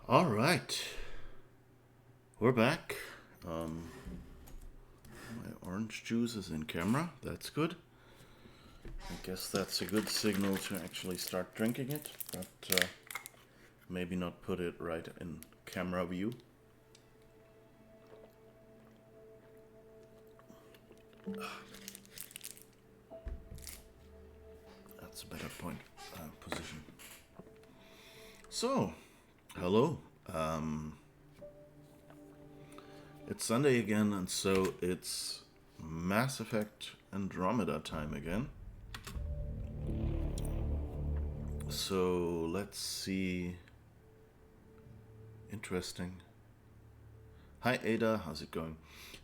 All right, we're back. My orange juice is in camera. That's good. I guess that's a good signal to actually start drinking it, but maybe not put it right in camera view. That's a better position. So, hello. It's Sunday again, and so it's Mass Effect Andromeda time again. So let's see. Interesting. Hi Ada, how's it going?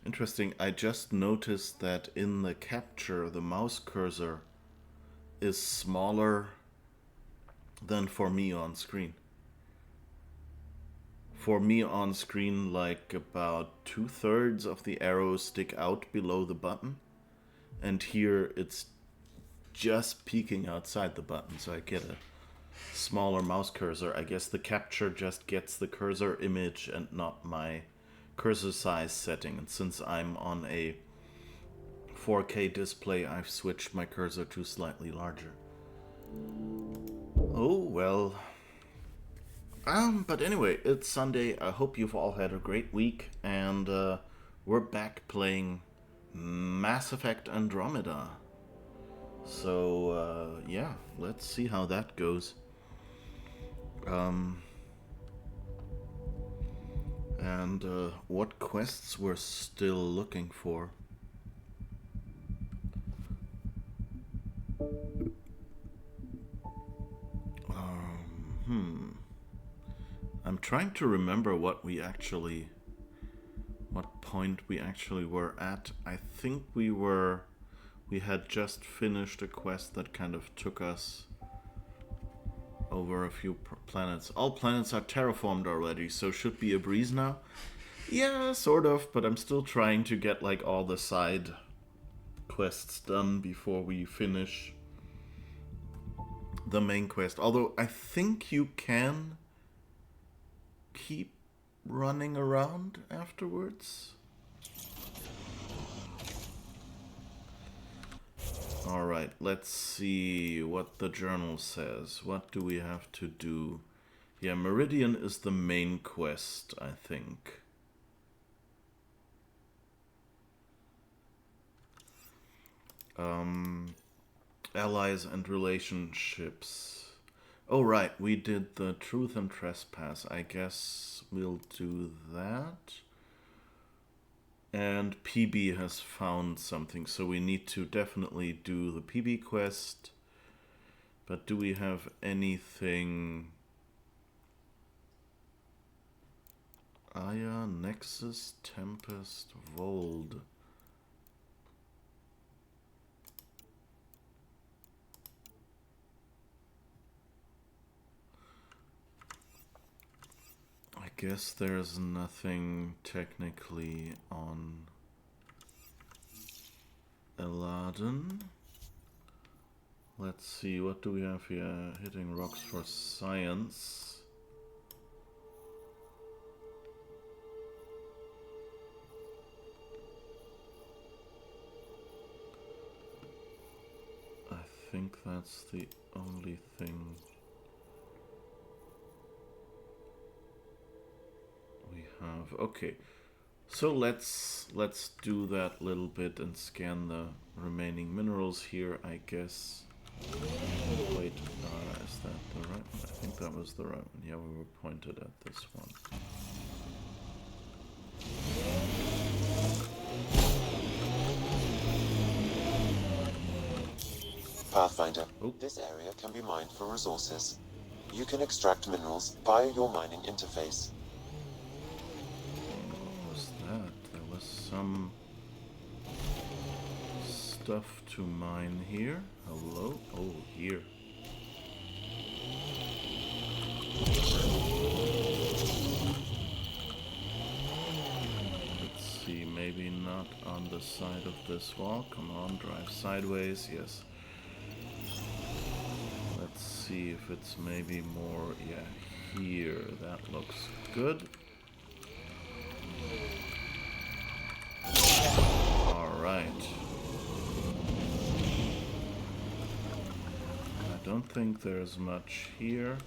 Interesting, I just noticed that in the capture the mouse cursor is smaller than for me on screen. For me on screen, like about 2/3 of the arrows stick out below the button, and here it's just peeking outside the button, so I get a smaller mouse cursor. I guess the capture just gets the cursor image and not my cursor size setting, and since I'm on a 4K display, I've switched my cursor to slightly larger. Oh well. But anyway, it's Sunday. I hope you've all had a great week, and we're back playing Mass Effect Andromeda. So, yeah, let's see how that goes. And what quests we're still looking for. I'm trying to remember what point we actually were at. I think we had just finished a quest that kind of took us over a few planets. All planets are terraformed already, so should be a breeze now. Yeah, sort of, but I'm still trying to get like all the side quests done before we finish the main quest. Although I think you can keep running around afterwards. Alright, let's see what the journal says. What do we have to do? Yeah, Meridian is the main quest, I think. Allies and relationships. Oh, right, we did the truth and trespass. I guess we'll do that. And Peebee has found something, so we need to definitely do the Peebee quest. But do we have anything? Aya, Nexus, Tempest, Vold. I guess there's nothing technically on Eladen. Let's see, what do we have here? Hitting rocks for science. I think that's the only thing we have. Okay, so let's do that little bit and scan the remaining minerals here, I guess. Wait, is that the right one? I think that was the right one. Yeah, we were pointed at this one. Pathfinder, This area can be mined for resources. You can extract minerals via your mining interface. What was that? There was some stuff to mine here. Hello? Oh, here. Let's see, maybe not on the side of this wall. Come on, drive sideways, yes. Let's see if it's maybe more, yeah, here. That looks good. Alright. I don't think there's much here.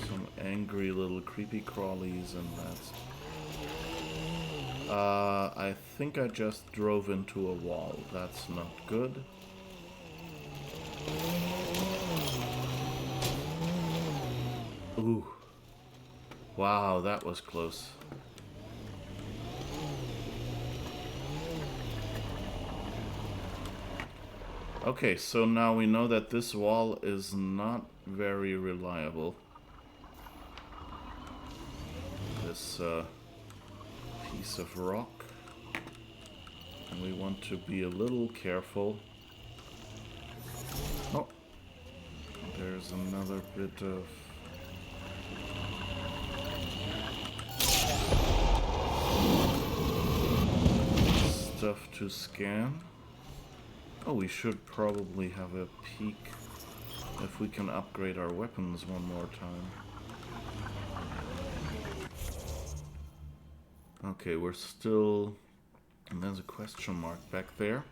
Some angry little creepy crawlies and that's... I think I just drove into a wall. That's not good. Ooh. Wow, that was close. Okay, so now we know that this wall is not very reliable. This piece of rock. And we want to be a little careful. Oh, there's another bit of... stuff to scan. Oh, we should probably have a peek if we can upgrade our weapons one more time. Okay, we're still... and there's a question mark back there.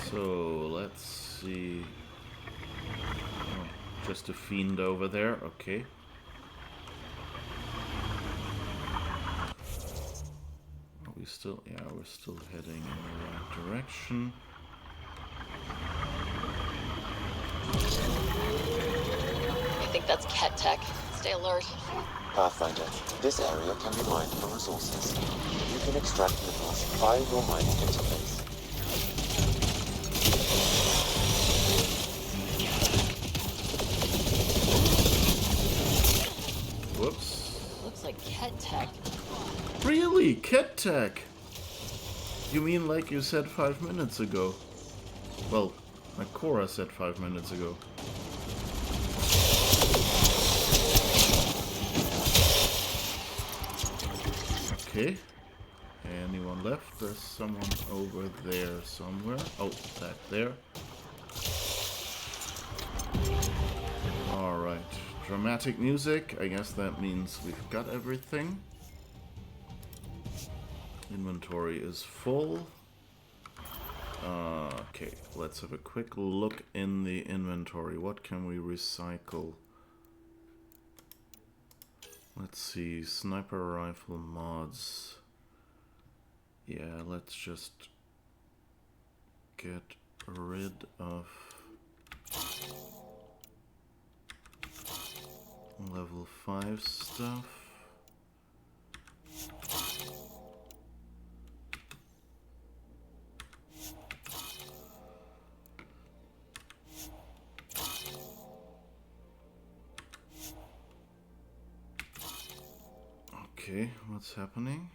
So, let's see... oh, just a fiend over there, okay. We still, yeah, we're still heading in the right direction. I think that's cat tech. Stay alert. Pathfinder, this area can be mined for resources. You can extract minerals via your mining interface. Whoops. Looks like cat tech. Really? Cat tech? You mean like you said 5 minutes ago? Well, like Cora said 5 minutes ago. Okay. Anyone left? There's someone over there somewhere. Oh, back there. Alright. Dramatic music. I guess that means we've got everything. Inventory is full. Okay, let's have a quick look in the inventory. What can we recycle? Let's see, sniper rifle mods. Yeah, let's just get rid of level 5 stuff. Okay, what's happening?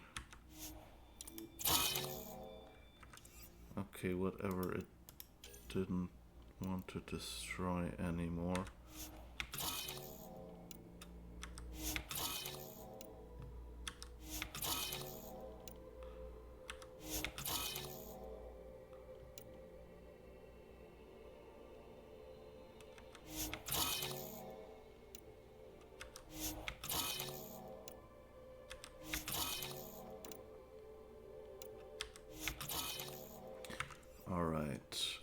Okay, whatever it didn't want to destroy anymore. Alright,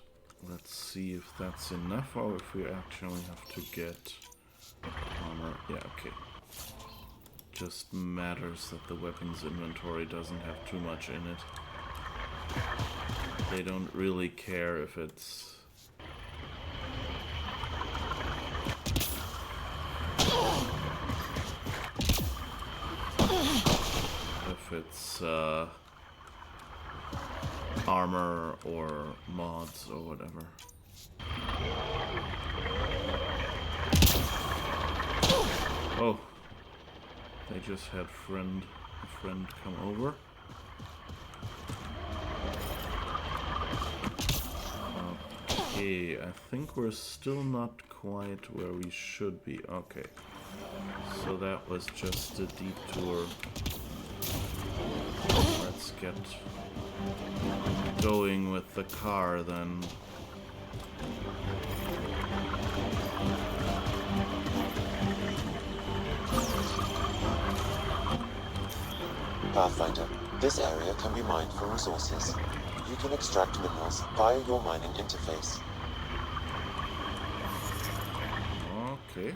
let's see if that's enough or if we actually have to get armor. Yeah, okay. Just matters that the weapons inventory doesn't have too much in it. They don't really care if it's... if it's, armor or mods or whatever. Oh, they just had a friend come over. Okay, I think we're still not quite where we should be. Okay, So that was just a detour. Let's get going with the car then. Pathfinder, this area can be mined for resources. You can extract minerals via your mining interface. Okay.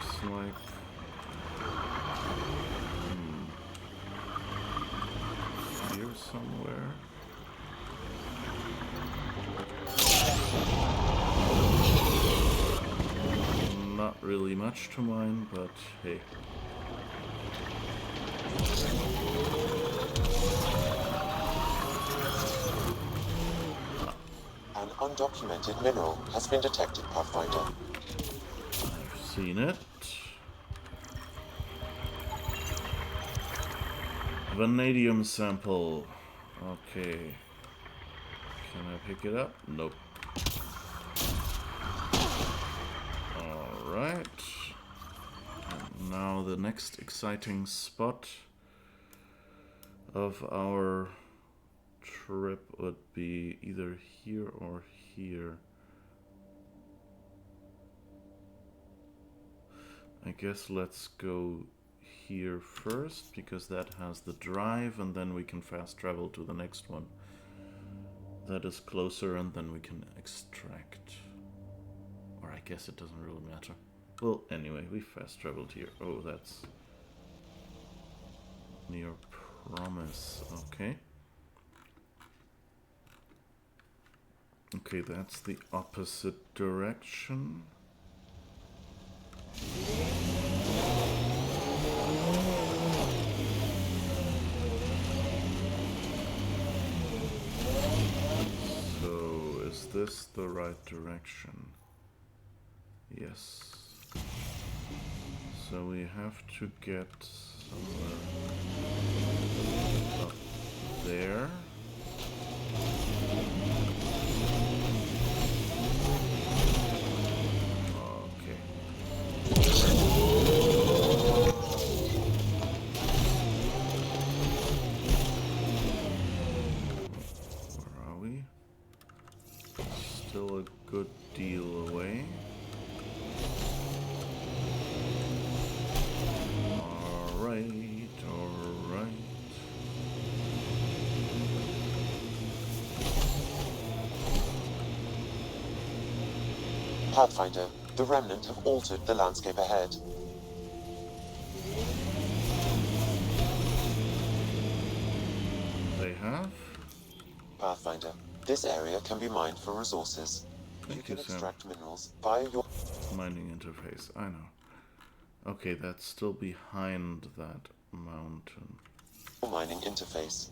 Looks like... here somewhere. Not really much to mine, but hey. An undocumented mineral has been detected, Pathfinder. I've seen it. Vanadium sample. Okay. Can I pick it up? Nope. Alright. And now the next exciting spot of our trip would be either here or here. I guess let's go here first, because that has the drive, and then we can fast travel to the next one. That is closer, and then we can extract. Or I guess it doesn't really matter. Well, anyway, we fast traveled here. Oh, that's near Promise. Okay. Okay, that's the opposite direction. So, is this the right direction? Yes. So we have to get somewhere up there. Okay. Where are we? Still a good deal away. Alright. Pathfinder, the Remnant have altered the landscape ahead. They have? Pathfinder, this area can be mined for resources. You can extract minerals via your mining interface, I know. Okay, that's still behind that mountain. mining interface.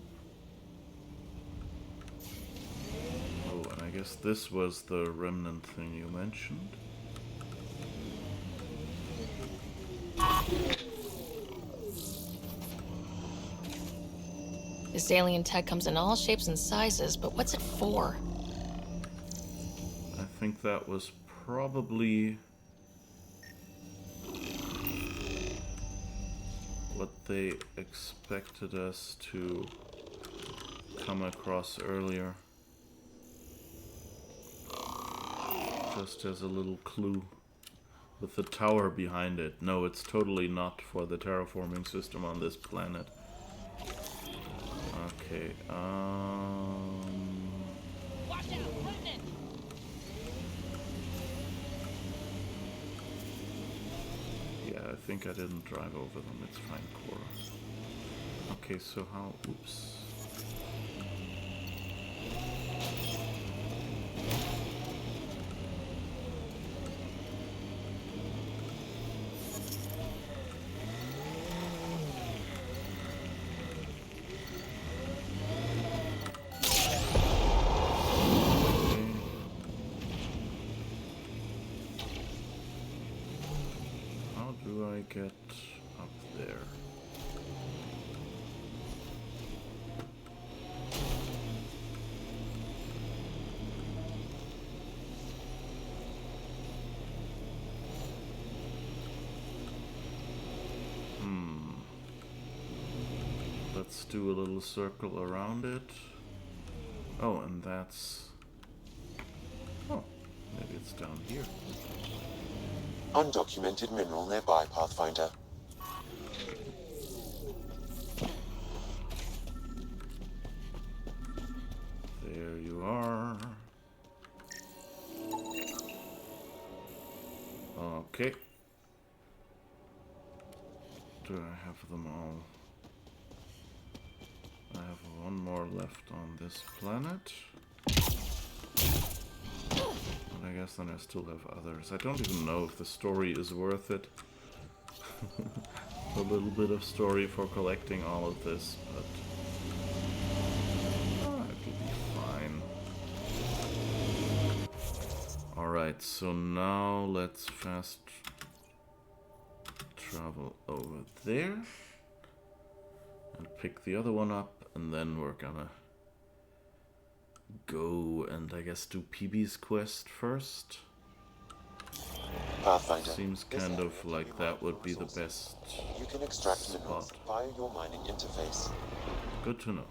Oh, and I guess this was the remnant thing you mentioned. This alien tech comes in all shapes and sizes, but what's it for? I think that was probably what they expected us to come across earlier. Just as a little clue. With the tower behind it. No, it's totally not for the terraforming system on this planet. Okay, Watch out, remnant! yeah, I think I didn't drive over them. It's fine, Cora. Okay, so how... Oops. Get up there. let's do a little circle around it. Oh, and that's... Oh, maybe it's down here. Undocumented mineral nearby, Pathfinder. There you are. Okay. Do I have them all? I have one more left on this planet. And I guess then I still have others. I don't even know if the story is worth it. A little bit of story for collecting all of this, but it'll be fine. Alright, so now let's fast travel over there and pick the other one up, and then we're gonna go and I guess do Peebee's quest first. Pathfinder. Seems kind of like that would be the best You can extract minerals spot. via your mining interface. Good to know.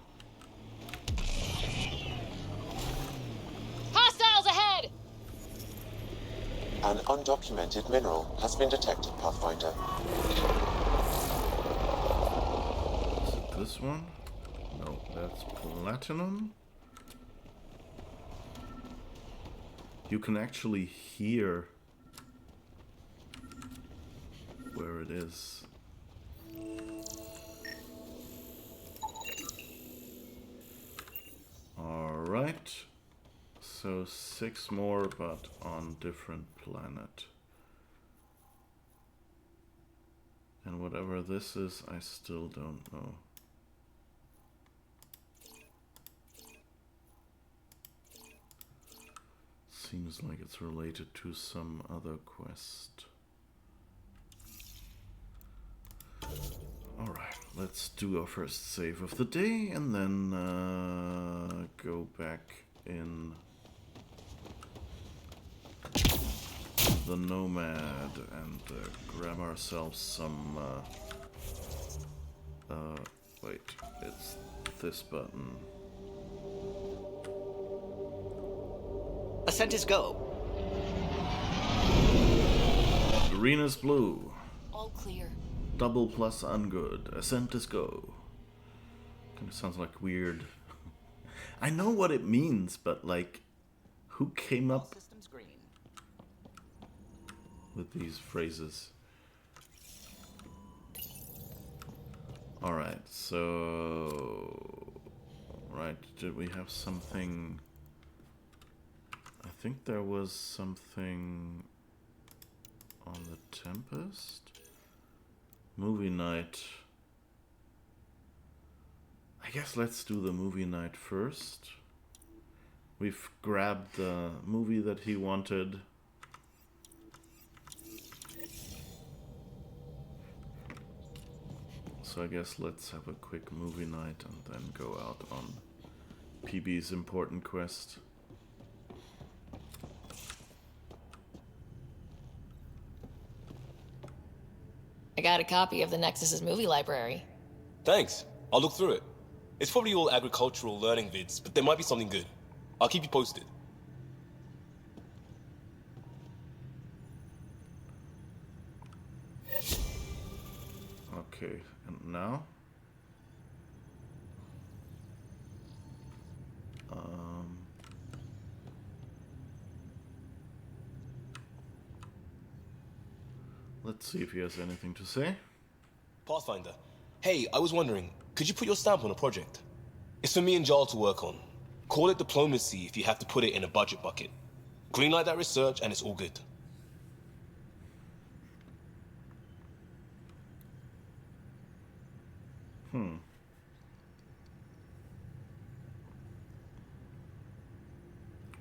Hostiles ahead! An undocumented mineral has been detected, Pathfinder. Is it this one? No, that's platinum. You can actually hear where it is. Alright. So 6 more, but on different planet. And whatever this is, I still don't know. Seems like it's related to some other quest. Alright, let's do our first save of the day and then go back in the Nomad and grab ourselves some... wait, it's this button. Ascent is go. Green is blue. All clear. Double plus ungood. Ascent is go. Kind of sounds like weird. I know what it means, but like, who came up Systems green. with these phrases? Alright, so... Right, did we have something... I think there was something on the Tempest? Movie night. I guess let's do the movie night first. We've grabbed the movie that he wanted. So I guess let's have a quick movie night and then go out on Peebee's important quest. I got a copy of the Nexus's movie library. Thanks. I'll look through it. It's probably all agricultural learning vids, but there might be something good. I'll keep you posted. Okay, and now? Let's see if he has anything to say. Pathfinder. Hey, I was wondering, could you put your stamp on a project? It's for me and Jarl to work on. Call it diplomacy if you have to put it in a budget bucket. Greenlight that research and it's all good.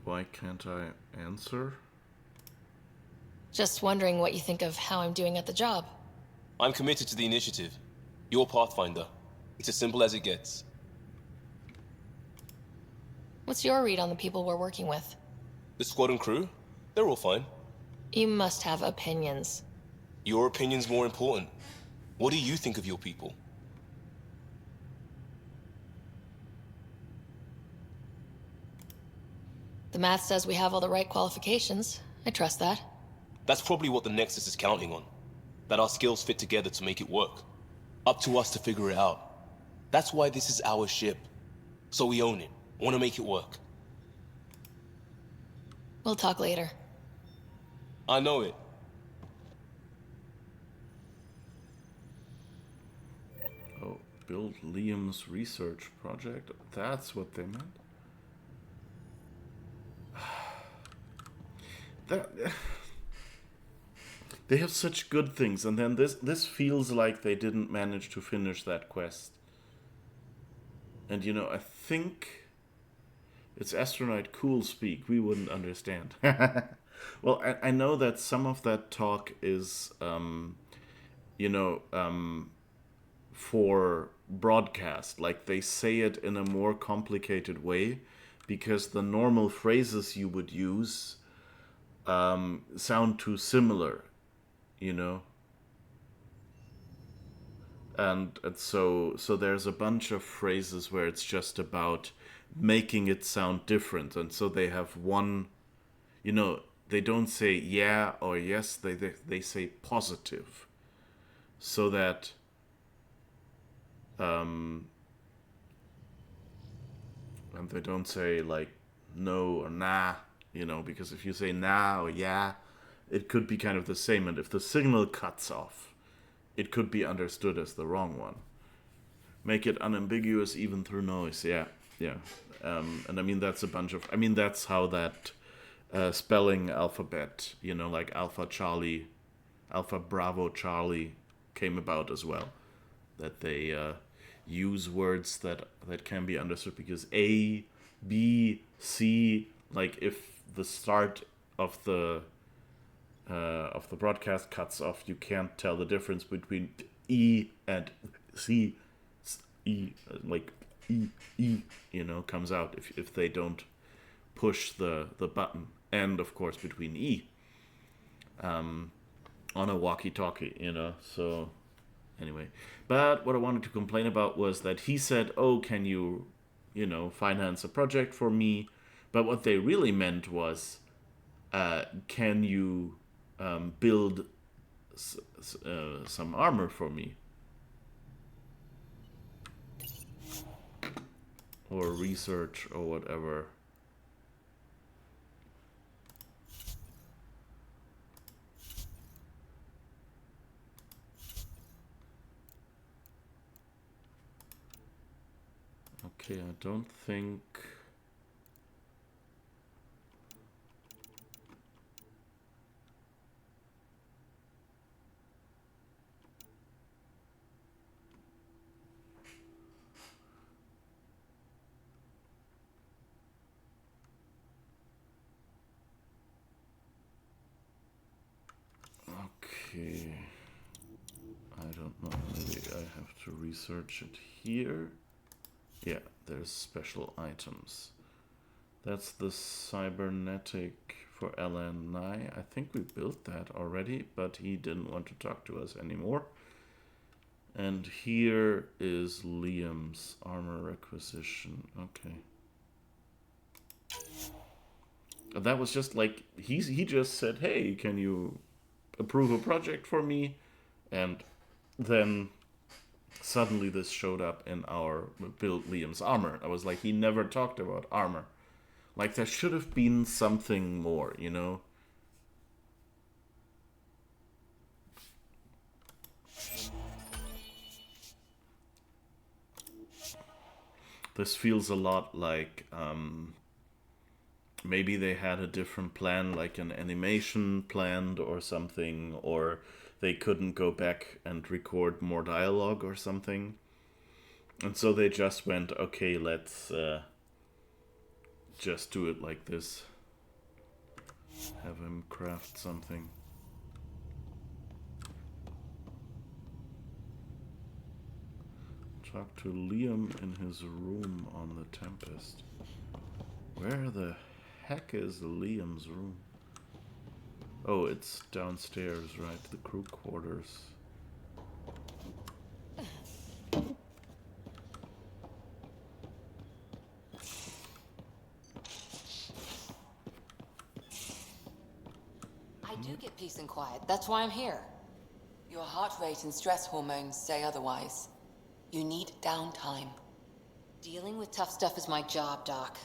Why can't I answer? Just wondering what you think of how I'm doing at the job. I'm committed to the initiative. You're Pathfinder. It's as simple as it gets. What's your read on the people we're working with? The squad and crew? They're all fine. You must have opinions. Your opinion's more important. What do you think of your people? The math says we have all the right qualifications. I trust that. That's probably what the Nexus is counting on. That our skills fit together to make it work. Up to us to figure it out. That's why this is our ship. So we own it. Want to make it work. We'll talk later. I know it. Oh, build Liam's research project. That's what they meant. That, they have such good things, and then this feels like they didn't manage to finish that quest. And you know, I think it's astronaut cool speak. We wouldn't understand. Well, I know that some of that talk is, for broadcast. Like, they say it in a more complicated way because the normal phrases you would use sound too similar, you know? And so there's a bunch of phrases where it's just about making it sound different. And so they have one, you know, they don't say yeah or yes, they say positive. So that and they don't say like no or nah, you know, because if you say nah or yeah, it could be kind of the same, and if the signal cuts off, it could be understood as the wrong one. Make it unambiguous even through noise. Yeah. And I mean, that's a bunch of, I mean, that's how that spelling alphabet, you know, like Alpha Charlie, Alpha Bravo Charlie came about as well. That they use words that can be understood, because A, B, C, like if the start of the broadcast cuts off, you can't tell the difference between E and C. E, like E, you know, comes out if they don't push the button. And of course between E on a walkie-talkie, you know. So anyway, but what I wanted to complain about was that he said, oh, can you know, finance a project for me? But what they really meant was, can you build some armor for me? Or research or whatever. Okay, I don't think... Okay, I don't know, maybe I have to research it here. Yeah, there's special items. That's the cybernetic for LN9. I think we built that already, but he didn't want to talk to us anymore. And here is Liam's armor requisition. Okay. That was just like, he just said, hey, can you approve a project for me? And then suddenly this showed up in our build Liam's armor. I was like, he never talked about armor. Like, there should have been something more, you know? This feels a lot like maybe they had a different plan, like an animation planned or something, or they couldn't go back and record more dialogue or something. And so they just went, okay, let's just do it like this. Have him craft something. Talk to Liam in his room on the Tempest. Where the heck is Liam's room? Oh, it's downstairs, right? The crew quarters. get peace and quiet. That's why I'm here. Your heart rate and stress hormones say otherwise. You need downtime. Dealing with tough stuff is my job, Doc.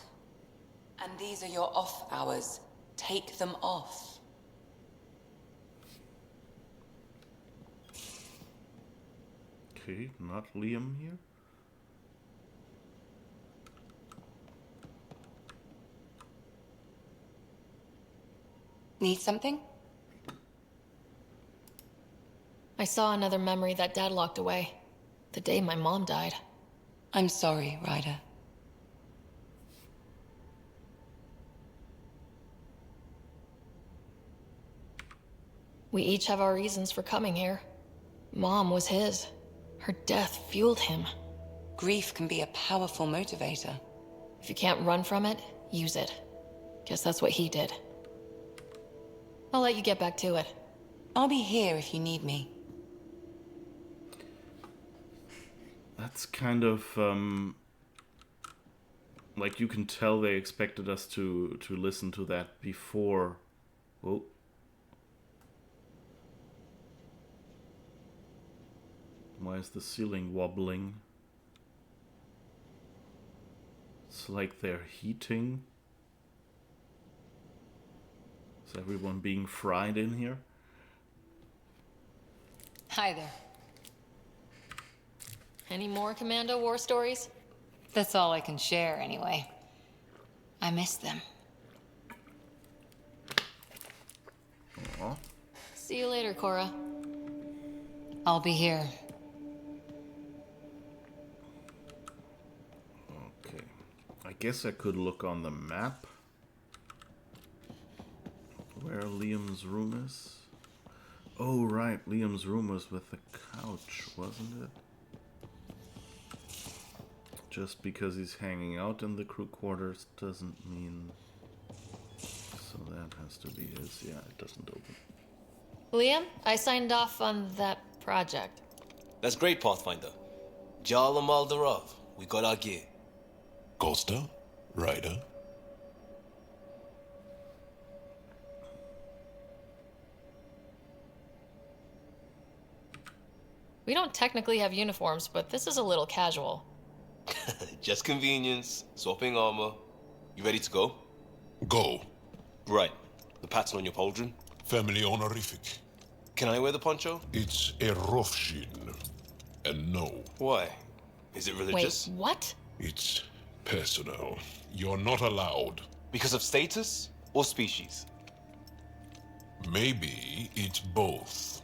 And these are your off hours. Take them off. Okay, not Liam here. Need something? I saw another memory that Dad locked away. The day my mom died. I'm sorry, Ryder. We each have our reasons for coming here. Mom was his. Her death fueled him. Grief can be a powerful motivator. If you can't run from it, use it. Guess that's what he did. I'll let you get back to it. I'll be here if you need me. That's kind of like you can tell they expected us to listen to that before. Whoa. Why is the ceiling wobbling? It's like they're heating. Is everyone being fried in here? Hi there. Any more Commando war stories? That's all I can share, anyway. I miss them. Aw. See you later, Cora. I'll be here. Okay. I guess I could look on the map where Liam's room is. Oh, right. Liam's room was with the couch, wasn't it? Just because he's hanging out in the crew quarters doesn't mean... So that has to be his. Yeah, it doesn't open. Liam, I signed off on that project. That's great, Pathfinder. Jal and Maldarov, we got our gear. Costa? Ryder? We don't technically have uniforms, but this is a little casual. Just convenience, swapping armor. You ready to go? Go. Right. The pattern on your pauldron? Family honorific. Can I wear the poncho? It's a Rofshin. And no, Why? Is it religious? Wait, what? it's personal. You're not allowed. Because of status or species? Maybe it's both.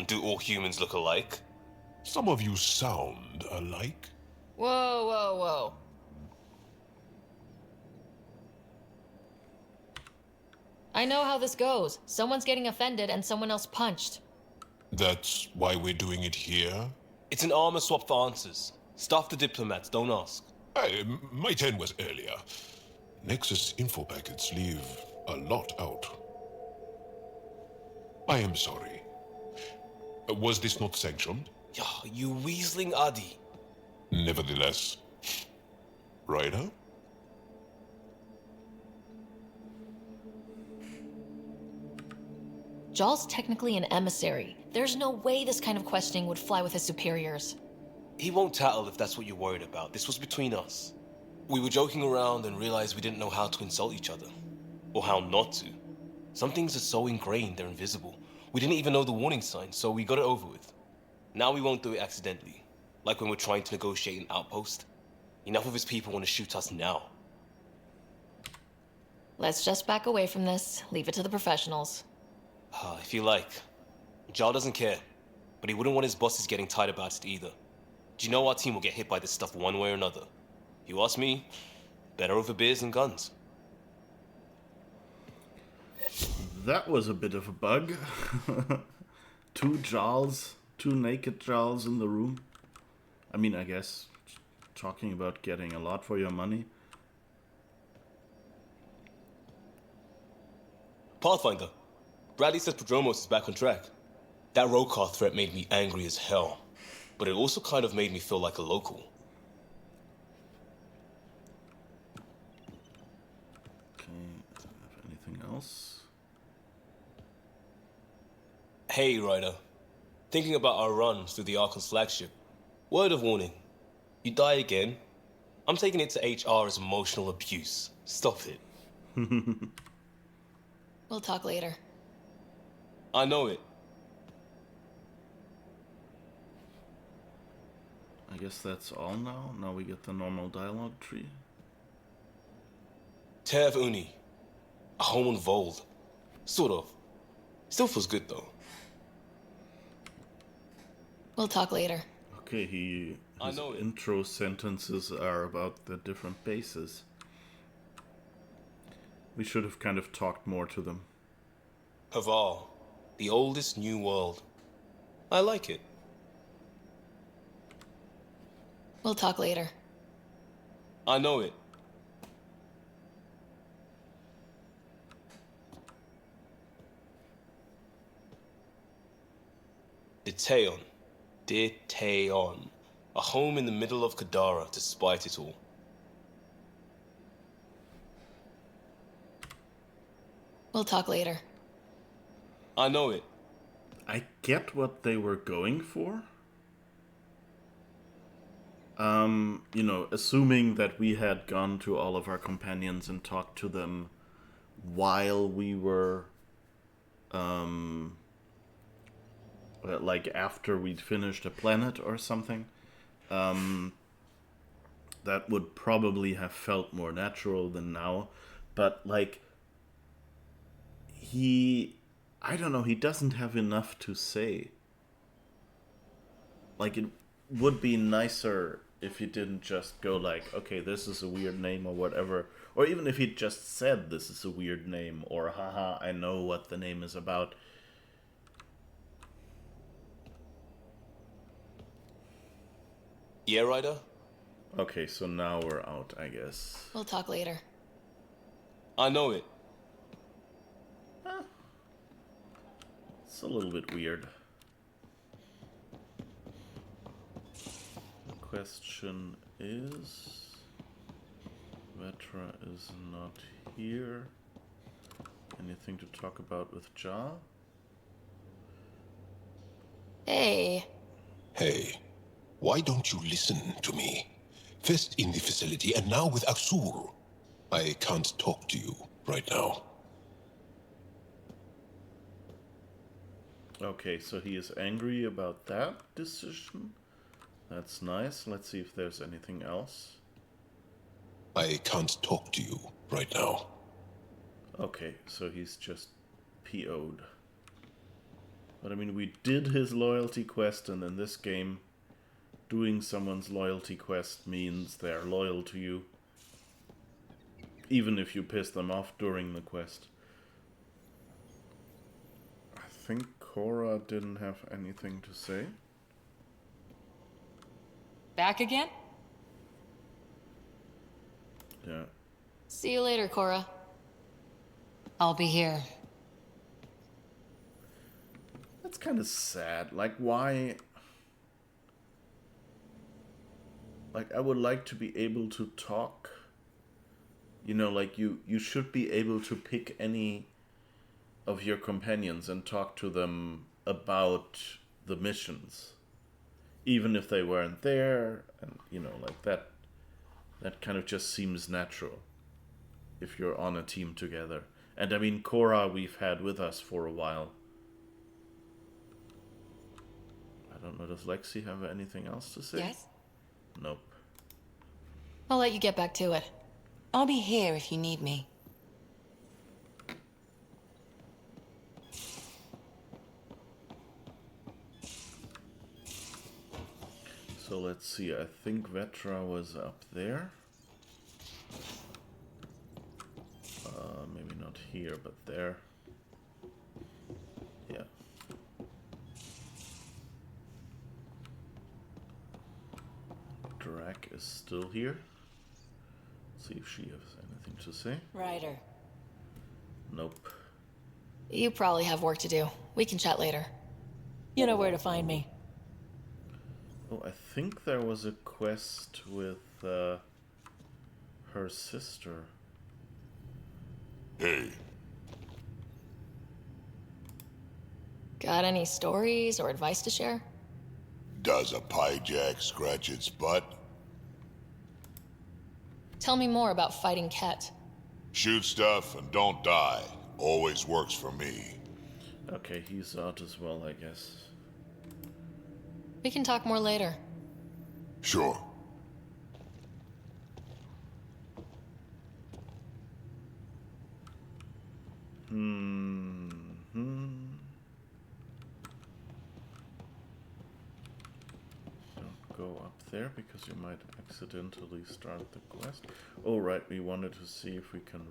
Do all humans look alike? Some of you sound alike. Whoa, whoa, whoa. I know how this goes. Someone's getting offended and someone else punched. That's why we're doing it here? It's an armor swap for answers. Stuff the diplomats, don't ask. My turn was earlier. Nexus info packets leave a lot out. I am sorry. Was this not sanctioned? Yeah, you weaseling Adi. Nevertheless. Ryder? Jal's technically an emissary. There's no way this kind of questioning would fly with his superiors. He won't tattle if that's what you're worried about. This was between us. We were joking around and realized we didn't know how to insult each other. Or how not to. Some things are so ingrained they're invisible. We didn't even know the warning sign, so we got it over with. Now we won't do it accidentally. Like when we're trying to negotiate an outpost. Enough of his people want to shoot us now. Let's just back away from this. Leave it to the professionals. If you like. Jar doesn't care. But he wouldn't want his bosses getting tired about it either. Do you know our team will get hit by this stuff one way or another? You ask me, better over beers and guns. That was a bit of a bug. Two Jals, two naked Jals in the room. I mean, I guess talking about getting a lot for your money. Pathfinder, Bradley says Prodromos is back on track. That Rokar threat made me angry as hell. But it also kind of made me feel like a local. Okay, do I have anything else? Hey, Ryder. Thinking about our run through the Arkham's flagship. Word of warning. You die again, I'm taking it to HR as emotional abuse. Stop it. We'll talk later. I know it. I guess that's all now. Now we get the normal dialogue tree. Tev Uni. A home on Vold. Sort of. Still feels good though. We'll talk later. Okay, his know it. intro sentences are about the different bases. We should have kind of talked more to them. Havar. The oldest new world. I like it. We'll talk later. I know it. Diteon. Diteon. A home in the middle of Kadara, despite it all. We'll talk later. I know it. I get what they were going for. You know, assuming that we had gone to all of our companions and talked to them while we were, like after we'd finished a planet or something, that would probably have felt more natural than now. But, like, I don't know, he doesn't have enough to say. Like, it would be nicer if he didn't just go like, okay, this is a weird name or whatever. Or even if he just said this is a weird name, or haha, I know what the name is about. Yeah, Ryder? Okay, so now we're out, I guess. We'll talk later. I know it. It's a little bit weird. The question is... Vetra is not here. Anything to talk about with Ja? Hey. Hey, why don't you listen to me? First in the facility and now with Aksur. I can't talk to you right now. Okay, so he is angry about that decision. That's nice. Let's see if there's anything else. I can't talk to you right now. Okay, so he's just PO'd. But I mean, we did his loyalty quest, and in this game, doing someone's loyalty quest means they're loyal to you. Even if you piss them off during the quest. I think Cora didn't have anything to say. Back again? Yeah. See you later, Cora. I'll be here. That's kind of sad. Like, why... Like, I would like to be able to talk. You know, like, you should be able to pick any of your companions and talk to them about the missions. Even if they weren't there, and, you know, like, that kind of just seems natural. If you're on a team together. And, I mean, Cora we've had with us for a while. I don't know, does Lexi have anything else to say? Yes? Nope. I'll let you get back to it. I'll be here if you need me. So let's see, I think Vetra was up there. Maybe not here, but there. Yeah. Drac is still here. Let's see if she has anything to say. Ryder. Nope. You probably have work to do. We can chat later. You know where to find me. Oh, I think there was a quest with her sister. Hey, Got any stories or advice to share? Does a pyjak scratch its butt? Tell me more about fighting Ket. Shoot stuff and don't die. Always works for me. Okay, he's out as well, I guess. We can talk more later. Sure. Don't go up there because you might accidentally start the quest. Oh right, we wanted to see if we can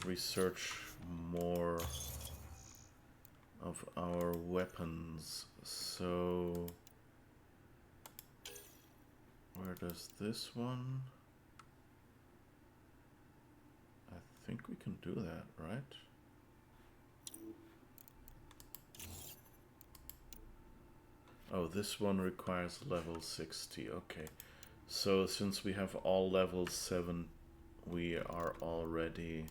research more of our weapons. So where does this one? I think we can do that, right? Oh, this one requires level 60. Okay. So since we have all level 7, we are already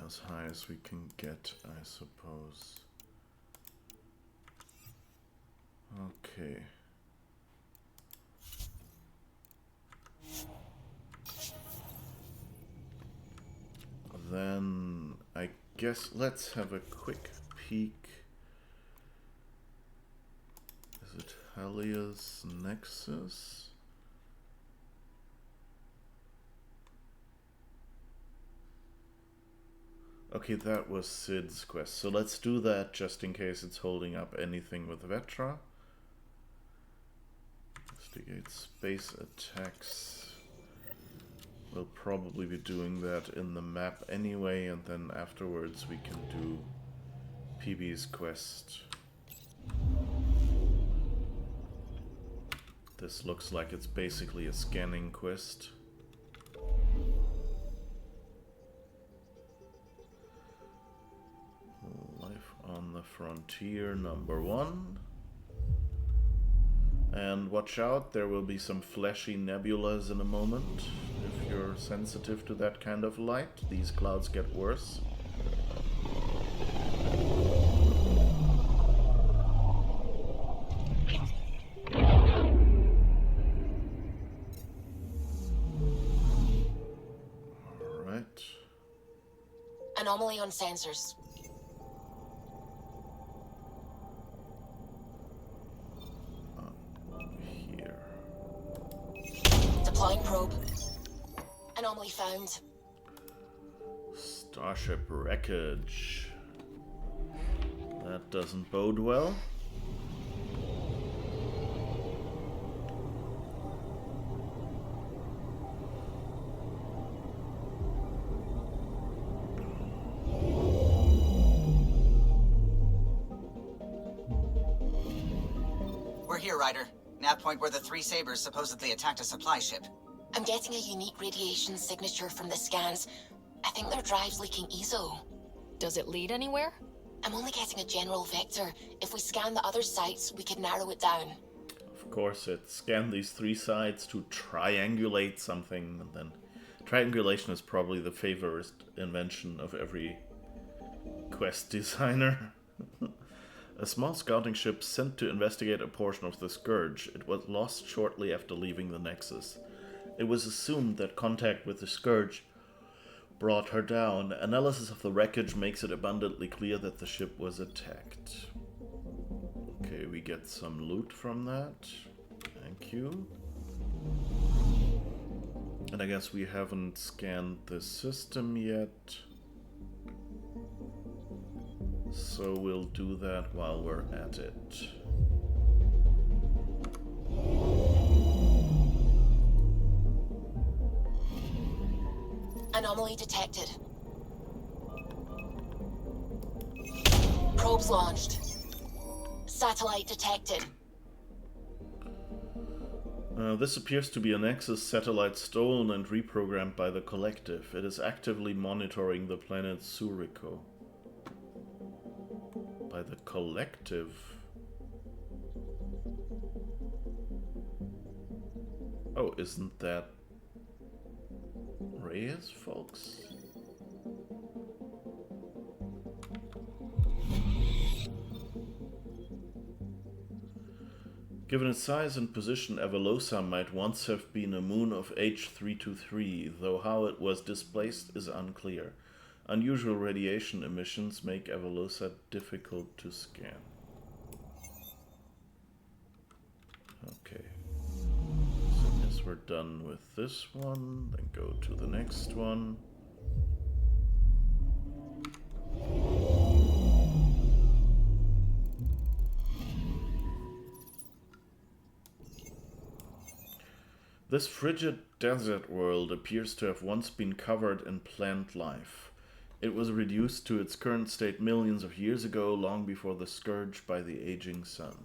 as high as we can get, I suppose. Okay. Then I guess let's have a quick peek. Is it Helia's Nexus? Okay, that was Sid's quest. So let's do that just in case it's holding up anything with Vetra. Investigate space attacks. We'll probably be doing that in the map anyway, and then afterwards we can do Peebee's quest. This looks like it's basically a scanning quest. Life on the Frontier #1. And watch out, there will be some fleshy nebulas in a moment. If you're sensitive to that kind of light, these clouds get worse. Alright. Anomaly on sensors. Here. Deploying probe. Anomaly found. Starship wreckage. That doesn't bode well. We're here, Ryder. Nav point where the 3 Sabres supposedly attacked a supply ship. I'm getting a unique radiation signature from the scans. I think their drive's leaking ESO. Does it lead anywhere? I'm only getting a general vector. If we scan the other sites, we could narrow it down. Of course, it scanned these 3 sites to triangulate something, and then triangulation is probably the favorite invention of every quest designer. A small scouting ship sent to investigate a portion of the Scourge. It was lost shortly after leaving the Nexus. It was assumed that contact with the Scourge brought her down. Analysis of the wreckage makes it abundantly clear that the ship was attacked. Okay, we get some loot from that. Thank you. And I guess we haven't scanned the system yet. So we'll do that while we're at it. Anomaly detected. Probes launched. Satellite detected. This appears to be a Nexus satellite stolen and reprogrammed by the Collective. It is actively monitoring the planet Suriko. By the Collective? Oh, isn't that Reyes, folks? Given its size and position, Avalosa might once have been a moon of H323, though how it was displaced is unclear. Unusual radiation emissions make Avalosa difficult to scan. Okay. So I guess we're done with this one, then go to the next one. This frigid desert world appears to have once been covered in plant life. It was reduced to its current state millions of years ago, long before the scourge by the aging sun.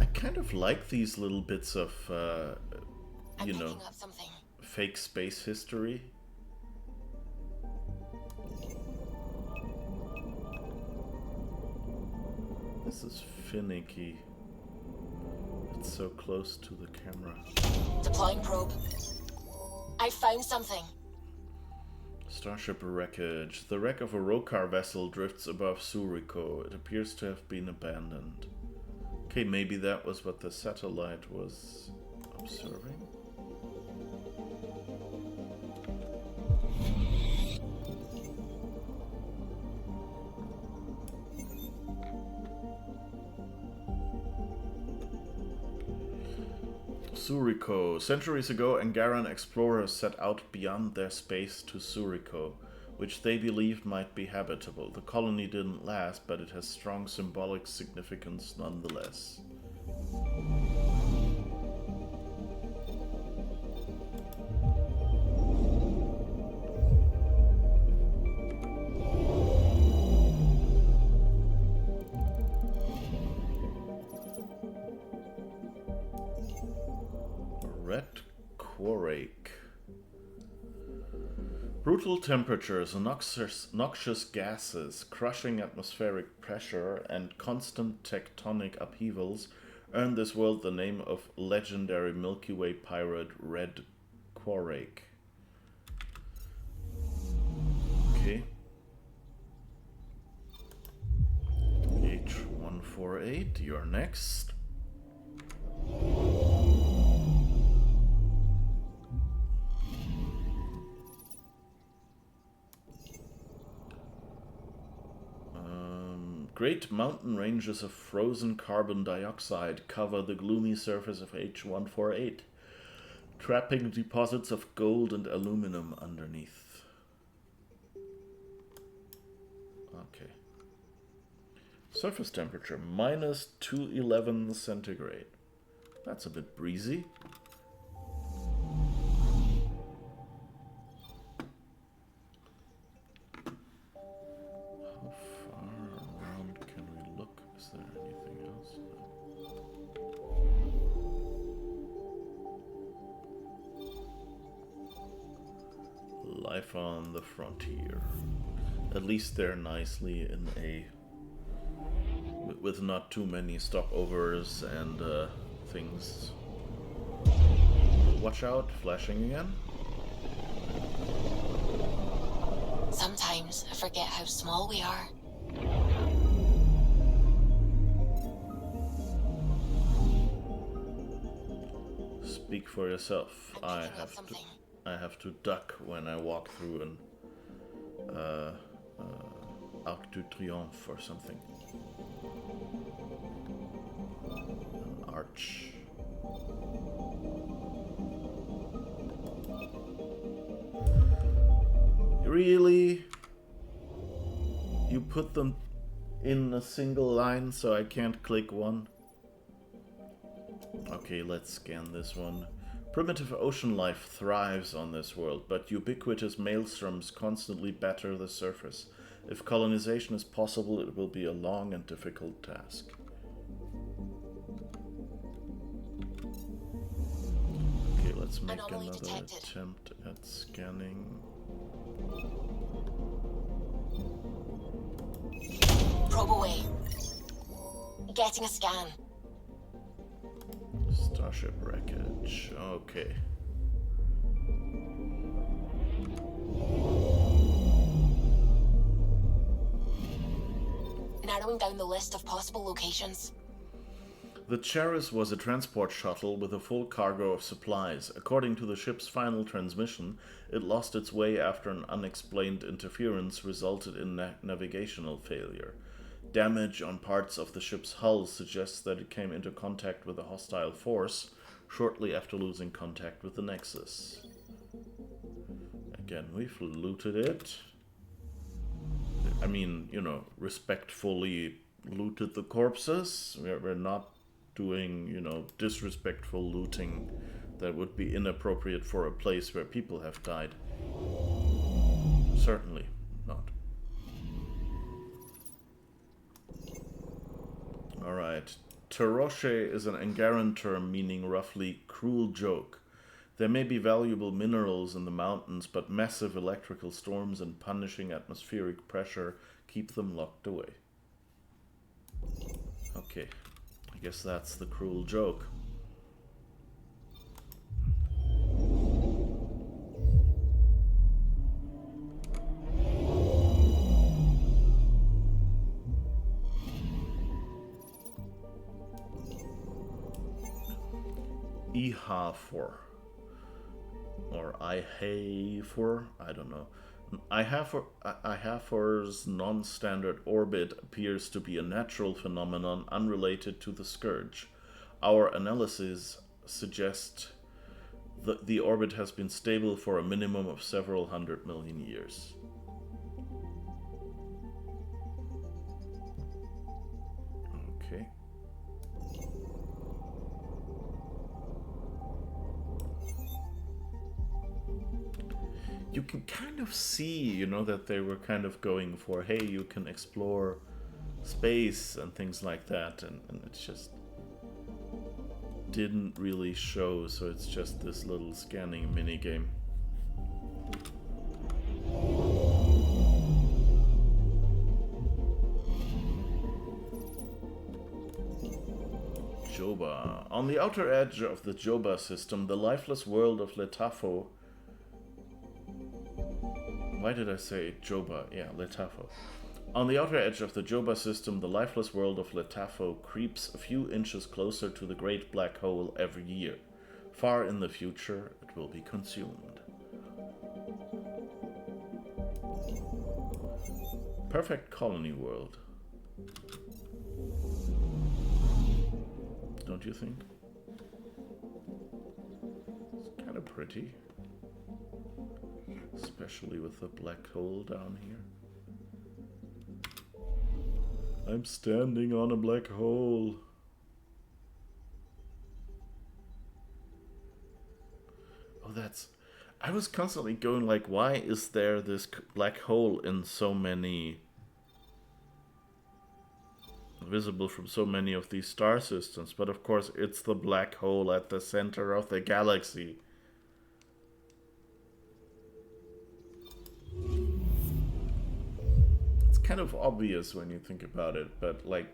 I kind of like these little bits of, you know, fake space history. This is finicky. It's so close to the camera. Deploying probe. I found something. Starship wreckage. The wreck of a Rokar vessel drifts above Suriko. It appears to have been abandoned. Okay, maybe that was what the satellite was observing. Suriko. Centuries ago, Angaran explorers set out beyond their space to Suriko, which they believed might be habitable. The colony didn't last, but it has strong symbolic significance nonetheless. Brutal temperatures, noxious gases, crushing atmospheric pressure, and constant tectonic upheavals earned this world the name of legendary Milky Way pirate Red Quarake. Okay. H148, you're next. Great mountain ranges of frozen carbon dioxide cover the gloomy surface of H148, trapping deposits of gold and aluminum underneath. Okay. Surface temperature, minus 211 centigrade. That's a bit breezy. On the frontier. At least they're nicely in a with not too many stopovers and things. Watch out, flashing again. Sometimes I forget how small we are. Speak for yourself. I have to duck when I walk through an Arc de Triomphe or something. An arch. Really? You put them in a single line so I can't click one? Okay, let's scan this one. Primitive ocean life thrives on this world, but ubiquitous maelstroms constantly batter the surface. If colonization is possible, it will be a long and difficult task. Okay, let's Let's make Anomaly another detected. attempt at scanning. Probe away. Getting a scan. Starship wreckage. Okay. Narrowing down the list of possible locations. The Charis was a transport shuttle with a full cargo of supplies. According to the ship's final transmission, it lost its way after an unexplained interference resulted in navigational failure. Damage on parts of the ship's hull suggests that it came into contact with a hostile force shortly after losing contact with the Nexus. Again, we've looted it. I mean, you know, respectfully looted the corpses. We're not doing, you know, disrespectful looting that would be inappropriate for a place where people have died. Certainly not. Alright. Teroshe is an Angaran term meaning roughly cruel joke. There may be valuable minerals in the mountains, but massive electrical storms and punishing atmospheric pressure keep them locked away. Okay, I guess that's the cruel joke. Ihafor. Or Ihafor, I don't know. Ihafor's non-standard orbit appears to be a natural phenomenon unrelated to the Scourge. Our analysis suggests that the orbit has been stable for a minimum of several 100 million years. Okay. You can kind of see, you know, that they were kind of going for, hey, you can explore space and things like that, and it just didn't really show, so it's just this little scanning minigame. Joba. On the outer edge of the Joba system, the lifeless world of Letafo. Why did I say Joba? Yeah, Letafo. On the outer edge of the Joba system, the lifeless world of Letafo creeps a few inches closer to the great black hole every year. Far in the future, it will be consumed. Perfect colony world. Don't you think? It's kind of pretty. Especially with the black hole down here. I'm standing on a black hole. Oh, that's... I was constantly going like, why is there this black hole in so many... visible from so many of these star systems? But of course, it's the black hole at the center of the galaxy. Kind of obvious when you think about it, but like,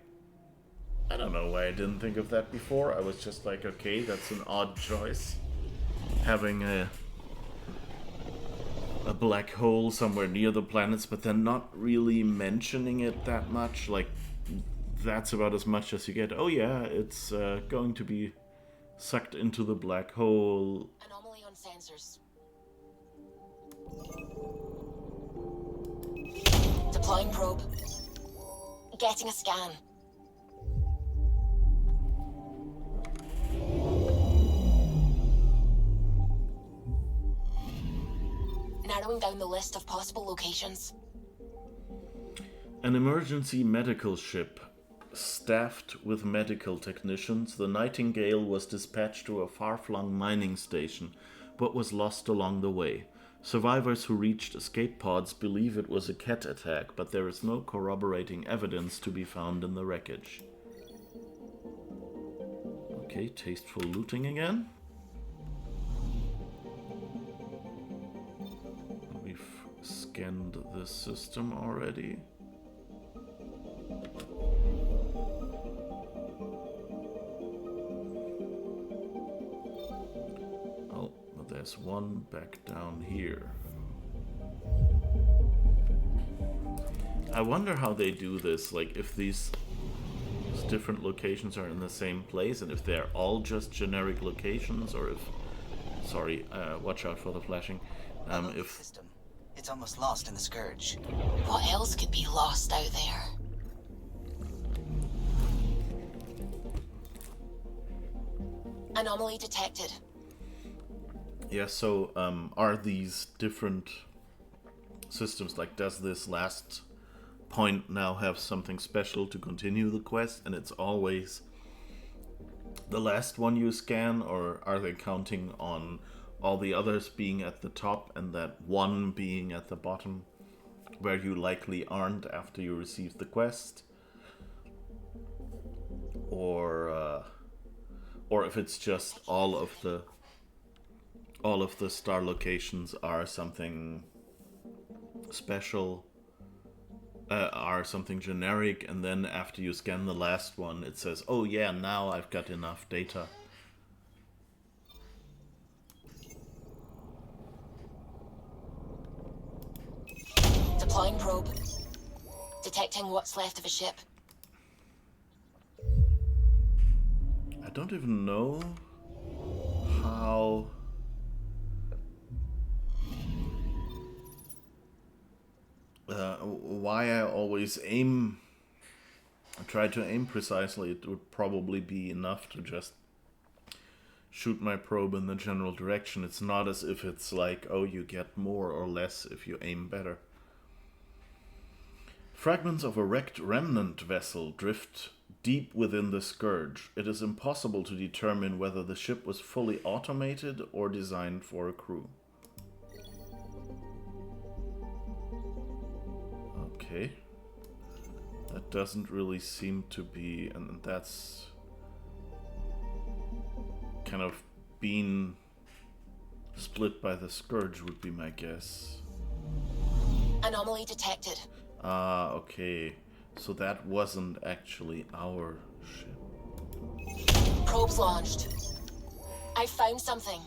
I don't know why I didn't think of that before. I was just like, okay, that's an odd choice, having a black hole somewhere near the planets, but then not really mentioning it that much. Like, that's about as much as you get. Oh yeah, it's going to be sucked into the black hole. Anomaly on sensors. Deploying probe. Getting a scan. Narrowing down the list of possible locations. An emergency medical ship. Staffed with medical technicians, the Nightingale was dispatched to a far-flung mining station, but was lost along the way. Survivors who reached escape pods believe it was a cat attack, but there is no corroborating evidence to be found in the wreckage. Okay, tasteful looting again. scanned this system already. Oh, but there's one back down here. I wonder how they do this, like if these different locations are in the same place and if they're all just generic locations, or if... Sorry, watch out for the flashing. If... System. It's almost lost in the Scourge. What else could be lost out there? Anomaly detected. Yeah, so are these different systems, like does this last point now have something special to continue the quest and it's always the last one you scan, or are they counting on all the others being at the top and that one being at the bottom where you likely aren't after you receive the quest? Or if it's just all of the star locations are something special, are something generic, and then after you scan the last one it says, oh yeah, now I've got enough data. Deploying probe. Detecting what's left of a ship. I don't even know how... why I always try to aim precisely. It would probably be enough to just shoot my probe in the general direction. It's not as if it's like, oh, you get more or less if you aim better. Fragments of a wrecked remnant vessel drift deep within the Scourge. It is impossible to determine whether the ship was fully automated or designed for a crew. Okay. That doesn't really seem to be, and that's kind of being split by the Scourge would be my guess. Anomaly detected. Ah, okay. So that wasn't actually our ship. Probes launched. I found something.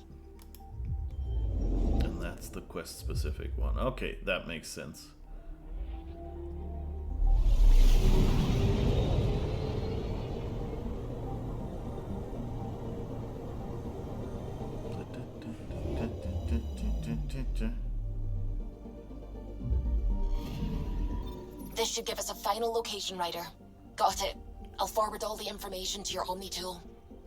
And that's the quest-specific one. Okay, that makes sense. This should give us a final location, Ryder. Got it. I'll forward all the information to your Omni tool.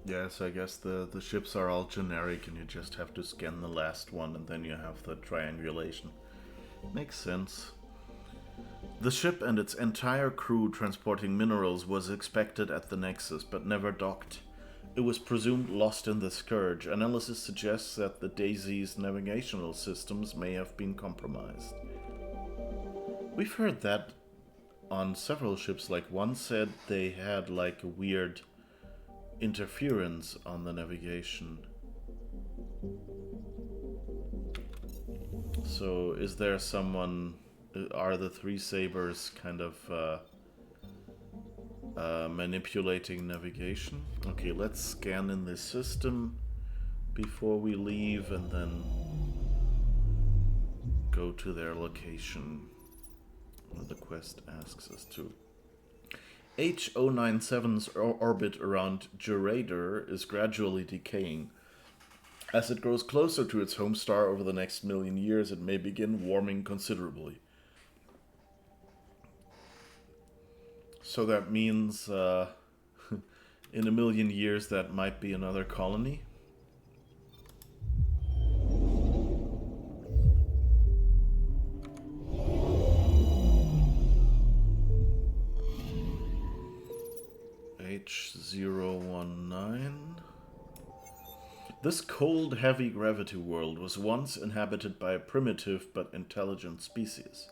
Yes, I guess the ships are all generic and you just have to scan the last one and then you have the triangulation. Makes sense. The ship and its entire crew transporting minerals was expected at the Nexus, but never docked. It was presumed lost in the Scourge. Analysis suggests that the Daisy's navigational systems may have been compromised. We've heard that on several ships. Like one said they had like a weird interference on the navigation. So is there someone... Are the three sabers kind of manipulating navigation? Okay, let's scan in this system before we leave and then go to their location where the quest asks us to. H097's orbit around Ryder is gradually decaying. As it grows closer to its home star over the next million years, it may begin warming considerably. So that means in a million years that might be another colony? H019. This cold, heavy gravity world was once inhabited by a primitive but intelligent species.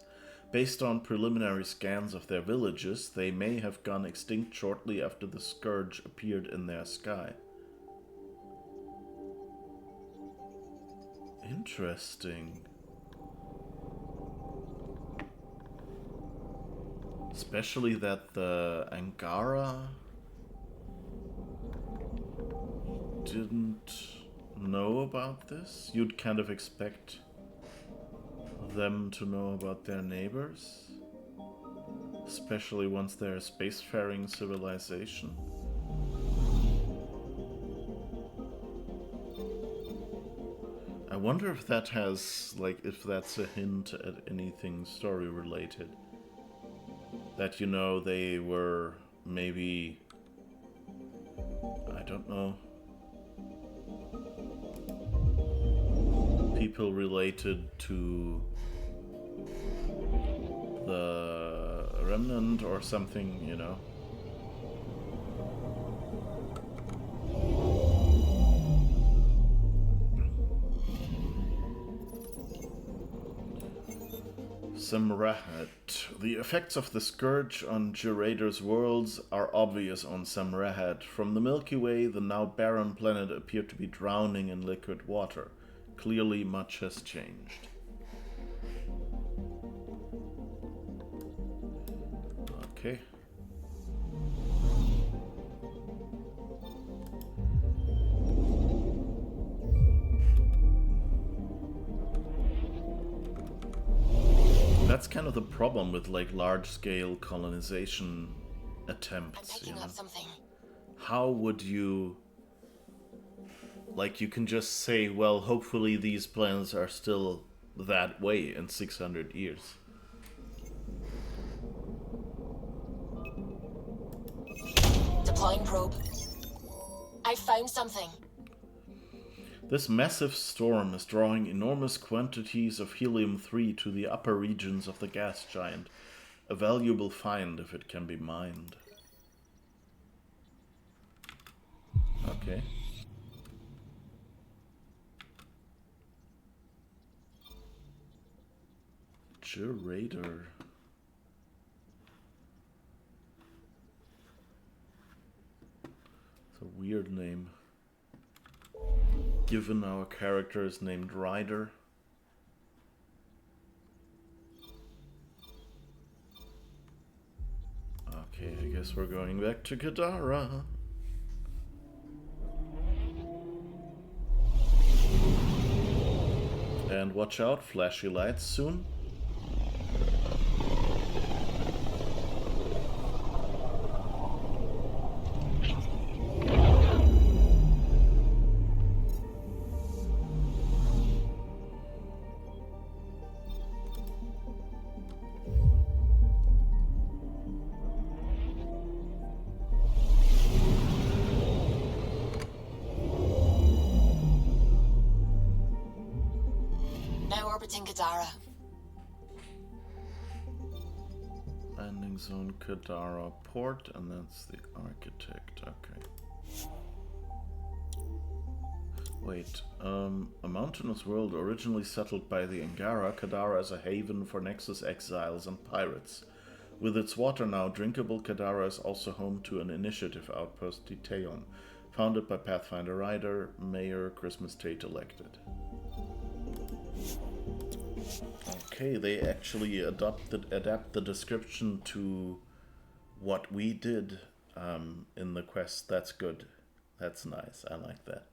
Based on preliminary scans of their villages, they may have gone extinct shortly after the Scourge appeared in their sky. Interesting. Especially that the Angara didn't know about this. You'd kind of expect them to know about their neighbors, especially once they're a spacefaring civilization. I wonder if that has, like, if that's a hint at anything story related. That, you know, they were maybe, I don't know, people related to the Remnant or something, you know. Samrahat. The effects of the Scourge on Jurator's worlds are obvious on Samrahat. From the Milky Way, the now barren planet appeared to be drowning in liquid water. Clearly, much has changed. Okay. That's kind of the problem with, like, large-scale colonization attempts, you know? Something. How would you... Like, you can just say, well, hopefully these planets are still that way in 600 years. Deploying probe. I found something. This massive storm is drawing enormous quantities of helium-3 to the upper regions of the gas giant. A valuable find if it can be mined. Okay. Ryder. It's a weird name. Given our character is named Ryder. Okay, I guess we're going back to Kadara. And watch out, flashy lights soon. Landing zone Kadara port, and that's the architect. Okay. Wait, a mountainous world originally settled by the Angara, Kadara is a haven for Nexus exiles and pirates. With its water now drinkable, Kadara is also home to an initiative outpost, Diteon, founded by Pathfinder Ryder, Mayor Christmas Tate elected. Okay, they actually adapt the description to what we did in the quest. That's good. That's nice. I like that.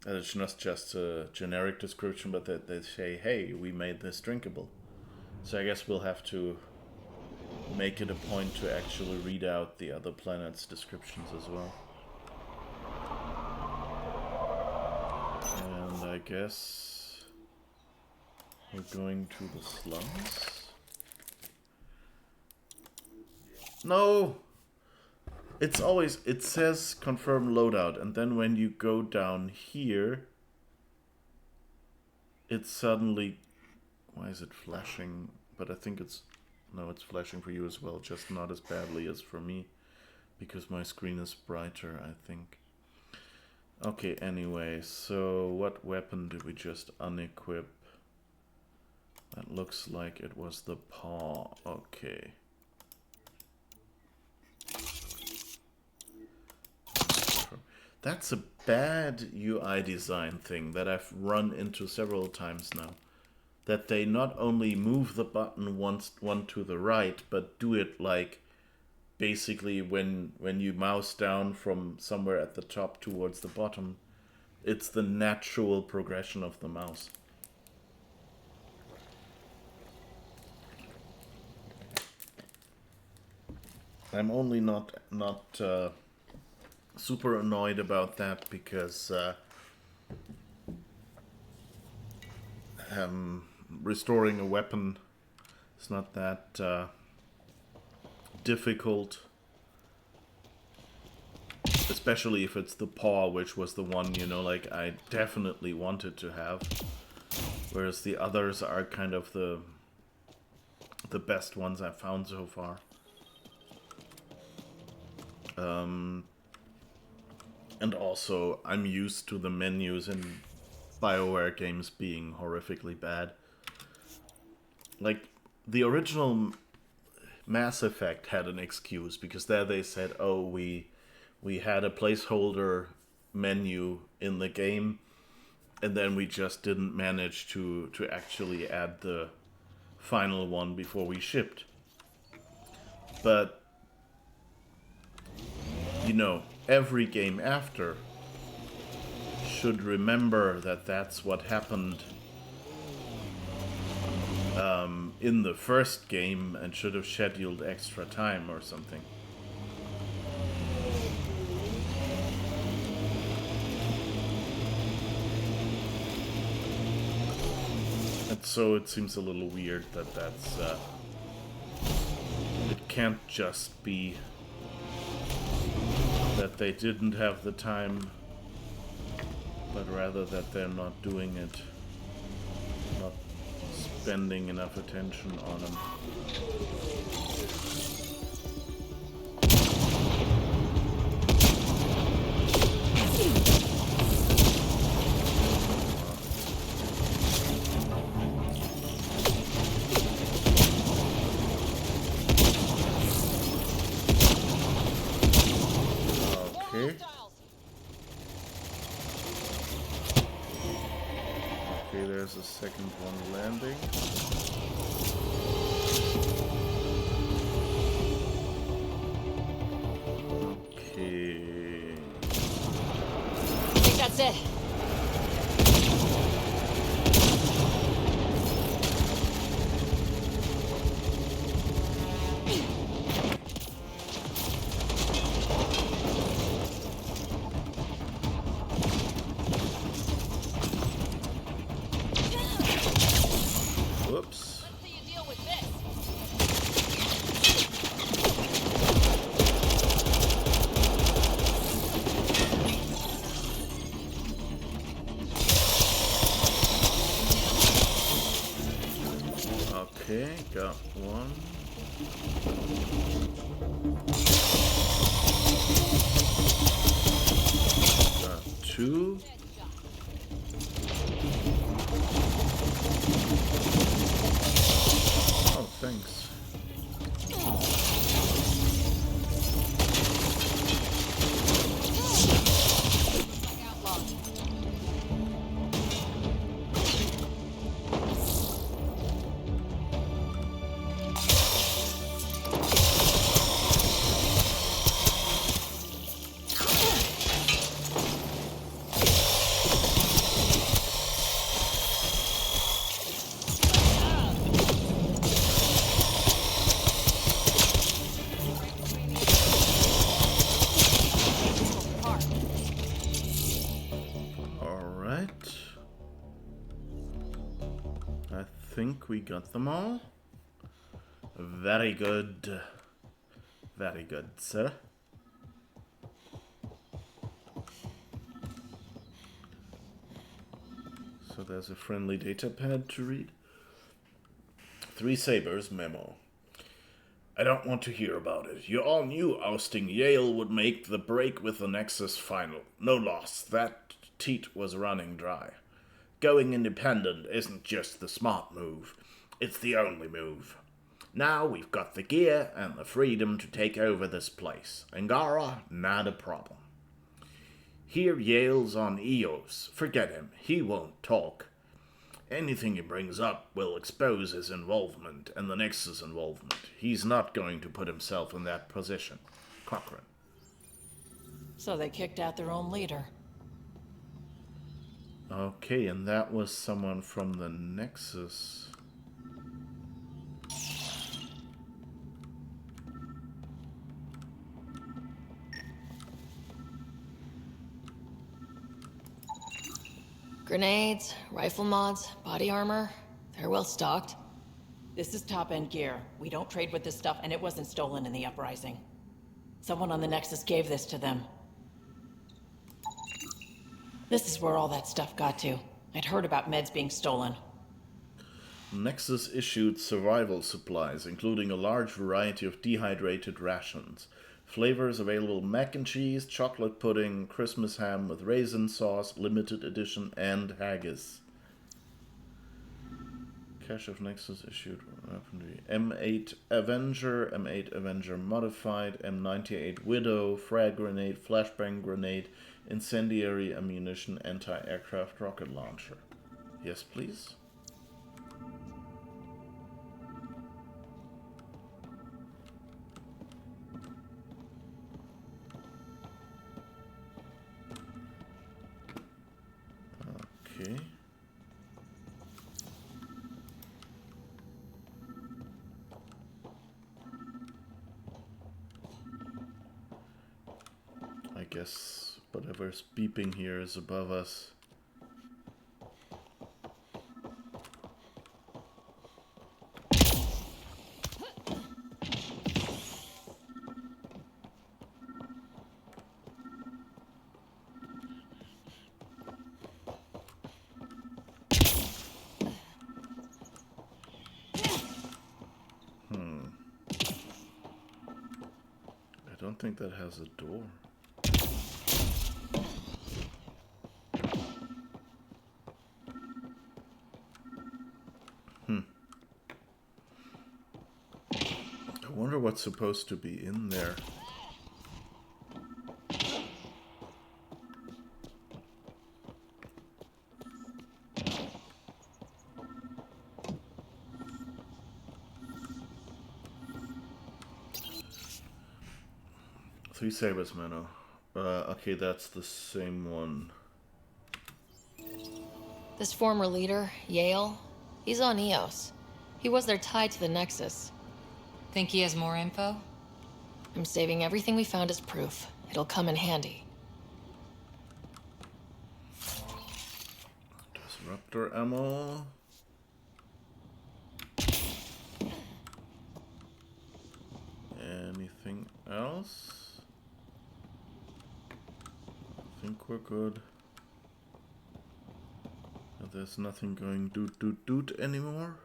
And it's not just a generic description, but that they say, hey, we made this drinkable. So I guess we'll have to make it a point to actually read out the other planets' descriptions as well. And I guess we're going to the slums. No! It's always, it says confirm loadout, and then when you go down here, it's suddenly, why is it flashing? But I think it's, no, it's flashing for you as well, just not as badly as for me, because my screen is brighter, I think. Okay, anyway, so what weapon did we just unequip? That looks like it was the paw. Okay. That's a bad UI design thing that I've run into several times now. that they not only move the button one to the right, but do it like basically when you mouse down from somewhere at the top towards the bottom, it's the natural progression of the mouse. I'm only not super annoyed about that because restoring a weapon is not that difficult, especially if it's the paw, which was the one, you know, like I definitely wanted to have, whereas the others are kind of the best ones I've found so far. And also, I'm used to the menus in BioWare games being horrifically bad. Like, the original Mass Effect had an excuse, because there they said, oh, we had a placeholder menu in the game, and then we just didn't manage to actually add the final one before we shipped. But you know, every game after should remember that that's what happened in the first game and should have scheduled extra time or something. And so it seems a little weird that that's it can't just be that they didn't have the time, but rather that they're not doing it, not spending enough attention on them. Okay, there's a second one landing. Okay. I think that's it. Whoops. Let's see you deal with this. Okay, got one. Got two. Oh, thanks. I think we got them all. Very good. Very good, sir. So there's a friendly data pad to read. 3 Sabers memo. I don't want to hear about it. You all knew ousting Yale would make the break with the Nexus final. No loss. That teat was running dry. Going independent isn't just the smart move. It's the only move. Now we've got the gear and the freedom to take over this place. Angara, not a problem. Here Yale's on Eos. Forget him. He won't talk. Anything he brings up will expose his involvement and the Nexus involvement. He's not going to put himself in that position. Cochrane. So they kicked out their own leader. Okay, and that was someone from the Nexus. Grenades, rifle mods, body armor. They're well stocked. This is top-end gear. We don't trade with this stuff, and it wasn't stolen in the uprising. Someone on the Nexus gave this to them. This is where all that stuff got to. I'd heard about meds being stolen. Nexus issued survival supplies, including a large variety of dehydrated rations. Flavors available: mac and cheese, chocolate pudding, Christmas ham with raisin sauce, limited edition, and haggis. Cache of Nexus issued M8 Avenger, M8 Avenger Modified, M98 Widow, frag grenade, flashbang grenade, incendiary ammunition, anti-aircraft rocket launcher. Yes, please. Okay. I guess whatever's beeping here is above us. I don't think that has a door. I wonder what's supposed to be in there. Three sabers, Mano. Okay, that's the same one. This former leader, Yale, he's on EOS. He was their tie to the Nexus. Think he has more info? I'm saving everything we found as proof. It'll come in handy. Disruptor ammo. Anything else? I think we're good. There's nothing going doot doot doot anymore.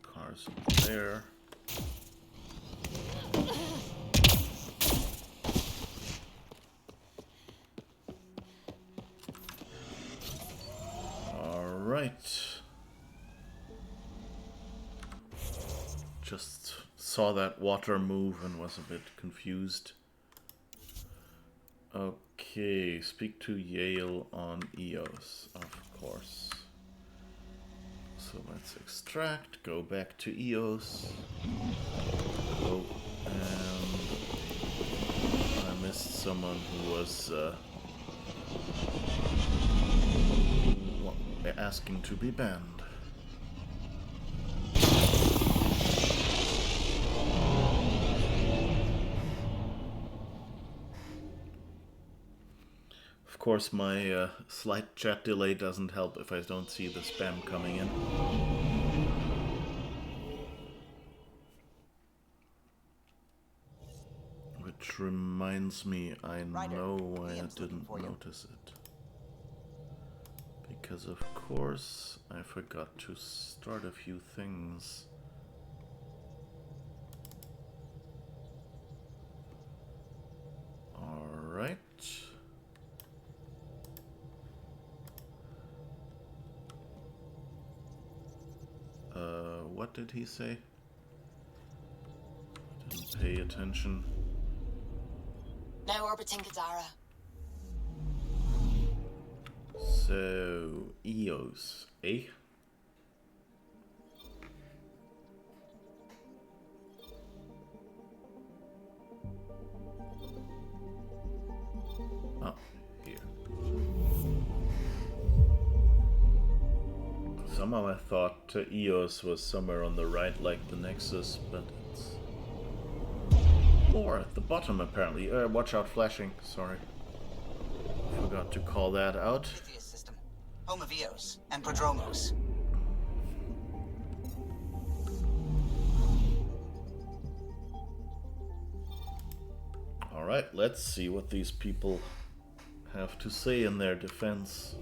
Cars there. All right. Just saw that water move and was a bit confused. Okay, speak to Yale on EOS, of course. So let's extract, go back to EOS. Oh, and I missed someone who was asking to be banned. Of course, my slight chat delay doesn't help if I don't see the spam coming in. Which reminds me, I Ryder, know why I Liam's looking didn't for you. notice it. Because of course, I forgot to start a few things. Alright. What What did he say? Didn't pay attention. Now orbiting Gadara. So, EOS, eh? Oh, here. Somehow I thought EOS was somewhere on the right like the Nexus, but it's more at the bottom apparently. Watch out, flashing, sorry. Forgot to call that out. System. Home of Eos and Prodromos. Alright, let's see what these people have to say in their defense.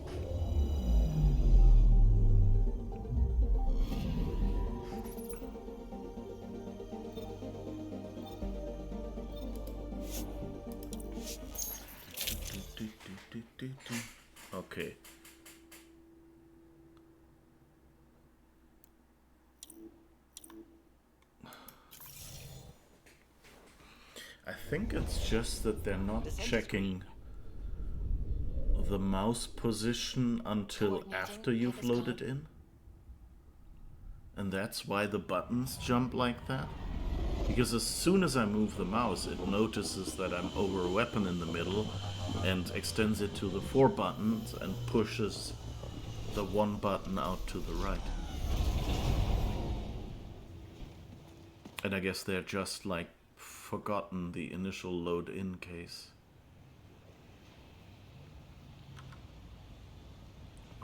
Okay. I think it's just that they're not checking the mouse position until after you've loaded in. And that's why the buttons jump like that. Because as soon as I move the mouse, it notices that I'm over a weapon in the middle and extends it to the 4 buttons and pushes the 1 button out to the right. And I guess they're just like forgotten the initial load in case.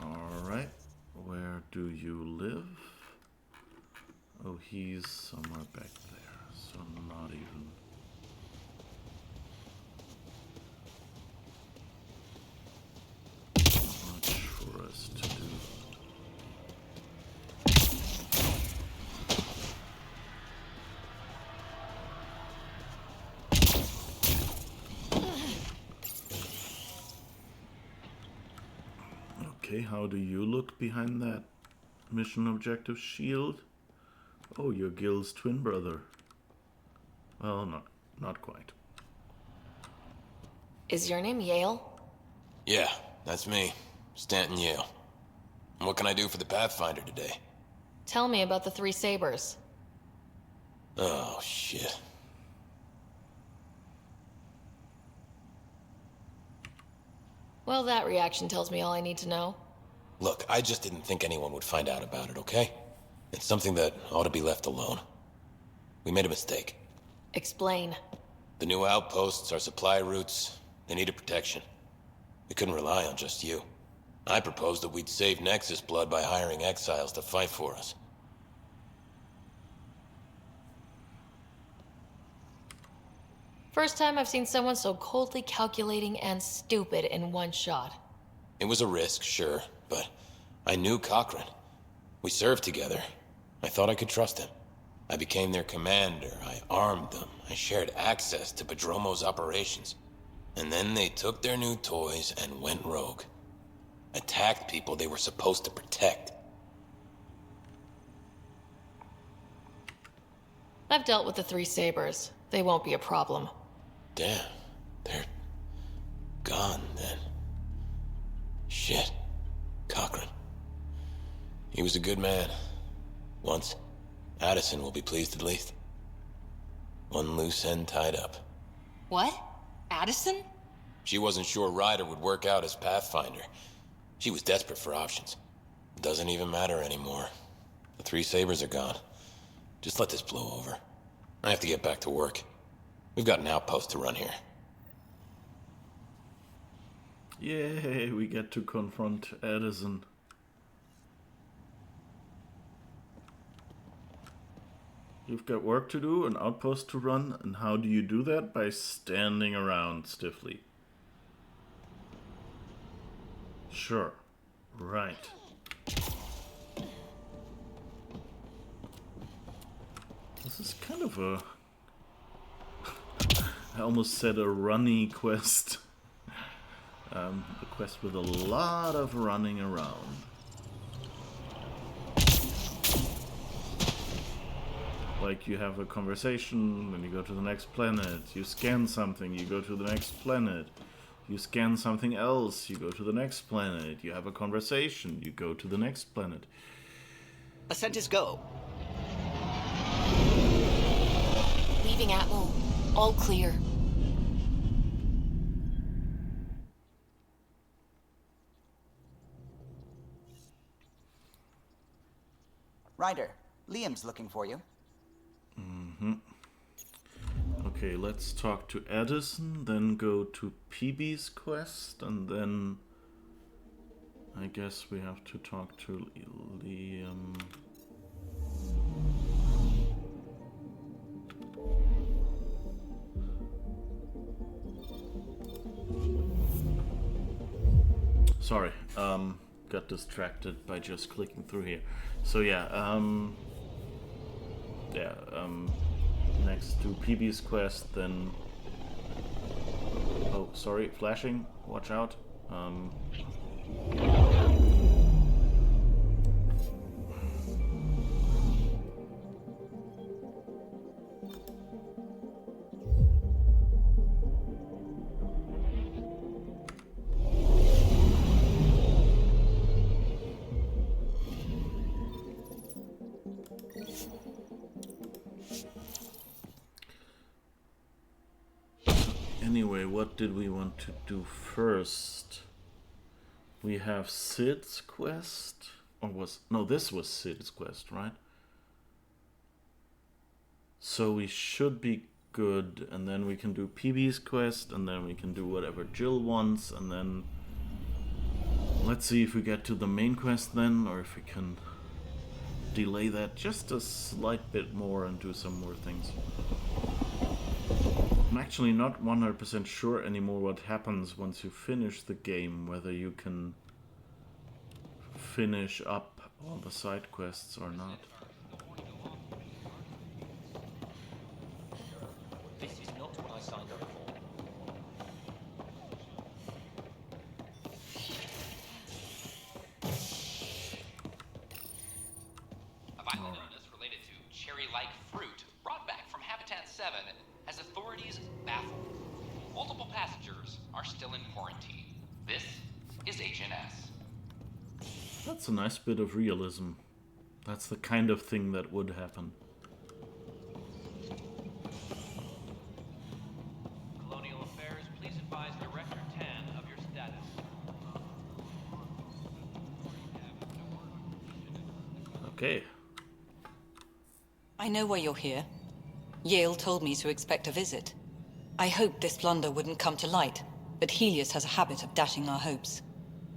Alright, where do you live? Oh, he's somewhere back there, so not even. Much for us to do. Okay, how do you look behind that mission objective shield? Oh, you're Gil's twin brother. Well, not quite. Is your name Yale? Yeah, that's me. Stanton Yale. What can I do for the Pathfinder today? Tell me about the 3 sabers. Oh, shit. Well, that reaction tells me all I need to know. Look, I just didn't think anyone would find out about it, okay? It's something that ought to be left alone. We made a mistake. Explain. The new outposts, our supply routes, they needed protection. We couldn't rely on just you. I proposed that we'd save Nexus blood by hiring exiles to fight for us. First time I've seen someone so coldly calculating and stupid in one shot. It was a risk, sure, but I knew Cochrane. We served together. I thought I could trust him. I became their commander. I armed them. I shared access to Prodromos' operations. And then they took their new toys and went rogue. Attacked people they were supposed to protect. I've dealt with the 3 sabers. They won't be a problem. Damn. They're gone then. Shit. Cochrane. He was a good man. Once. Addison will be pleased at least. One loose end tied up. What? Addison? She wasn't sure Ryder would work out as Pathfinder. She was desperate for options. It doesn't even matter anymore. The 3 sabers are gone. Just let this blow over. I have to get back to work. We've got an outpost to run here. Yay, we get to confront Addison. You've got work to do, an outpost to run, and how do you do that? By standing around stiffly. Sure. Right. This is kind of a... I almost said a runny quest. A quest with a lot of running around. Like, you have a conversation, then you go to the next planet, you scan something, you go to the next planet, you scan something else, you go to the next planet, you have a conversation, you go to the next planet. Ascent is go. Leaving Atmo. All clear. Ryder, Liam's looking for you. Okay, let's talk to Addison, then go to Peebee's quest, and then I guess we have to talk to Liam. Sorry, got distracted by just clicking through here. So yeah, next to Peebee's quest, then... Oh, sorry, flashing, watch out. Anyway, what did we want to do first? We have Sid's quest, or was... No, this was Sid's quest, right? So we should be good, and then we can do Peebee's quest, and then we can do whatever Jill wants, and then... Let's see if we get to the main quest then, or if we can delay that just a slight bit more and do some more things. I'm actually not 100% sure anymore what happens once you finish the game, whether you can finish up all the side quests or not. This is not what I signed up for. A violent illness related to cherry-like fruit brought back from Habitat 7 has authorities baffled. Multiple passengers are still in quarantine. This is HNS. That's a nice bit of realism. That's the kind of thing that would happen. Colonial Affairs, please advise Director 10 of your status. Okay. I know why you're here. Yale told me to expect a visit. I hoped this blunder wouldn't come to light, but Helios has a habit of dashing our hopes.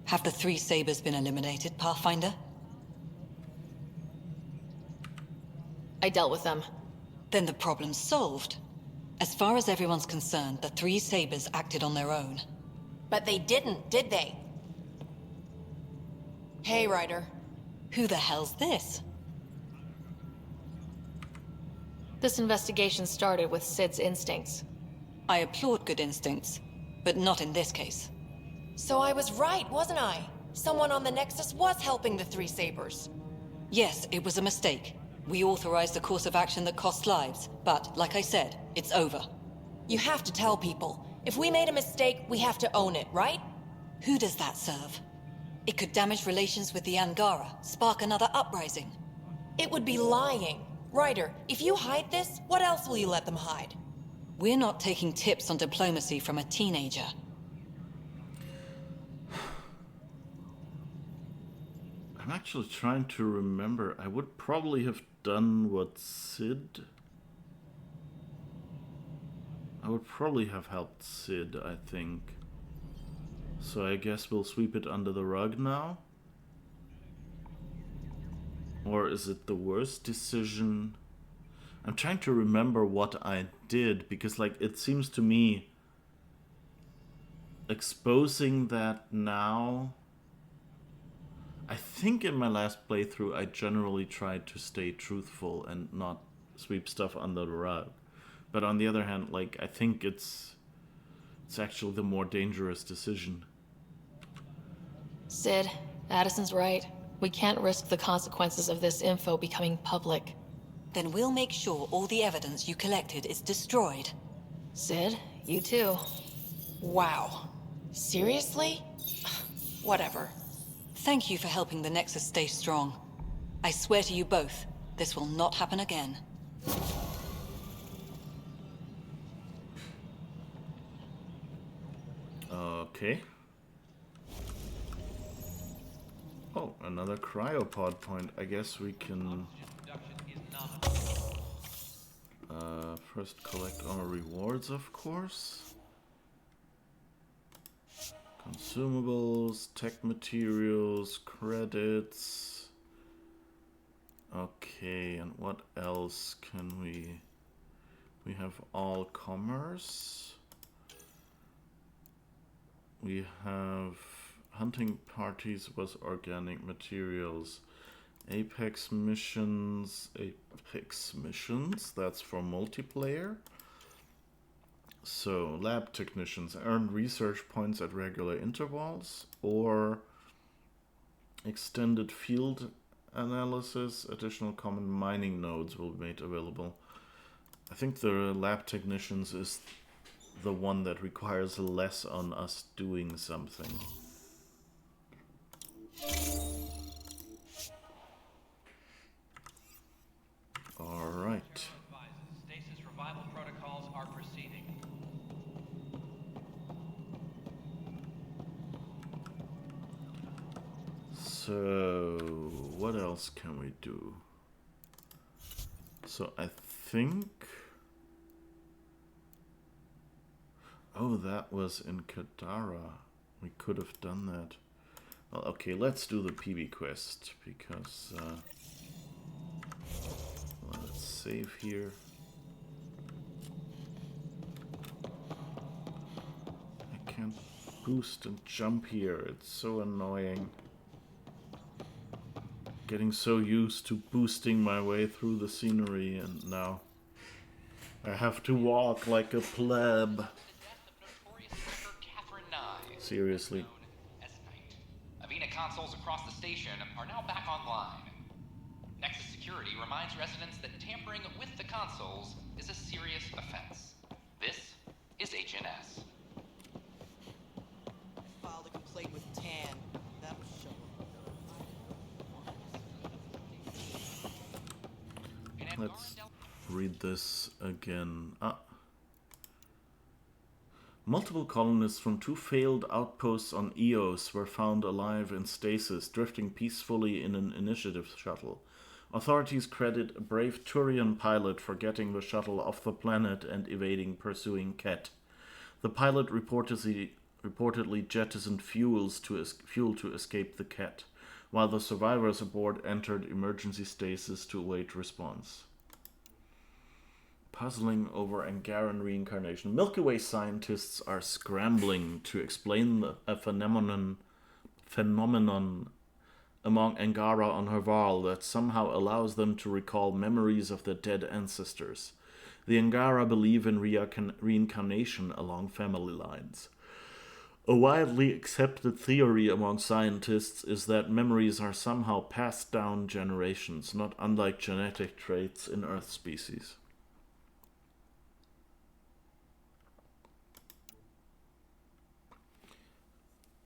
Have the three Sabers been eliminated, Pathfinder? I dealt with them. Then the problem's solved. As far as everyone's concerned, the three Sabers acted on their own. But they didn't, did they? Hey, Ryder. Who the hell's this? This investigation started with Sid's instincts. I applaud good instincts, but not in this case. So I was right, wasn't I? Someone on the Nexus was helping the three Sabers. Yes, it was a mistake. We authorized a course of action that costs lives, but, like I said, it's over. You have to tell people. If we made a mistake, we have to own it, right? Who does that serve? It could damage relations with the Angara, spark another uprising. It would be lying. Ryder, if you hide this, what else will you let them hide? We're not taking tips on diplomacy from a teenager. I'm actually trying to remember. I would probably have done what Sid... I would probably have helped Sid, I think. So I guess we'll sweep it under the rug now? Or is it the worst decision? I'm trying to remember what I did, because, like, it seems to me exposing that now... I think in my last playthrough I generally tried to stay truthful and not sweep stuff under the rug. But on the other hand, like, I think it's actually the more dangerous decision. Sid, Addison's right. We can't risk the consequences of this info becoming public. Then we'll make sure all the evidence you collected is destroyed. Sid, you too. Wow. Seriously? Whatever. Thank you for helping the Nexus stay strong. I swear to you both, this will not happen again. Okay. Oh, another cryopod point. I guess we can first collect our rewards, of course. Consumables, tech materials, credits. Okay, and what else can we... We have all commerce. We have hunting parties was organic materials. Apex missions, that's for multiplayer. So lab technicians earn research points at regular intervals, or extended field analysis, additional common mining nodes will be made available. I think the lab technicians is the one that requires less on us doing something. All right. Stasis revival protocols are proceeding. So, what else can we do? So, I think... Oh, that was in Kadara. We could have done that. Well, okay, let's do the Peebee quest, because... let's save here. I can't boost and jump here. It's so annoying. Getting so used to boosting my way through the scenery, and now I have to walk like a pleb. Seriously. Avena consoles across the station are now back online. Nexus Security reminds residents that tampering with the consoles is a serious offense. This is HNS. I filed a complaint with Tan. That was showing. Let's read this again. Multiple colonists from 2 failed outposts on Eos were found alive in stasis, drifting peacefully in an initiative shuttle. Authorities credit a brave Turian pilot for getting the shuttle off the planet and evading pursuing Ket. The pilot reportedly jettisoned fuel to escape the Ket, while the survivors aboard entered emergency stasis to await response. Puzzling over Angaran reincarnation. Milky Way scientists are scrambling to explain a phenomenon among Angara on Haval that somehow allows them to recall memories of their dead ancestors. The Angara believe in reincarnation along family lines. A widely accepted theory among scientists is that memories are somehow passed down generations, not unlike genetic traits in Earth species.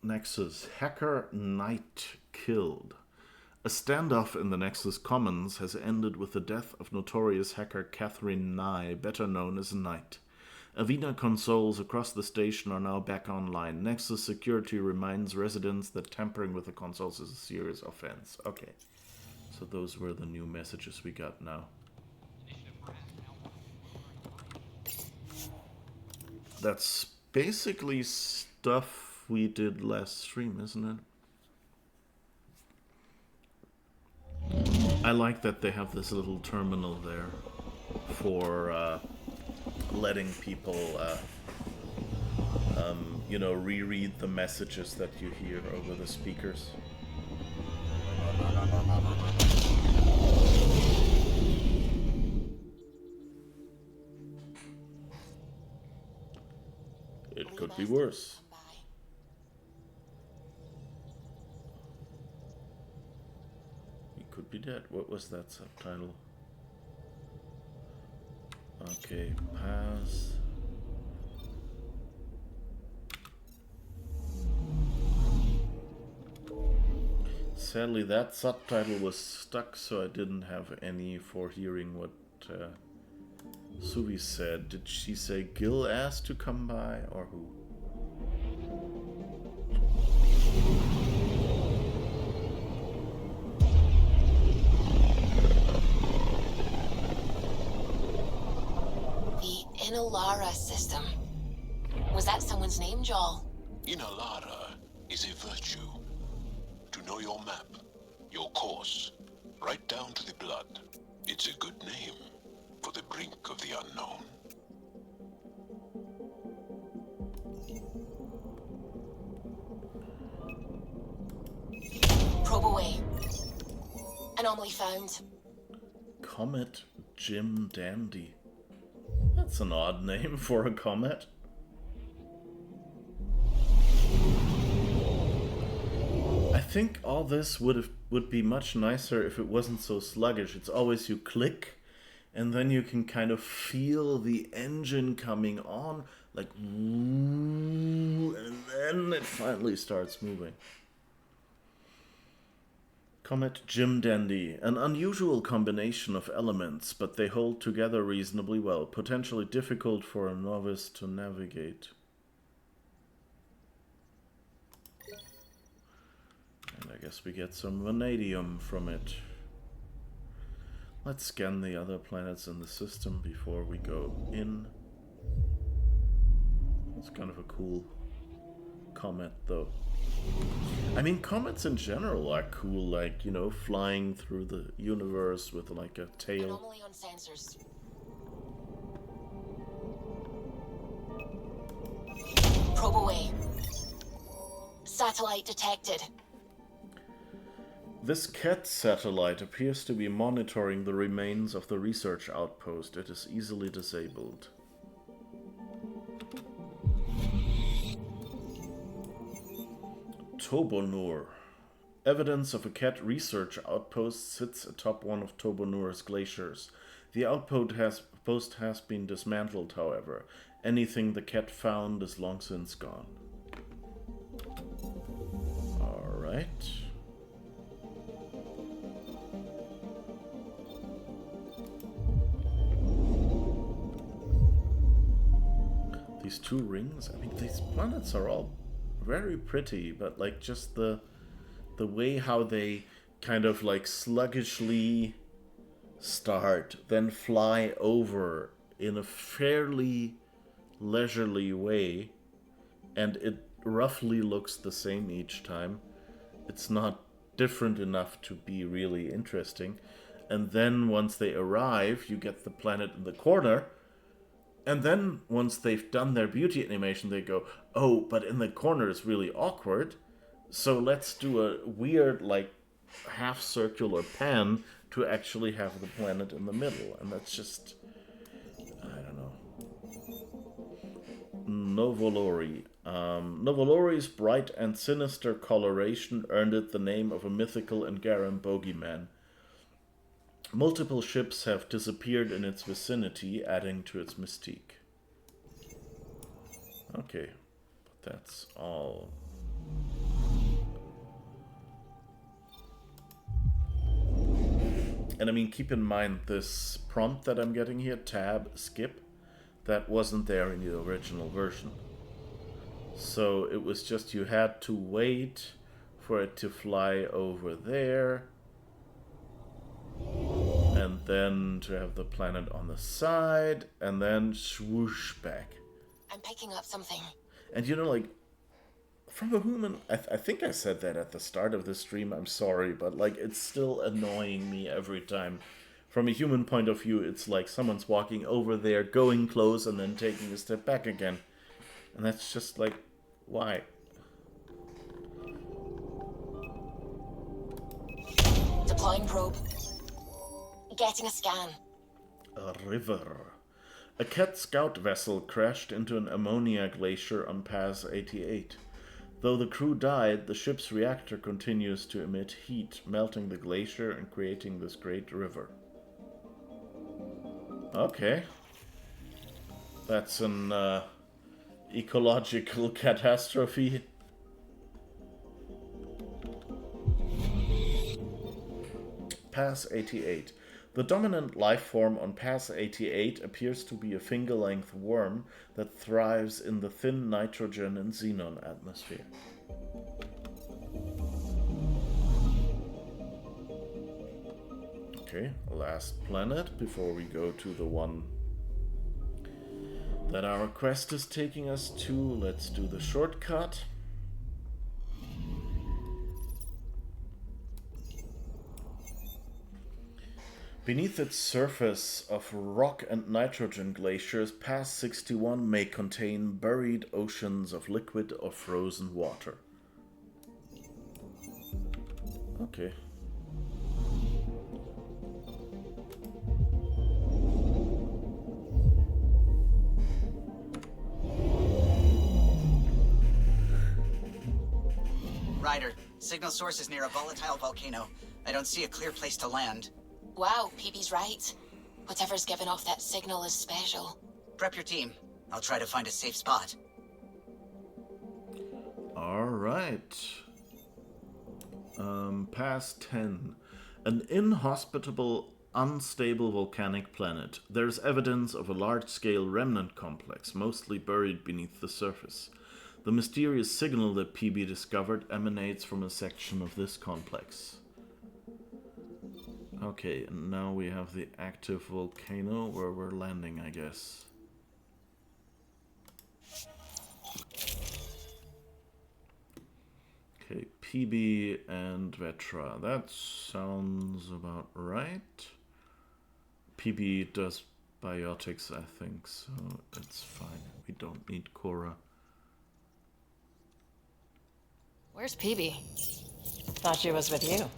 Nexus. Hacker Knight killed. A standoff in the Nexus Commons has ended with the death of notorious hacker Catherine Nye, better known as Knight. Avena consoles across the station are now back online. Nexus Security reminds residents that tampering with the consoles is a serious offense. Okay, so those were the new messages we got now. That's basically stuff we did last stream, isn't it? I like that they have this little terminal there for letting people, reread the messages that you hear over the speakers. It could be worse. He could be dead. What was that subtitle? Okay, pass. Sadly, that subtitle was stuck, so I didn't have any for hearing what Suvi said. Did she say Gil asked to come by, or who? The Inalara system. Was that someone's name, Joel? Inalara is a virtue. To know your map, your course, right down to the blood. It's a good name for the brink of the unknown. Probe away. Anomaly found. Comet Jim Dandy. That's an odd name for a comet. I think all this would be much nicer if it wasn't so sluggish. It's always you click, and then you can kind of feel the engine coming on, like, and then it finally starts moving. Comet Jim Dandy. An unusual combination of elements, but they hold together reasonably well. Potentially difficult for a novice to navigate. And I guess we get some vanadium from it. Let's scan the other planets in the system before we go in. It's kind of a cool comet, though. I mean, comets in general are cool, like, you know, flying through the universe with, like, a tail. Anomaly on sensors. Probe away. Satellite detected. This CAT satellite appears to be monitoring the remains of the research outpost. It is easily disabled. Tobonur. Evidence of a CAT research outpost sits atop one of Tobonur's glaciers. The outpost has been dismantled, however. Anything the CAT found is long since gone. Alright. These two rings, I mean, these planets are all very pretty, but like just the way how they kind of like sluggishly start, then fly over in a fairly leisurely way, and it roughly looks the same each time. It's not different enough to be really interesting. And then once they arrive, you get the planet in the corner. And then, once they've done their beauty animation, they go, oh, but in the corner is really awkward, so let's do a weird, like, half-circular pan to actually have the planet in the middle. And that's just, I don't know. Novolori. Novolori's bright and sinister coloration earned it the name of a mythical Angaran bogeyman. Multiple ships have disappeared in its vicinity, adding to its mystique. Okay, but that's all. And I mean, keep in mind this prompt that I'm getting here, tab, skip, that wasn't there in the original version. So it was just you had to wait for it to fly over there. And then to have the planet on the side, and then swoosh back. I'm picking up something. And you know, like, from a human, I think I said that at the start of the stream, I'm sorry, but like, it's still annoying me every time. From a human point of view, it's like someone's walking over there, going close, and then taking a step back again. And that's just like, why? Deploying probe. Getting a scan. A river. A CAT scout vessel crashed into an ammonia glacier on Pass 88. Though the crew died, the ship's reactor continues to emit heat, melting the glacier and creating this great river. Okay. That's an ecological catastrophe. Pass 88. The dominant life form on Pass 88 appears to be a finger-length worm that thrives in the thin nitrogen and xenon atmosphere. Okay, last planet before we go to the one that our quest is taking us to. Let's do the shortcut. Beneath its surface of rock and nitrogen glaciers, Pass 61 may contain buried oceans of liquid or frozen water. Okay. Ryder, signal source is near a volatile volcano. I don't see a clear place to land. Wow, Peebee's right. Whatever's giving off that signal is special. Prep your team. I'll try to find a safe spot. Alright. Pass 10. An inhospitable, unstable volcanic planet. There's evidence of a large-scale remnant complex, mostly buried beneath the surface. The mysterious signal that Peebee discovered emanates from a section of this complex. Okay, and now we have the active volcano where we're landing, I guess. Okay, Peebee and Vetra. That sounds about right. Peebee does biotics, I think, so it's fine. We don't need Cora. Where's Peebee? Thought she was with you.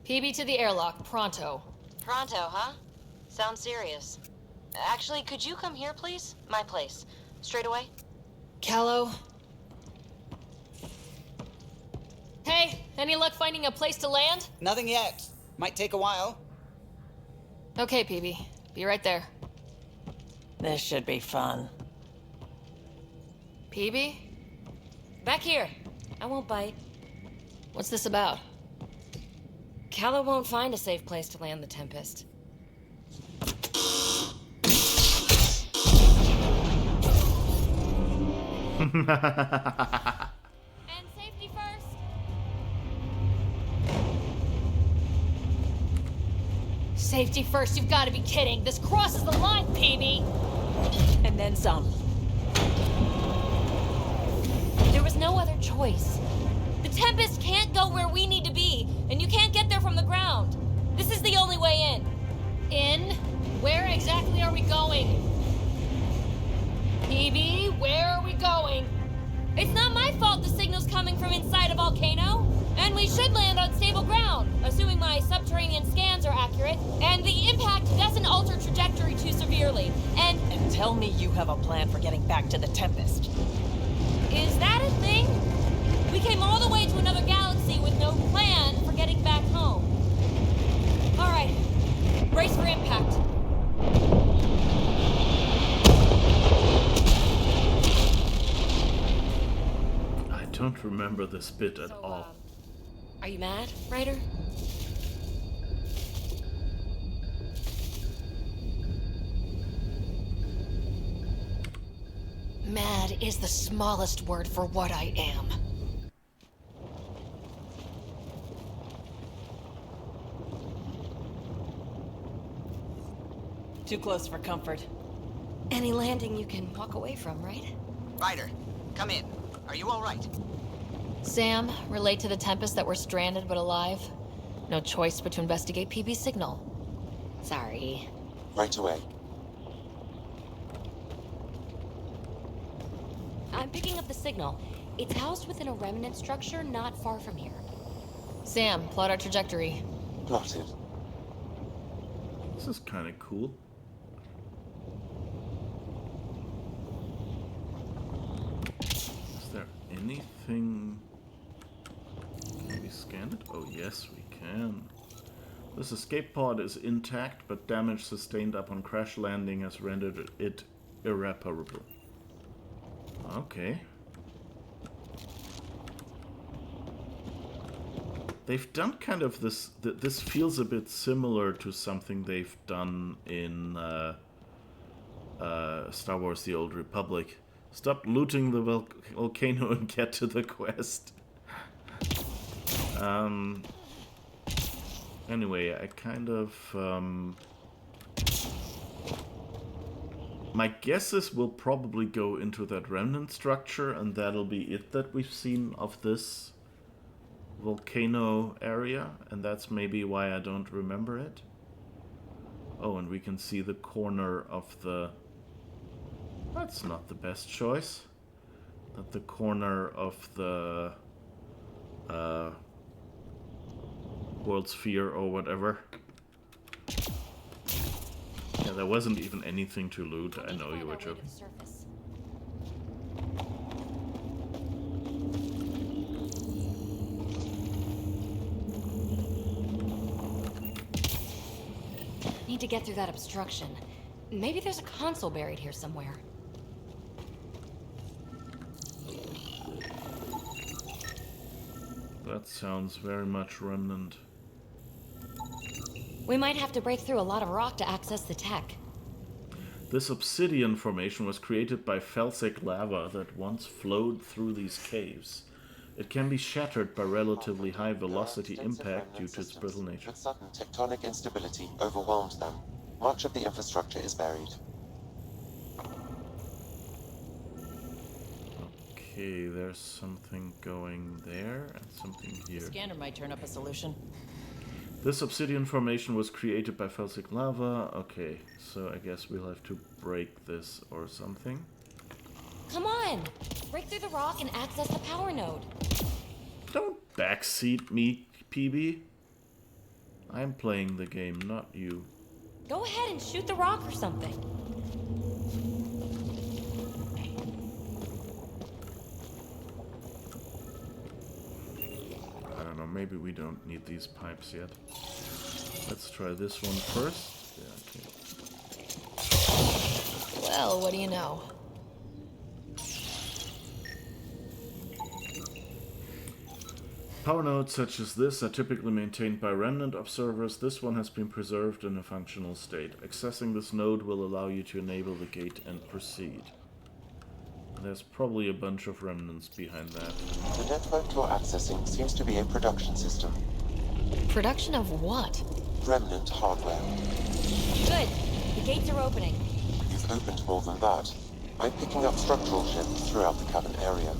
Peebee to the airlock, pronto. Pronto, huh? Sounds serious. Actually, could you come here, please? My place. Straight away? Callow? Hey, any luck finding a place to land? Nothing yet. Might take a while. Okay, Peebee. Be right there. This should be fun. Peebee? Back here. I won't bite. What's this about? Callow won't find a safe place to land the Tempest. And safety first. Safety first, you've got to be kidding. This crosses the line, Peebee. And then some. There was no other choice. The Tempest can't go where we need to be, and you can't get there from the ground. This is the only way in. In? Where exactly are we going? Peebee, where are we going? It's not my fault the signal's coming from inside a volcano. And we should land on stable ground, assuming my subterranean scans are accurate, and the impact doesn't alter trajectory too severely. And tell me you have a plan for getting back to the Tempest. Is that a thing? We came all the way to another galaxy with no plan for getting back home. All right, brace for impact. I don't remember this bit at all. Are you mad, Ryder? Mad is the smallest word for what I am. Too close for comfort. Any landing you can walk away from, right? Ryder, come in. Are you all right? Sam, relate to the Tempest that we're stranded but alive. No choice but to investigate Peebee's signal. Sorry. Right away. I'm picking up the signal. It's housed within a remnant structure not far from here. Sam, plot our trajectory. Plotted. This is kind of cool. Is there anything... Can we scan it? Oh yes, we can. This escape pod is intact, but damage sustained upon crash landing has rendered it irreparable. Okay. They've done kind of this... This feels a bit similar to something they've done in Star Wars The Old Republic. Stop looting the volcano and get to the quest. Anyway, I kind of... my guess is we'll probably go into that remnant structure, and that'll be it that we've seen of this volcano area, and that's maybe why I don't remember it. Oh, and we can see the corner of the... That's not the best choice. At the corner of the... World Sphere or whatever. Yeah, there wasn't even anything to loot. I know you were joking. Need to get through that obstruction. Maybe there's a console buried here somewhere. That sounds very much remnant. We might have to break through a lot of rock to access the tech. This obsidian formation was created by felsic lava that once flowed through these caves. It can be shattered by relatively high velocity impact due to its brittle nature. But sudden tectonic instability overwhelmed them. Much of the infrastructure is buried. Okay, there's something going there and something here. The scanner might turn up a solution. This obsidian formation was created by felsic lava. Okay, so I guess we'll have to break this or something. Come on! Break through the rock and access the power node. Don't backseat me, Peebee. I'm playing the game, not you. Go ahead and shoot the rock or something. I don't know, maybe we don't need these pipes yet. Let's try this one first. Yeah, okay. Well, what do you know? Power nodes such as this are typically maintained by remnant observers. This one has been preserved in a functional state. Accessing this node will allow you to enable the gate and proceed. There's probably a bunch of remnants behind that. The network you're accessing seems to be a production system. Production of what? Remnant hardware. Good. The gates are opening. You've opened more than that. I'm picking up structural shifts throughout the cavern area.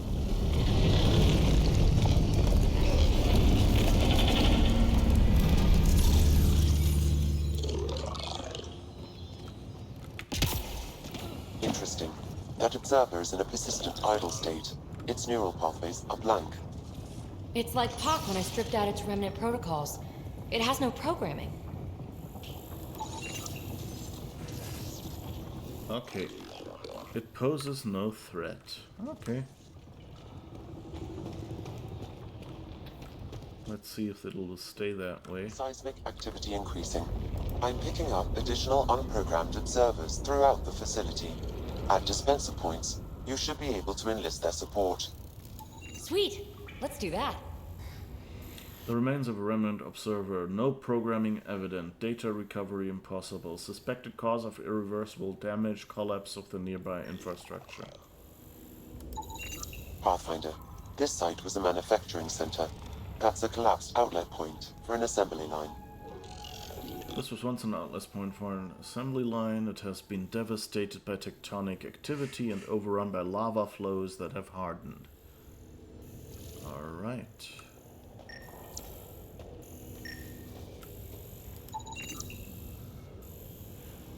Interesting. That observer is in a persistent idle state. Its neural pathways are blank. It's like POC when I stripped out its remnant protocols. It has no programming. Okay. It poses no threat. Okay. Let's see if it'll stay that way. Seismic activity increasing. I'm picking up additional unprogrammed observers throughout the facility. At dispenser points, you should be able to enlist their support. Sweet! Let's do that. The remains of a remnant observer. No programming evident. Data recovery impossible. Suspected cause of irreversible damage. Collapse of the nearby infrastructure. Pathfinder, this site was a manufacturing center. That's a collapsed outlet point for an assembly line. This was once an outlet point for an assembly line. It has been devastated by tectonic activity and overrun by lava flows that have hardened. Alright.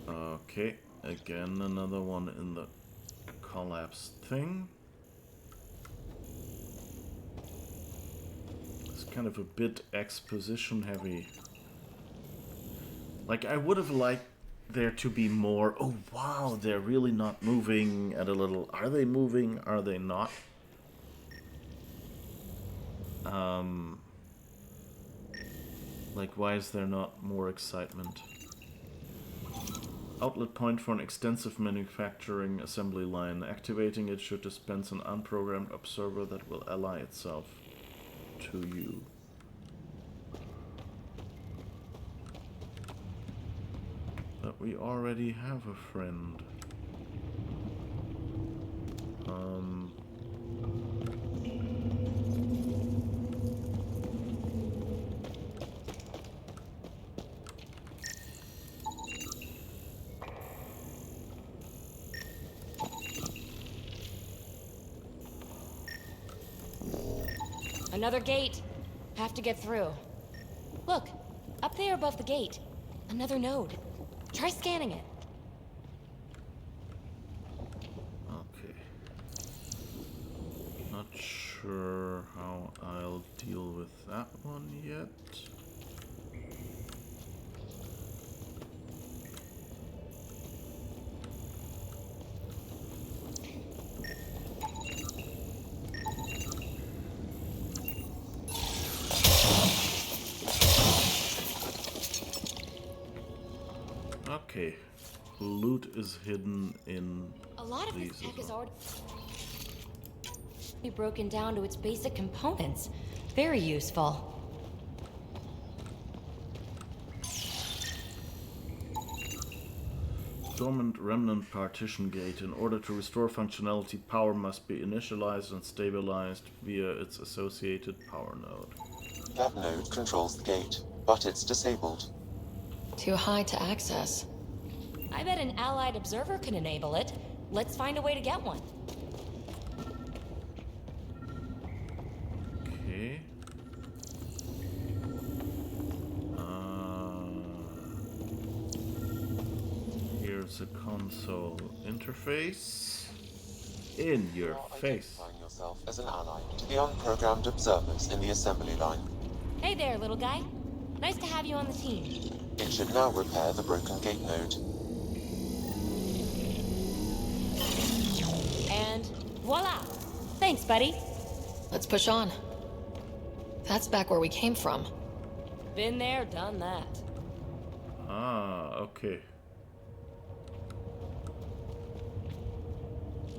Okay, again another one in the collapsed thing. It's kind of a bit exposition heavy. Like, I would have liked there to be more... Oh, wow, they're really not moving at a little... Are they moving? Are they not? Like, why is there not more excitement? Outlet point for an extensive manufacturing assembly line. Activating it should dispense an unprogrammed observer that will ally itself to you. But we already have a friend. Another gate. Have to get through. Look, up there above the gate. Another node. Try scanning it. Okay. Not sure how I'll deal with that one yet. Okay, loot is hidden in A lot of these this tech as is well. already broken down to its basic components. Very useful. Dormant remnant partition gate. In order to restore functionality, power must be initialized and stabilized via its associated power node. That node controls the gate, but it's disabled. Too high to access. I bet an allied observer could enable it. Let's find a way to get one. Okay. Here's a console interface. In your face. Identifying yourself as an ally to the unprogrammed observers in the assembly line. Hey there, little guy. Nice to have you on the team. It should now repair the broken gate node. And voila! Thanks, buddy. Let's push on. That's back where we came from. Been there, done that. Ah, okay.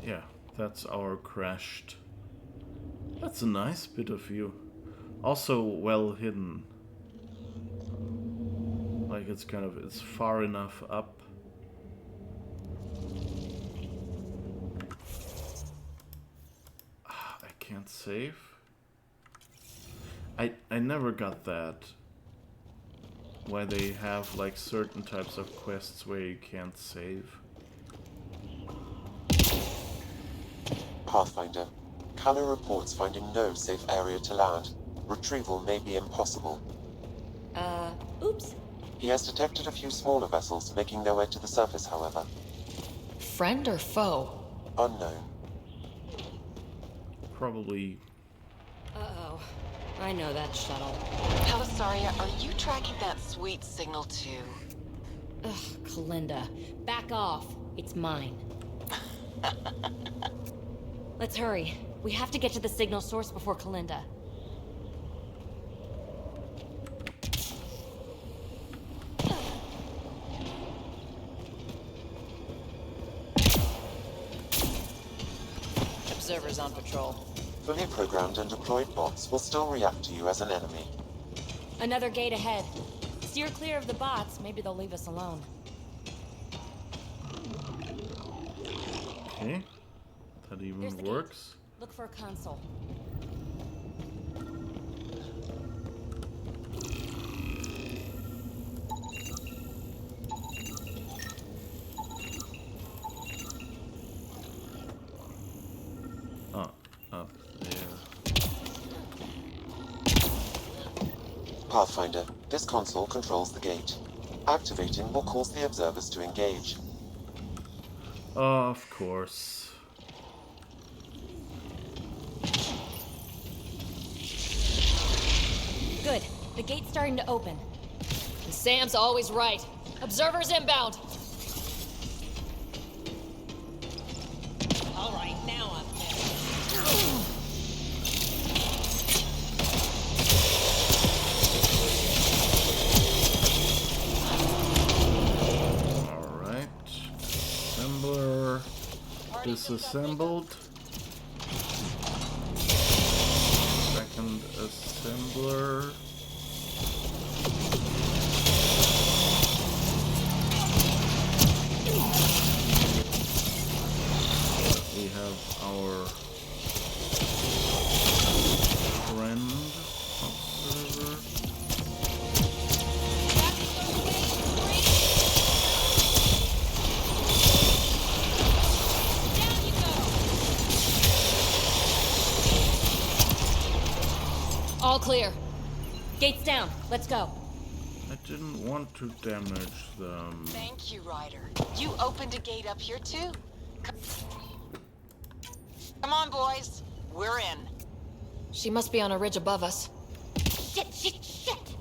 Yeah, that's our crashed. That's a nice bit of view. Also well hidden. Like it's far enough up. I can't save. I never got that. Why they have like certain types of quests where you can't save. Pathfinder. Canner reports finding no safe area to land. Retrieval may be impossible. Oops. He has detected a few smaller vessels making their way to the surface, however. Friend or foe? Unknown. Probably. Uh-oh. I know that shuttle. Pelisaria, are you tracking that sweet signal too? Ugh, Kalinda. Back off. It's mine. Let's hurry. We have to get to the signal source before Kalinda. Observers on patrol. Fully programmed and deployed bots will still react to you as an enemy. Another gate ahead. Steer clear of the bots. Maybe they'll leave us alone. Okay. That even works. Look for a console. Up there. Pathfinder, this console controls the gate. Activating will cause the observers to engage. Of course. Good. The gate's starting to open. And Sam's always right. Observers inbound. All right, now I'm disassembled. Second assembler. We have our friend observer. All clear. Gates down. Let's go. I didn't want to damage them. Thank you, Ryder. You opened a gate up here too. Come on, boys. We're in. She must be on a ridge above us. Shit, shit, shit!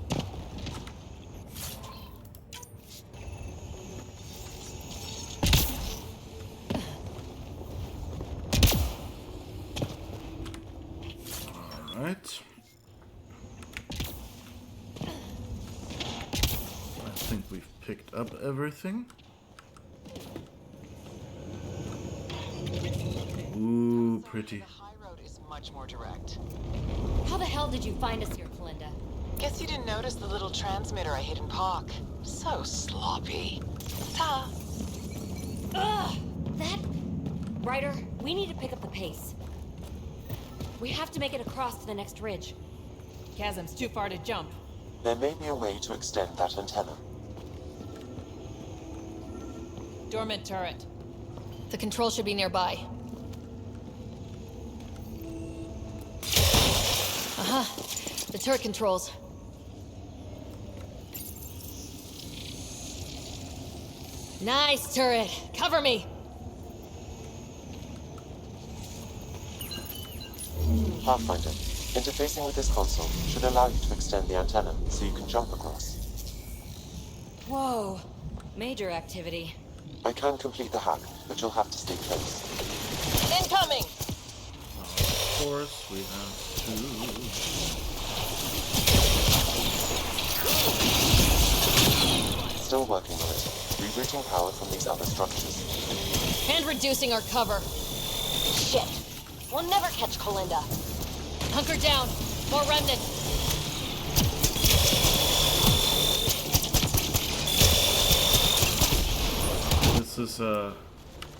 Alright. I think we've picked up everything. Ooh, pretty. The high road is much more direct. How the hell did you find us here, Kalinda? Guess you didn't notice the little transmitter I hid in Park. So sloppy. Ta. Ugh! That... Ryder, we need to pick up the pace. We have to make it across to the next ridge. Chasm's too far to jump. There may be a way to extend that antenna. Dormant turret. The control should be nearby. Aha! The turret controls. Nice turret! Cover me! Pathfinder, interfacing with this console should allow you to extend the antenna so you can jump across. Whoa. Major activity. I can complete the hack, but you'll have to stay close. Incoming! Of course, we have to. Still working on it. Rerouting power from these other structures. And reducing our cover. Shit. We'll never catch Kalinda. Hunker down. More remnants. This is a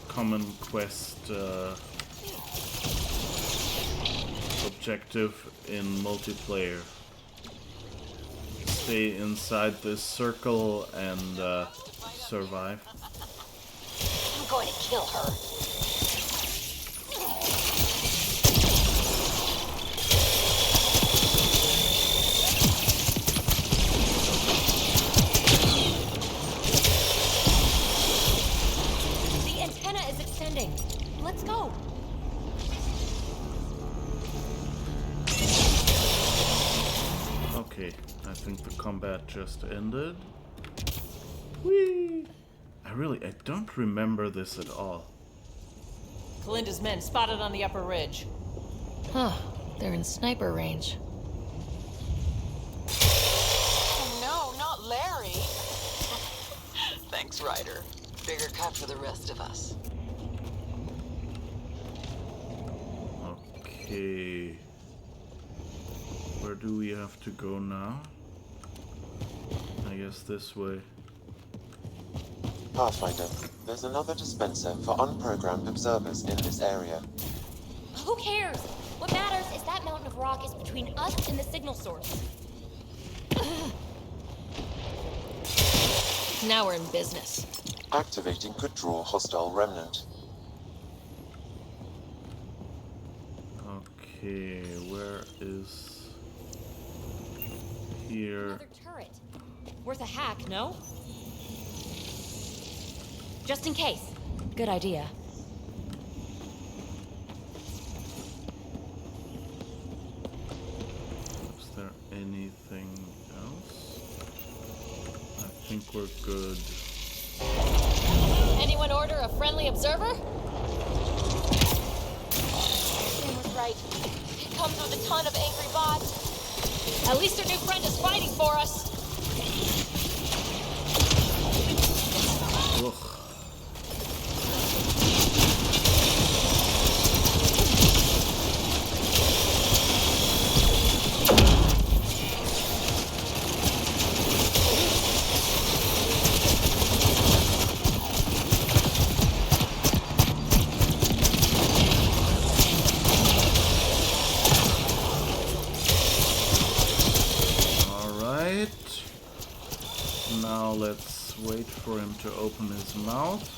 common quest objective in multiplayer. Stay inside this circle and survive. I'm going to kill her. The antenna is extending. Let's go. Okay, I think the combat just ended. Whee! I don't remember this at all. Kalinda's men spotted on the upper ridge. Huh, they're in sniper range. Oh no, not Larry. Thanks, Ryder. Bigger cut for the rest of us. Okay. Where do we have to go now? I guess this way. Pathfinder, there's another dispenser for unprogrammed observers in this area. Who cares? What matters is that mountain of rock is between us and the signal source. Now we're in business. Activating could draw hostile remnant. Okay, where is... here? Another turret. Worth a hack, no? Just in case. Good idea. Is there anything else? I think we're good. Anyone order a friendly observer? Sam was right. It comes with a ton of angry bots. At least our new friend is fighting for us. Ugh. Now let's wait for him to open his mouth.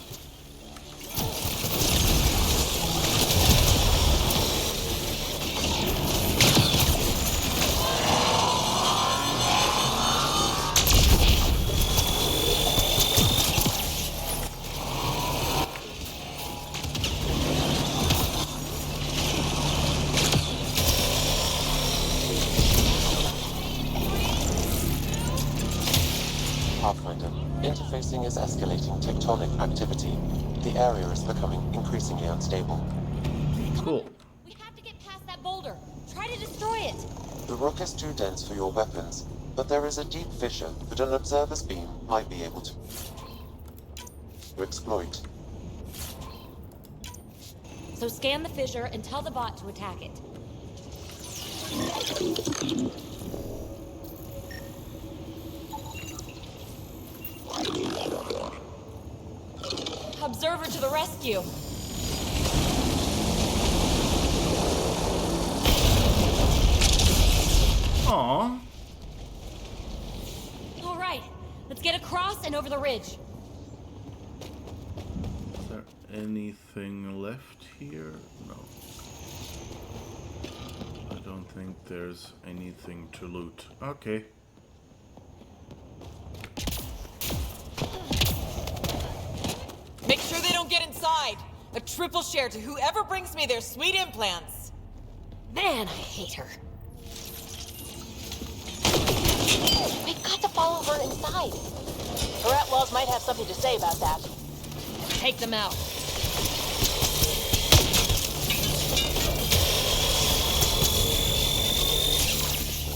Pathfinder, interfacing is escalating tectonic activity. The area is becoming increasingly unstable. Cool. We have to get past that boulder. Try to destroy it. The rock is too dense for your weapons, but there is a deep fissure that an observer's beam might be able to exploit. So scan the fissure and tell the bot to attack it. Observer to the rescue. Aww. All right, let's get across and over the ridge. Is there anything left here? No. I don't think there's anything to loot. Okay. Make sure they don't get inside. A triple share to whoever brings me their sweet implants. Man, I hate her. We've got to follow her inside. Her outlaws might have something to say about that. Take them out.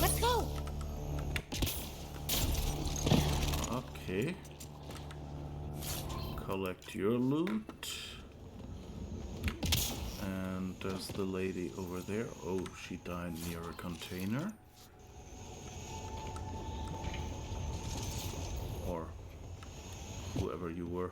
Let's go. Okay. Collect your loot. And there's the lady over there. Oh, she died near a container. Or whoever you were.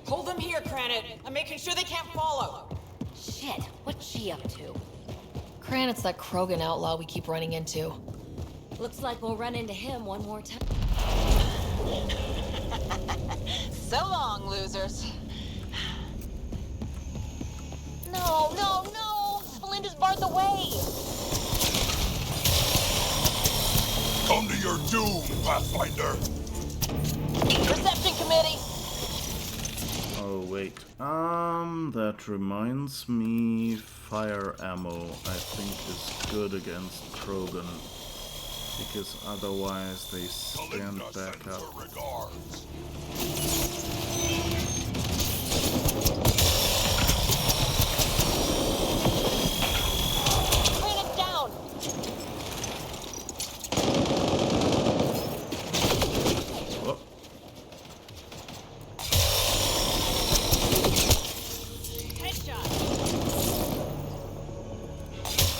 Hold them here, Granite. I'm making sure they can't follow. Shit, what's she up to? Granite's that Krogan outlaw we keep running into. Looks like we'll run into him one more time. So long, losers. No, no, no! Belinda's barred the way! Come to your doom, Pathfinder! Reception committee! Oh, wait. That reminds me, fire ammo, I think, is good against Krogan. Because otherwise they stand back up. Granite down! Oh. Headshot!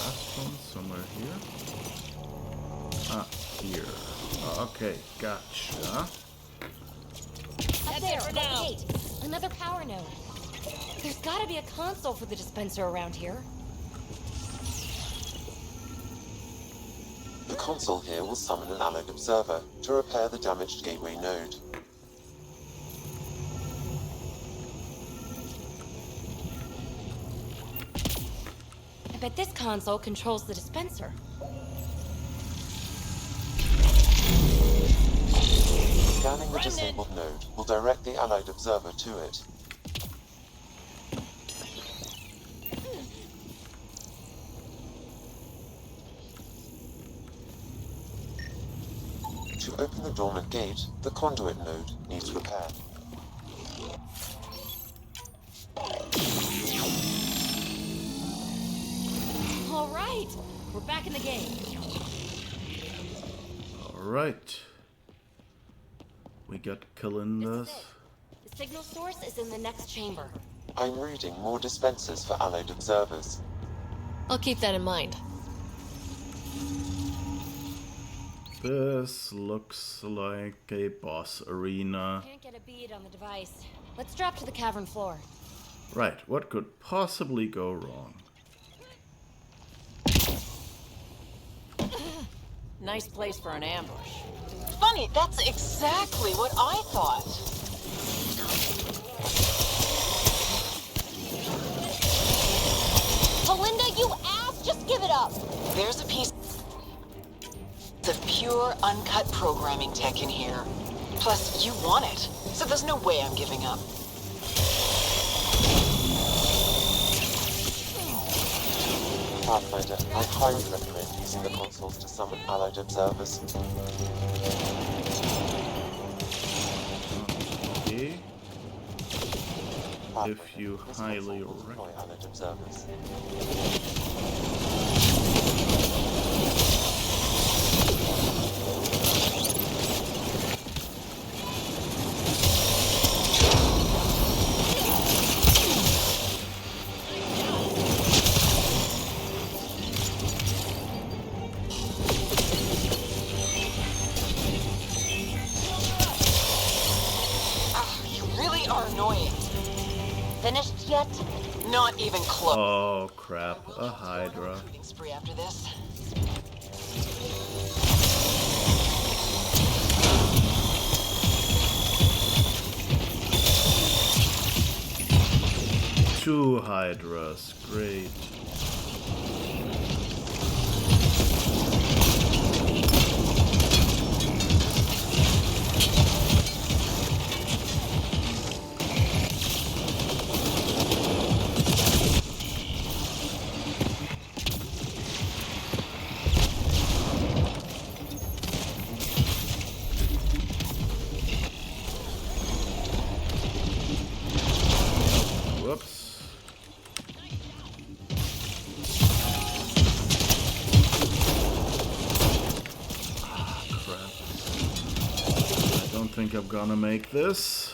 Last one, somewhere here. Ah, here. Okay, gotcha. Up there, by the gate. Another power node. There's gotta be a console for the dispenser around here. The console here will summon an allied observer to repair the damaged gateway node. I bet this console controls the dispenser. Scanning the disabled node will direct the allied observer to it. To open the dormant gate, the conduit node needs repair. All right, we're back in the game. Alright. We got Kalinda's. The signal source is in the next chamber. I'm reading more dispensers for allied observers. I'll keep that in mind. This looks like a boss arena. Can't get a bead on the device. Let's drop to the cavern floor. Right, what could possibly go wrong? Nice place for an ambush. Funny, that's exactly what I thought. Kalinda, you ass! Just give it up! There's a piece of pure, uncut programming tech in here. Plus, you want it, so there's no way I'm giving up. Pathfinder, I highly recommend using the consoles to summon allied observers. Okay. If you highly deploy allied observers. Finished yet? Not even close. Oh crap, a Hydra. Spree after this. Two Hydras, great. Whoops. Ah, crap. I don't think I'm gonna make this.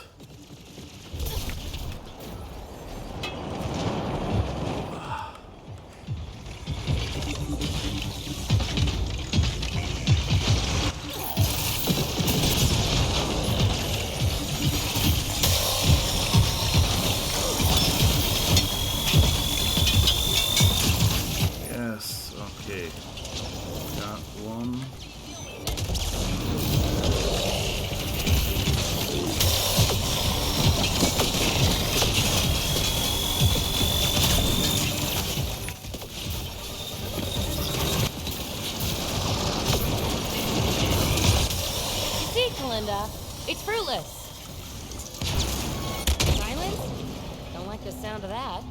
Yes, okay. Got one. See, Kalinda, it's fruitless. Silence? Don't like the sound of that.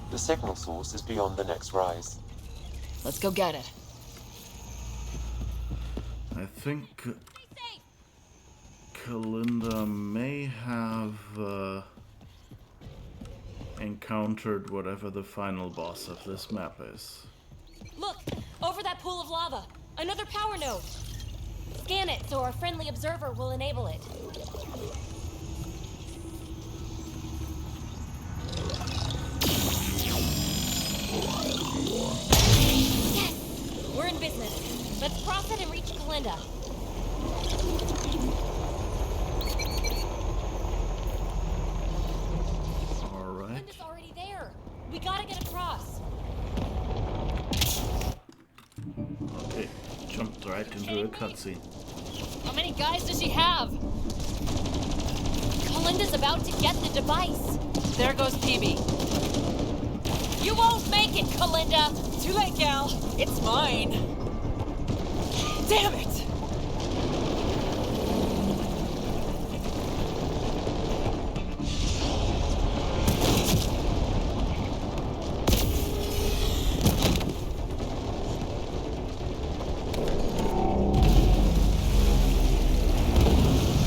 The signal source is beyond the next rise. Let's go get it. I think Kalinda may have encountered whatever the final boss of this map is. Look, over that pool of lava. Another power node. Scan it so our friendly observer will enable it. Yes! We're in business. Let's cross it and reach Kalinda. Alright. Kalinda's already there. We gotta get across. Okay, jumped right into a cutscene. How many guys does she have? Kalinda's about to get the device. There goes Peebee. You won't make it, Kalinda! Too late, gal. It's mine. Damn it!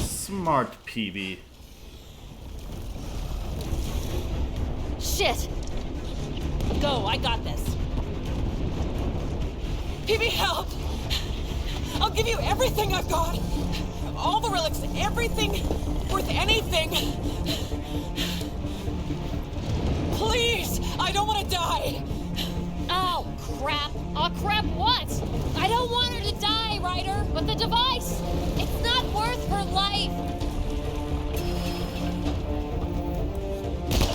Smart Peebee. Shit! Go, I got this. Peebee, help! I'll give you everything I've got. All the relics, everything worth anything. Please, I don't want to die. Oh, crap. Oh, crap, what? I don't want her to die, Ryder, but the device, it's not worth her life.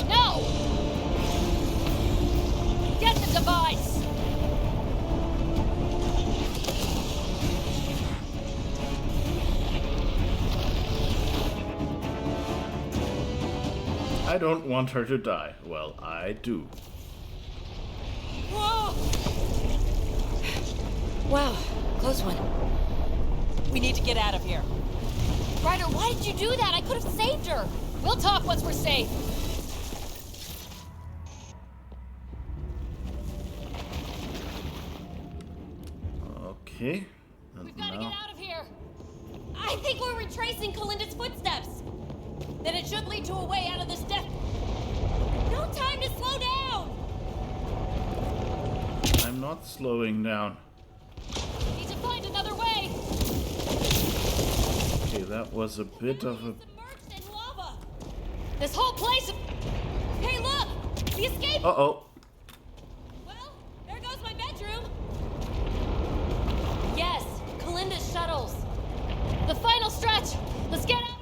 No! Get the device! I don't want her to die. Well, I do. Whoa! Wow, close one. We need to get out of here. Ryder, why did you do that? I could have saved her. We'll talk once we're safe. Okay. We've got to get out of here. I think we're retracing Kalinda's footsteps. Then it should lead to a way out of this death. No time to slow down. I'm not slowing down. Need to find another way. Okay, that was a bit of a... Submerged in lava. This whole place. Hey, look! The escape. Uh-oh. Well, there goes my bedroom. Yes, Kalinda's shuttles. The final stretch. Let's get out.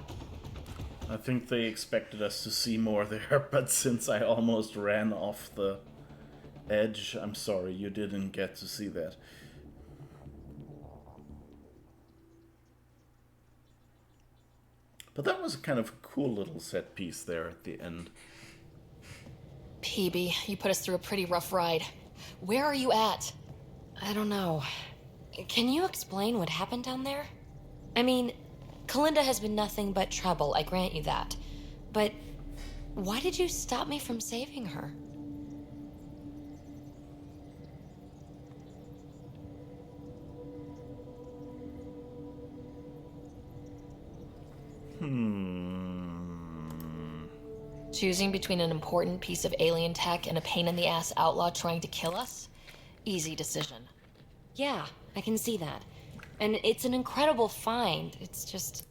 I think they expected us to see more there, but since I almost ran off the edge, I'm sorry you didn't get to see that. But that was kind of a cool little set piece there at the end. Peebee, you put us through a pretty rough ride. Where are you at? I don't know. Can you explain what happened down there? I mean, Kalinda has been nothing but trouble, I grant you that. But why did you stop me from saving her? Choosing between an important piece of alien tech and a pain-in-the-ass outlaw trying to kill us? Easy decision. Yeah, I can see that. And it's an incredible find. It's just...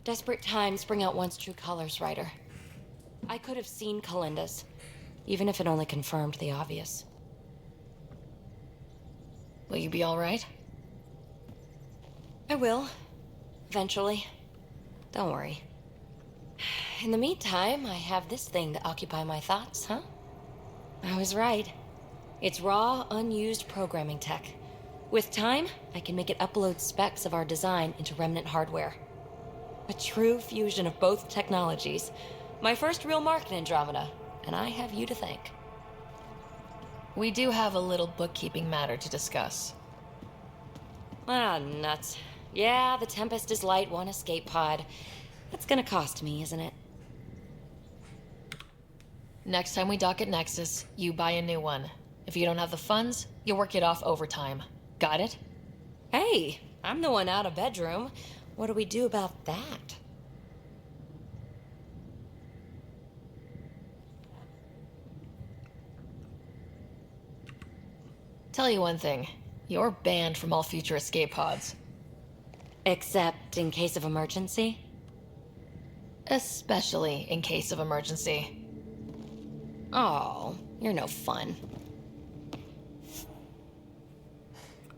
desperate times bring out one's true colors, Ryder. I could have seen Kalinda's, even if it only confirmed the obvious. Will you be all right? I will. Eventually. Don't worry. In the meantime, I have this thing to occupy my thoughts, huh? I was right. It's raw, unused programming tech. With time, I can make it upload specs of our design into remnant hardware. A true fusion of both technologies. My first real mark in Andromeda, and I have you to thank. We do have a little bookkeeping matter to discuss. Ah, nuts. Yeah, the Tempest is light, one escape pod. That's gonna cost me, isn't it? Next time we dock at Nexus, you buy a new one. If you don't have the funds, you work it off overtime. Got it? Hey, I'm the one out of bedroom. What do we do about that? Tell you one thing. You're banned from all future escape pods. Except in case of emergency? Especially in case of emergency. Oh, you're no fun.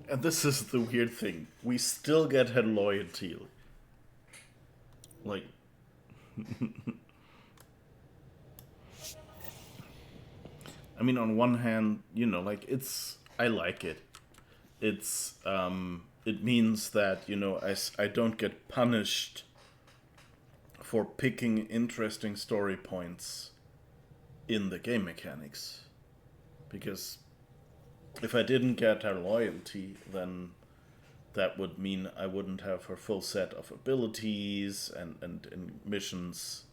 And this is the weird thing. We still get her loyalty. Like... I mean, on one hand, you know, like, it's... I like it. It's, it means that, you know, I don't get punished for picking interesting story points in the game mechanics. Because if I didn't get her loyalty, then that would mean I wouldn't have her full set of abilities and missions.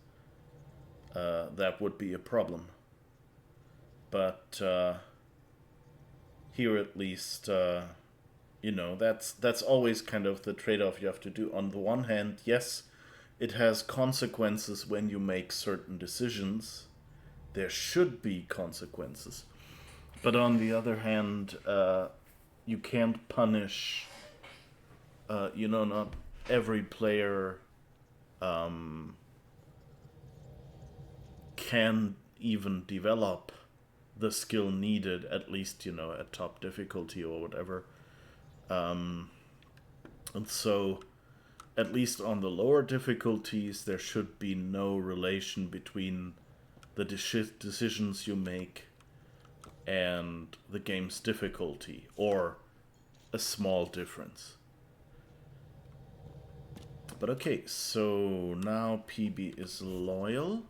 That would be a problem. But here at least, you know, that's always kind of the trade-off you have to do. On the one hand, yes, it has consequences when you make certain decisions. There should be consequences. But on the other hand, you can't punish, you know, not every player can even develop the skill needed, at least, you know, at top difficulty or whatever. And so, at least on the lower difficulties, there should be no relation between the decisions you make and the game's difficulty, or a small difference. But okay, so now Peebee is loyal,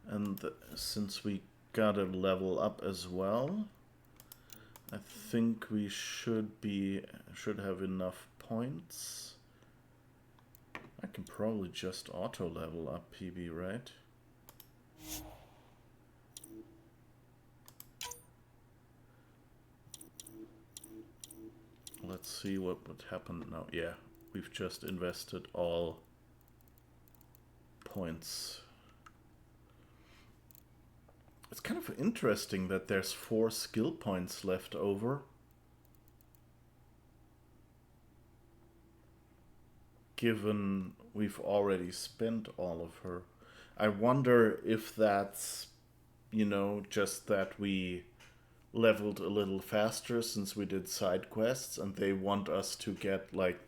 And since we got a level up as well, I think we should have enough points. I can probably just auto level up Peebee, right? Let's see what would happen now. Yeah, we've just invested all points. It's kind of interesting that there's 4 skill points left over. Given we've already spent all of her. I wonder if that's, you know, just that we leveled a little faster since we did side quests and they want us to get like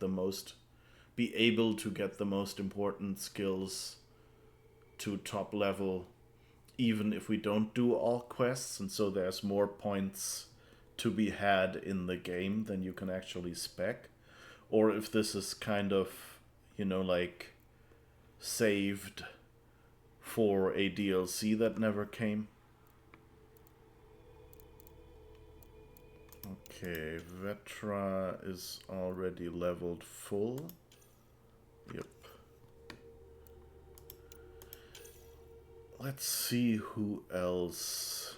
be able to get the most important skills to top level even if we don't do all quests, and so there's more points to be had in the game than you can actually spec, or if this is kind of, you know, like saved for a DLC that never came. Okay, Vetra is already leveled full. Yep. Let's see who else.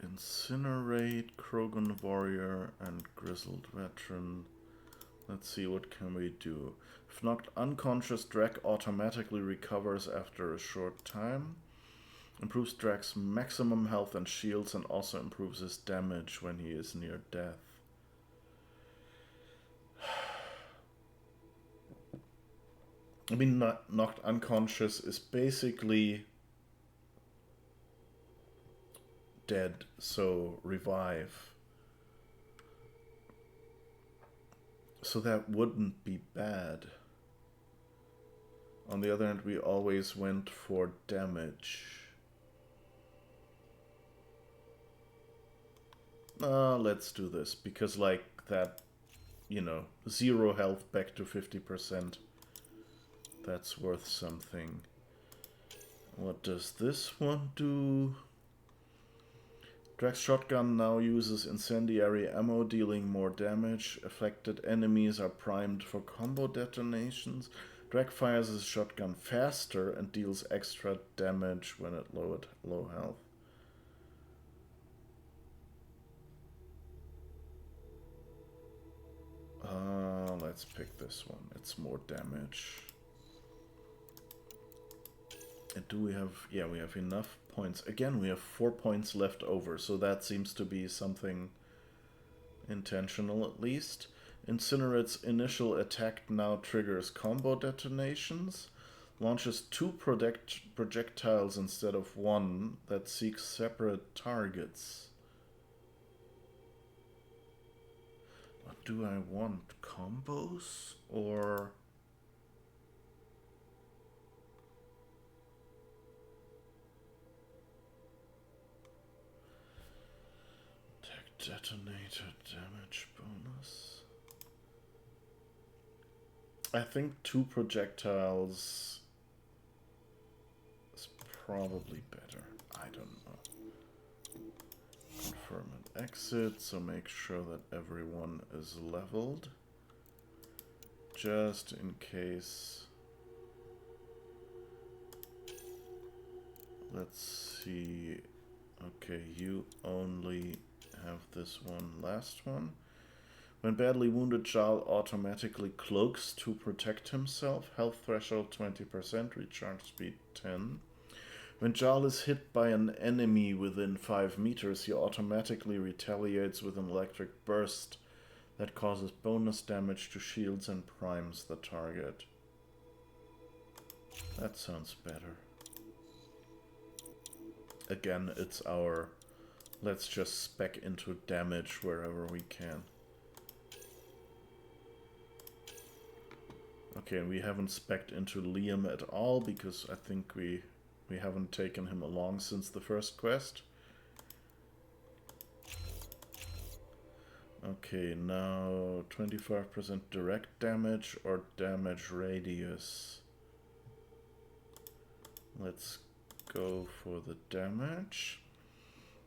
Incinerate, Krogan Warrior, and Grizzled Veteran. Let's see, what can we do? If knocked unconscious, Drek automatically recovers after a short time. Improves Drek's maximum health and shields, and also improves his damage when he is near death. I mean, knocked unconscious is basically dead, so revive. So that wouldn't be bad. On the other hand, we always went for damage. Let's do this, because like that, you know, 0 health back to 50%. That's worth something. What does this one do? Drek's shotgun now uses incendiary ammo, dealing more damage. Affected enemies are primed for combo detonations. Drek fires his shotgun faster and deals extra damage when at low health. Let's pick this one. It's more damage. And do we have... yeah, we have enough points. Again, we have 4 points left over, so that seems to be something intentional at least. Incinerate's initial attack now triggers combo detonations. Launches 2 projectiles instead of 1 that seeks separate targets. What do I want? Combos? Or... detonator damage bonus. I think 2 projectiles is probably better. I don't know. Confirm and exit, so make sure that everyone is leveled. Just in case. Let's see. Okay, you only have this one last one. When badly wounded, Jarl automatically cloaks to protect himself. Health threshold 20%, recharge speed 10. When Jarl is hit by an enemy within 5 meters, he automatically retaliates with an electric burst that causes bonus damage to shields and primes the target. That sounds better. Again, it's our... let's just spec into damage wherever we can. Okay, and we haven't specced into Liam at all because I think we haven't taken him along since the first quest. Okay, now 25% direct damage or damage radius. Let's go for the damage.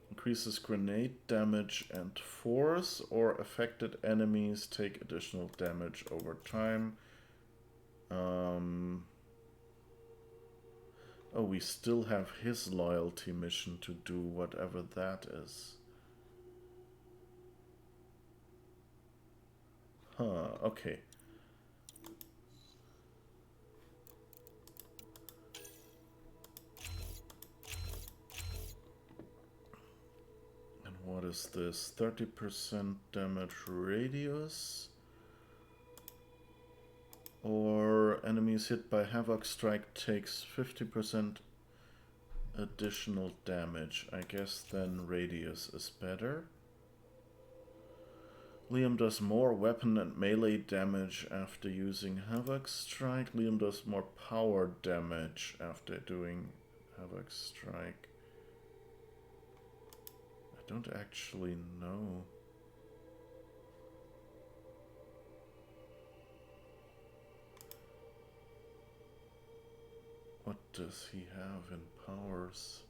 Increases grenade damage and force, or affected enemies take additional damage over time. Oh, we still have his loyalty mission to do, whatever that is. Huh, okay. And what is this? 30% damage radius? Or enemies hit by Havoc Strike takes 50% additional damage. I guess then radius is better. Liam does more weapon and melee damage after using Havoc Strike. Liam does more power damage after doing Havoc Strike. I don't actually know. What does he have in powers?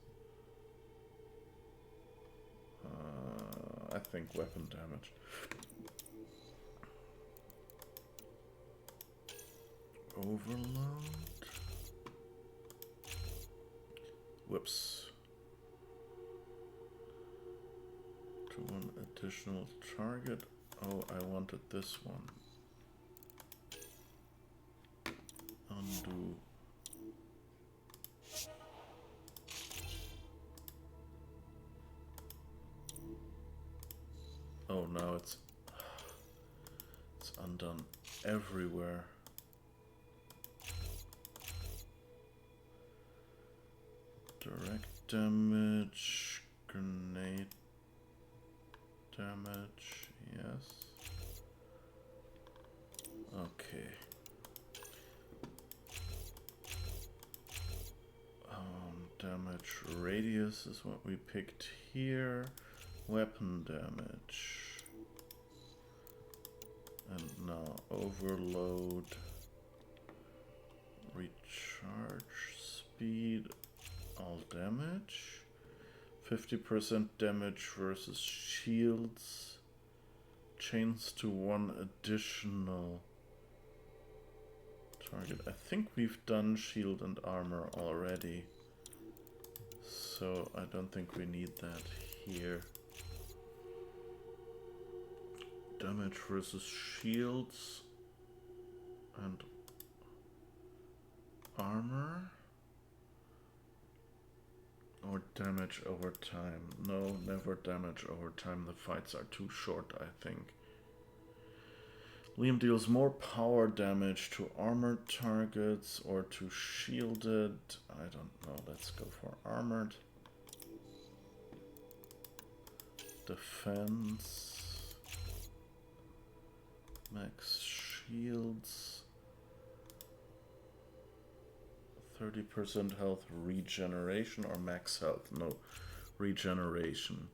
I think weapon damage. Overload. Whoops. To one additional target. Oh, I wanted this one. Undo. Oh, now it's undone everywhere. Direct damage, grenade damage, yes. Okay. Damage radius is what we picked here. Weapon damage. And now overload. Recharge speed. All damage. 50% damage versus shields. Chains to one additional target. I think we've done shield and armor already. So I don't think we need that here. Damage versus shields and armor, or damage over time. No, never damage over time. The fights are too short, I think. Liam deals more power damage to armored targets or to shielded. I don't know. Let's go for armored. Defense. Max shields. 30% health regeneration or max health? No, regeneration.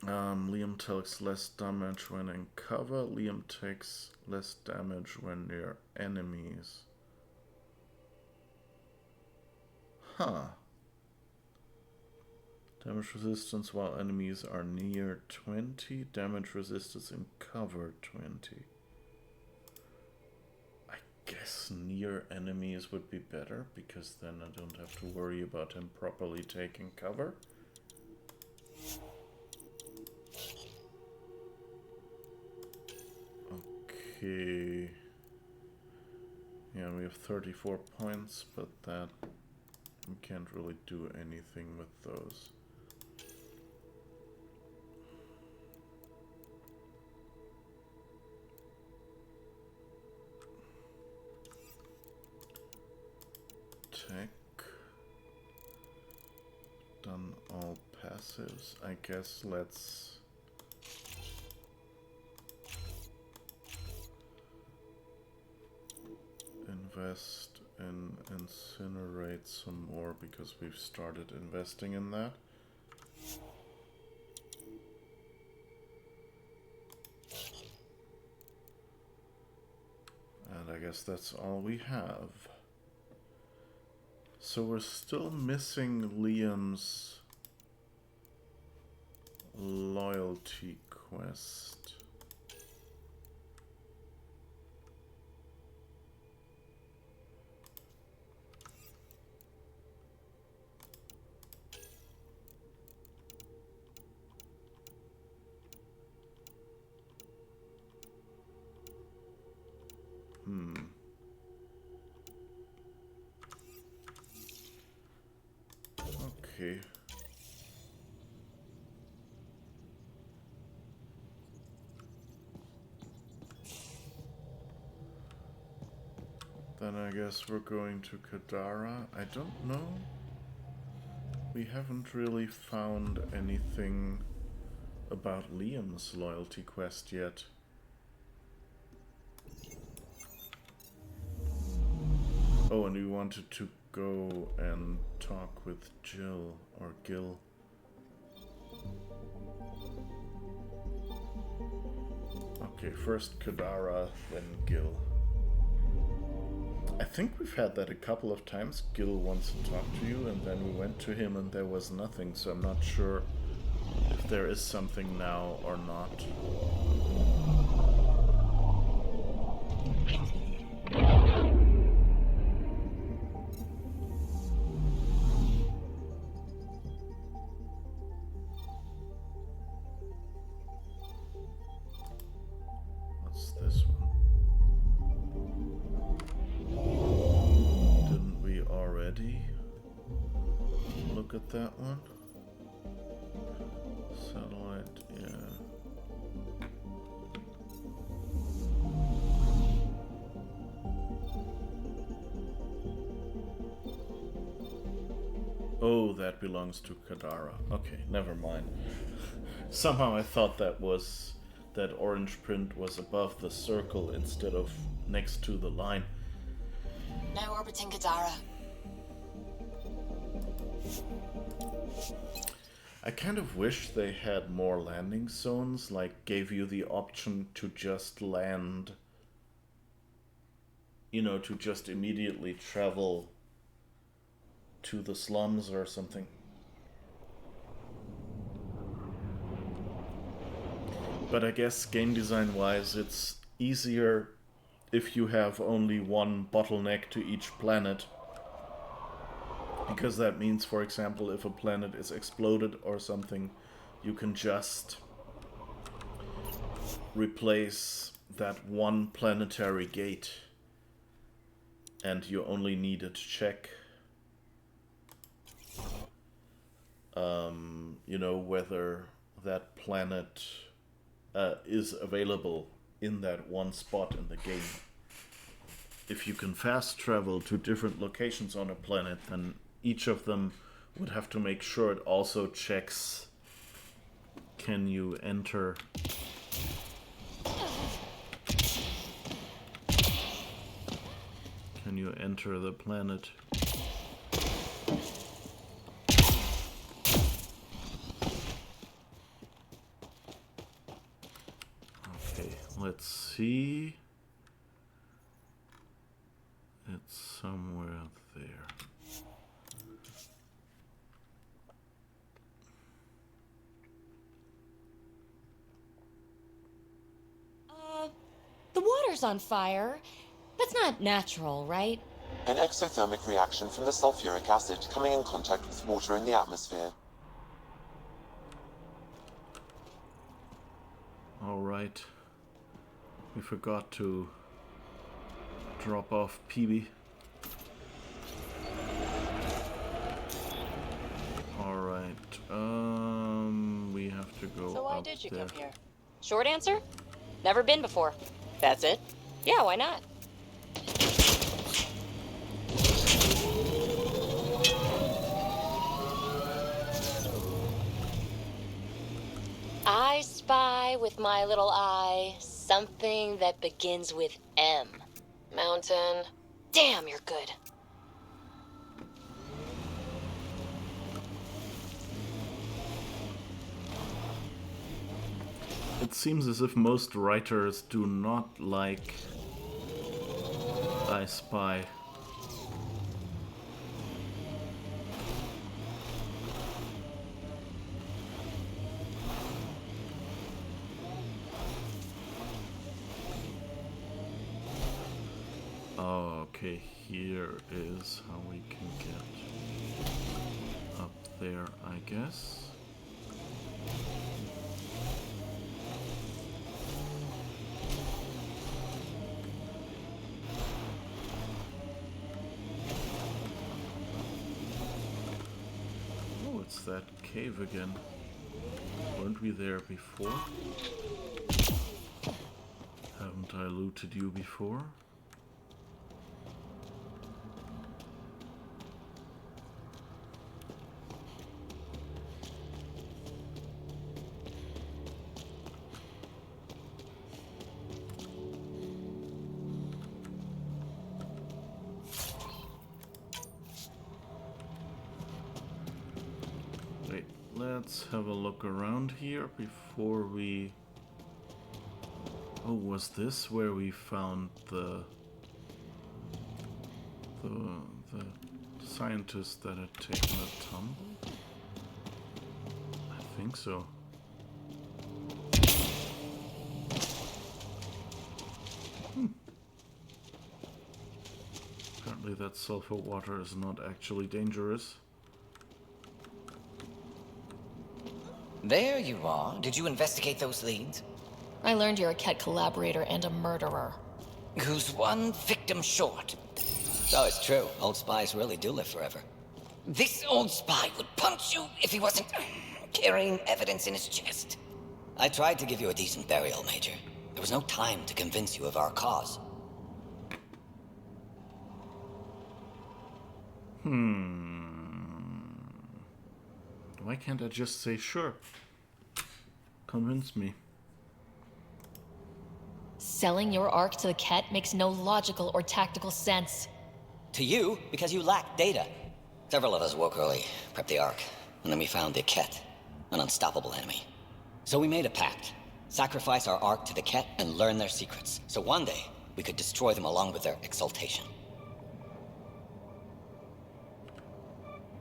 Liam takes less damage when in cover. Liam takes less damage when near enemies. Huh. Damage resistance while enemies are near 20. Damage resistance in cover 20. I guess near enemies would be better, because then I don't have to worry about him properly taking cover. Okay. Yeah, we have 34 points, but that we can't really do anything with those. Tech. Done all passives. I guess let's invest in incinerate some more, because we've started investing in that. guess that's all we have. So we're still missing Liam's loyalty quest. Okay. Then I guess we're going to Kadara. I don't know. We haven't really found anything about Liam's loyalty quest yet. Oh, and we wanted to go and talk with Jill or Gil. Okay, first Kadara, then Gil. I think we've had that a couple of times. Gil wants to talk to you, and then we went to him and there was nothing, so I'm not sure if there is something now or not. What's this one? Didn't we already look at that one? Satellite, yeah. Oh, that belongs to Kadara. Okay, never mind. Somehow I thought that orange print was above the circle instead of next to the line. Now orbiting Kadara. I kind of wish they had more landing zones, like gave you the option to just land, you know, to just immediately travel to the slums or something. But I guess game design wise it's easier if you have only one bottleneck to each planet. Because that means, for example, if a planet is exploded or something, you can just replace that one planetary gate and you only need to check you know, whether that planet is available in that one spot in the game. If you can fast travel to different locations on a planet, then each of them would have to make sure it also checks, can you enter the planet? Okay, let's see. It's somewhere there. The water's on fire. That's not natural, right? An exothermic reaction from the sulfuric acid coming in contact with water in the atmosphere. Alright. We forgot to drop off Peebee. Alright. We have to go So why up did you there. come here? Short answer? Never been before. That's it? Yeah, why not? I spy with my little eye something that begins with M. Mountain. Damn, you're good. It seems as if most writers do not like I spy. Okay, here is how we can get up there, I guess. Oh, it's that cave again. Weren't we there before? Haven't I looted you before? Wait, let's have a look around here before we... Oh, was this where we found the scientist that had taken a tumble? I think so. Apparently that sulfur water is not actually dangerous. There you are. Did you investigate those leads? I learned you're a Ket collaborator and a murderer. Who's one victim short? So it's true. Old spies really do live forever. This old spy would punch you if he wasn't carrying evidence in his chest. I tried to give you a decent burial, Major. There was no time to convince you of our cause. Why can't I just say sure? Convince me. Selling your arc to the Ket makes no logical or tactical sense. To you, because you lack data. Several of us woke early, prepped the Ark, and then we found the Ket, an unstoppable enemy. So we made a pact. Sacrifice our Ark to the Ket and learn their secrets, so one day we could destroy them along with their exaltation.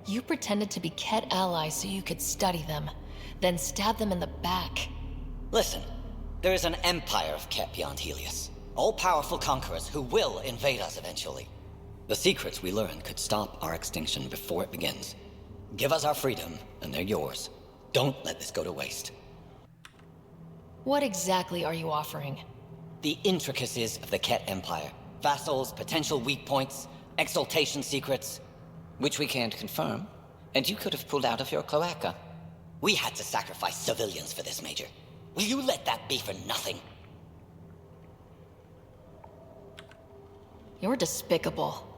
You pretended to be Ket allies so you could study them, then stab them in the back. Listen, there is an empire of Ket beyond Helios. All-powerful conquerors who will invade us eventually. The secrets we learn could stop our extinction before it begins. Give us our freedom, and they're yours. Don't let this go to waste. What exactly are you offering? The intricacies of the Ket Empire. Vassals, potential weak points, exaltation secrets. Which we can't confirm. And you could have pulled out of your cloaca. We had to sacrifice civilians for this, Major. Will you let that be for nothing? You're despicable.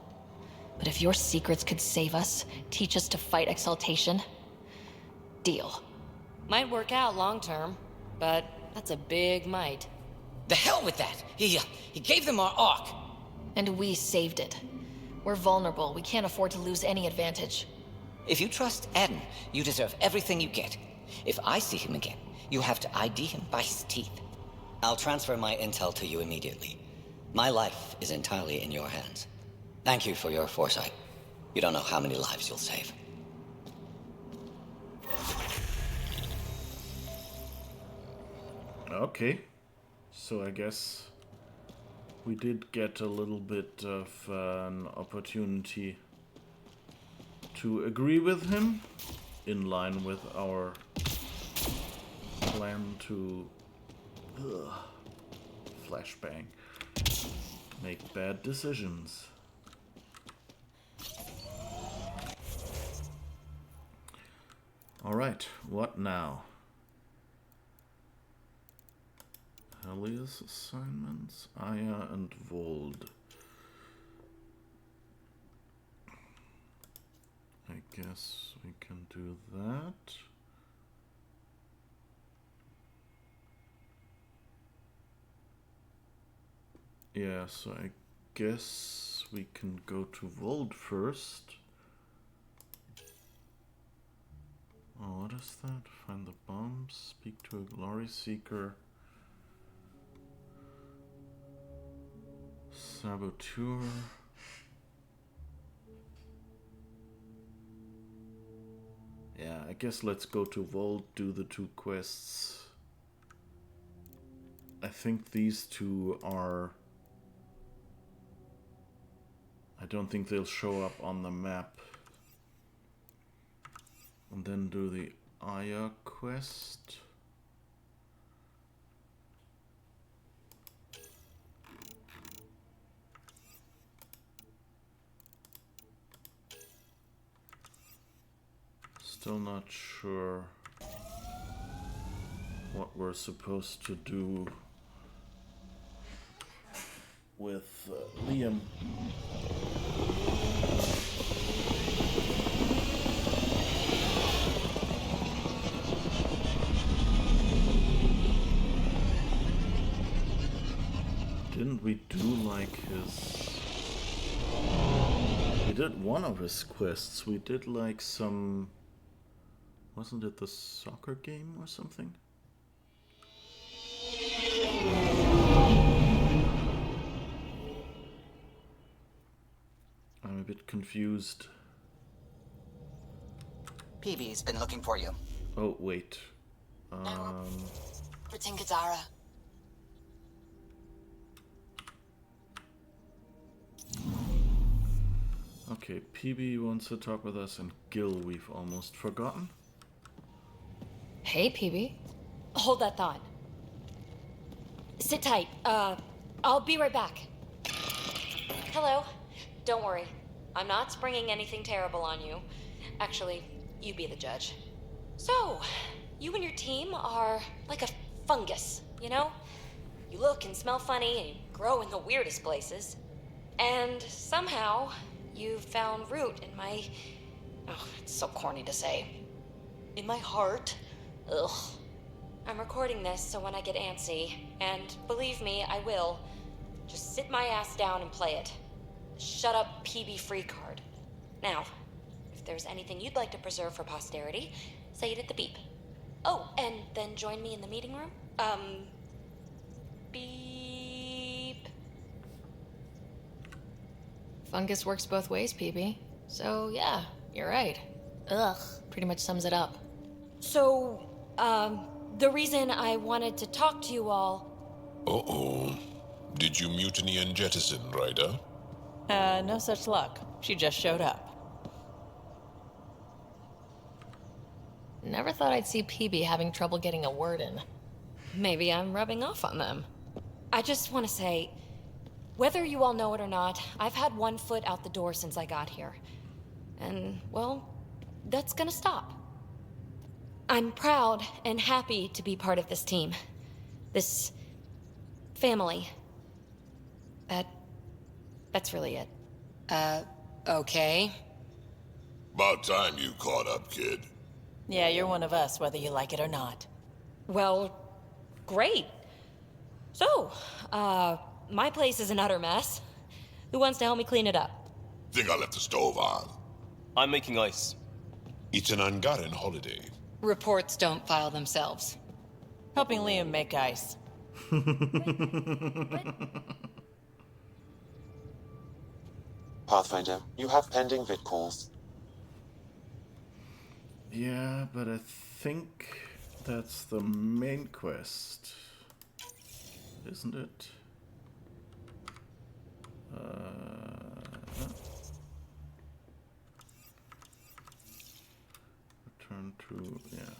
But if your secrets could save us, teach us to fight exaltation, deal. Might work out long term, but that's a big might. The hell with that! He gave them our Ark! And we saved it. We're vulnerable. We can't afford to lose any advantage. If you trust Eden, you deserve everything you get. If I see him again, you have to ID him by his teeth. I'll transfer my intel to you immediately. My life is entirely in your hands. Thank you for your foresight. You don't know how many lives you'll save. Okay. So I guess we did get a little bit of an opportunity to agree with him in line with our plan to flashbang, make bad decisions. Alright, what now? Alias assignments, Aya and Vold. I guess we can do that. Yeah, so I guess we can go to Vold first. Oh, what is that? Find the bombs, speak to a glory seeker. Saboteur. Yeah, I guess let's go to Vault, do the 2 quests. I think these 2 are... I don't think they'll show up on the map. And then do the Aya quest. Still not sure what we're supposed to do with Liam. Didn't we do like his... We did one of his quests. We did like some... Wasn't it the soccer game or something? I'm a bit confused. Peebee's been looking for you. Oh, wait. For Tinkadara. Okay, Peebee wants to talk with us, and Gil we've almost forgotten. Hey, Peebee. Hold that thought. Sit tight. I'll be right back. Hello. Don't worry. I'm not springing anything terrible on you. Actually, you be the judge. So, you and your team are like a fungus, you know? You look and smell funny and you grow in the weirdest places. And somehow, you found root in my... Oh, it's so corny to say. In my heart. Ugh. I'm recording this so when I get antsy, and believe me, I will, just sit my ass down and play it. Shut up, PB free card. Now, if there's anything you'd like to preserve for posterity, say it at the beep. Oh, and then join me in the meeting room? Beep. Fungus works both ways, PB. So, yeah, you're right. Ugh, pretty much sums it up. So, the reason I wanted to talk to you all... Uh-oh. Did you mutiny and jettison, Ryder? No such luck. She just showed up. Never thought I'd see PB having trouble getting a word in. Maybe I'm rubbing off on them. I just want to say, whether you all know it or not, I've had one foot out the door since I got here. And, well, that's gonna stop. I'm proud and happy to be part of this team. This family. That's really it. Okay. About time you caught up, kid. Yeah, you're one of us, whether you like it or not. Well, great. So, my place is an utter mess. Who wants to help me clean it up? Think I left the stove on. I'm making ice. It's an Angaran holiday. Reports don't file themselves. Helping Liam make ice. Pathfinder, you have pending vid calls. Yeah, but I think that's the main quest, isn't it? Return to... yeah.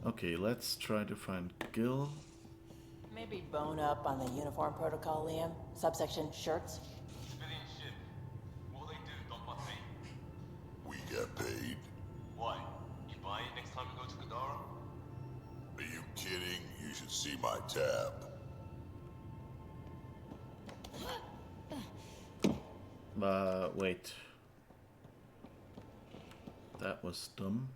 Okay, let's try to find Gil. Maybe bone up on the uniform protocol, Liam. Subsection shirts. Civilian ship. What they do, don't but pay. We get paid. Why? You buy it next time you go to Kadara? Are you kidding? You should see my tab. Wait. That was dumb.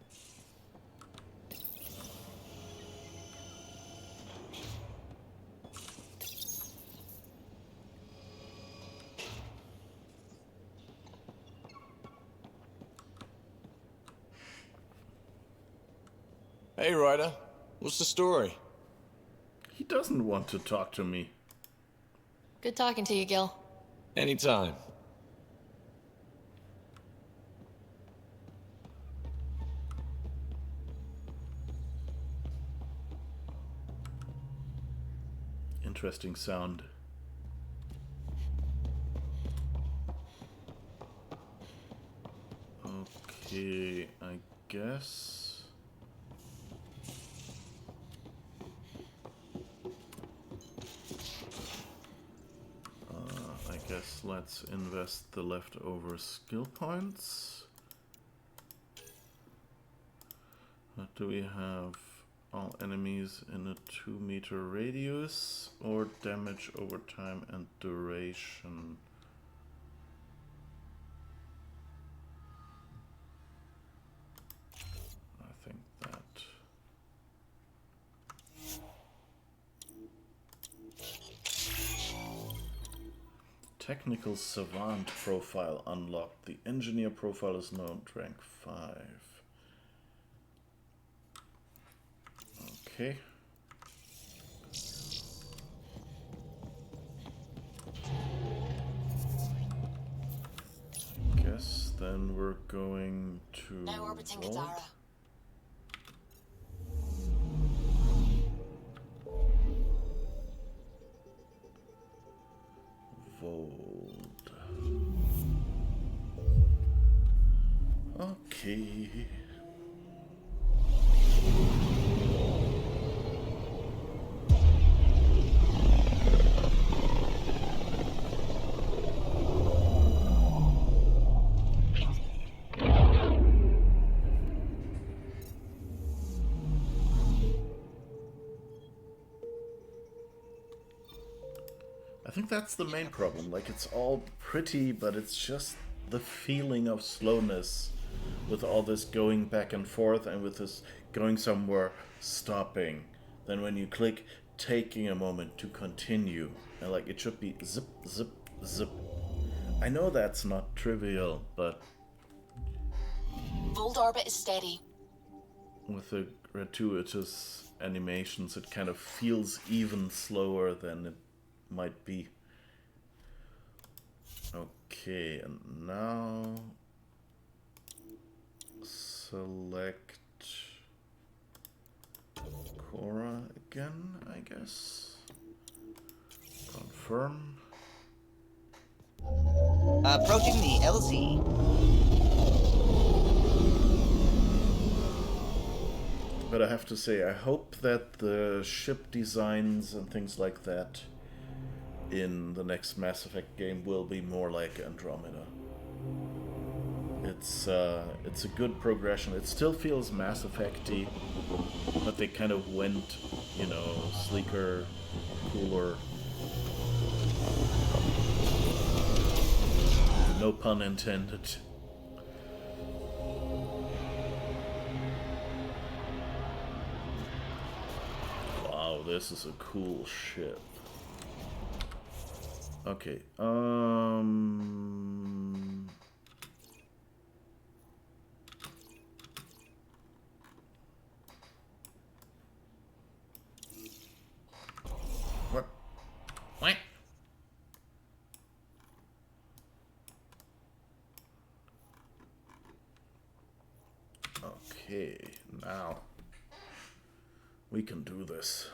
Hey, Ryder. What's the story? He doesn't want to talk to me. Good talking to you, Gil. Anytime. Interesting sound. Okay, I guess. I guess let's invest the leftover skill points. What do we have? All enemies in a 2-meter radius, or damage over time and duration. I think that. Technical Savant profile unlocked. The Engineer profile is now rank 5. Okay. I guess then we're going to Now orbiting Vault. Kadara. Vold. Okay. I think that's the main problem. Like, it's all pretty, but it's just the feeling of slowness with all this going back and forth and with this going somewhere, stopping. Then when you click, taking a moment to continue. And like, it should be zip, zip, zip. I know that's not trivial, but Vold orbit is steady. with the gratuitous animations, it kind of feels even slower than it might be. Okay, and now select Cora again, I guess. Confirm. Approaching the LZ. But I have to say, I hope that the ship designs and things like that in the next Mass Effect game will be more like Andromeda. It's a good progression. It still feels Mass Effect-y, but they kind of went, you know, sleeker, cooler. No pun intended. Wow, this is a cool ship. Okay, what? What? Okay, now we can do this.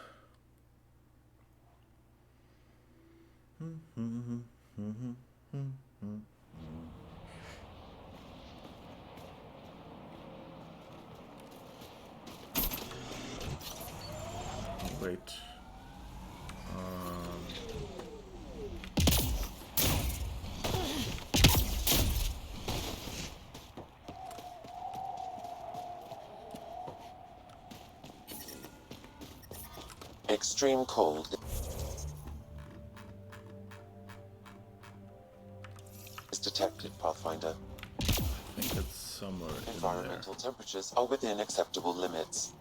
Wait. Extreme cold is detected, Pathfinder. I think it's somewhere in Environmental temperatures are within acceptable limits.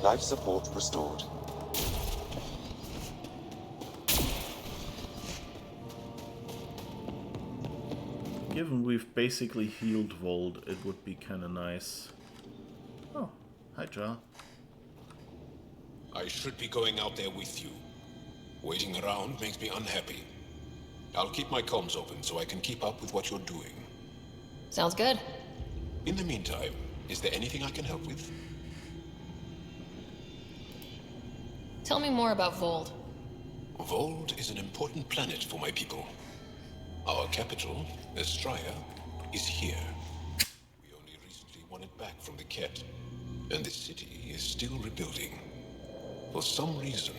Life support restored. Given we've basically healed Vold, it would be kind of nice. Oh, hi, Ja. I should be going out there with you. Waiting around makes me unhappy. I'll keep my comms open so I can keep up with what you're doing. Sounds good. In the meantime, is there anything I can help with? Tell me more about Vold. Vold is an important planet for my people. Our capital, Estraya, is here. We only recently won it back from the Ket, and the city is still rebuilding. For some reason,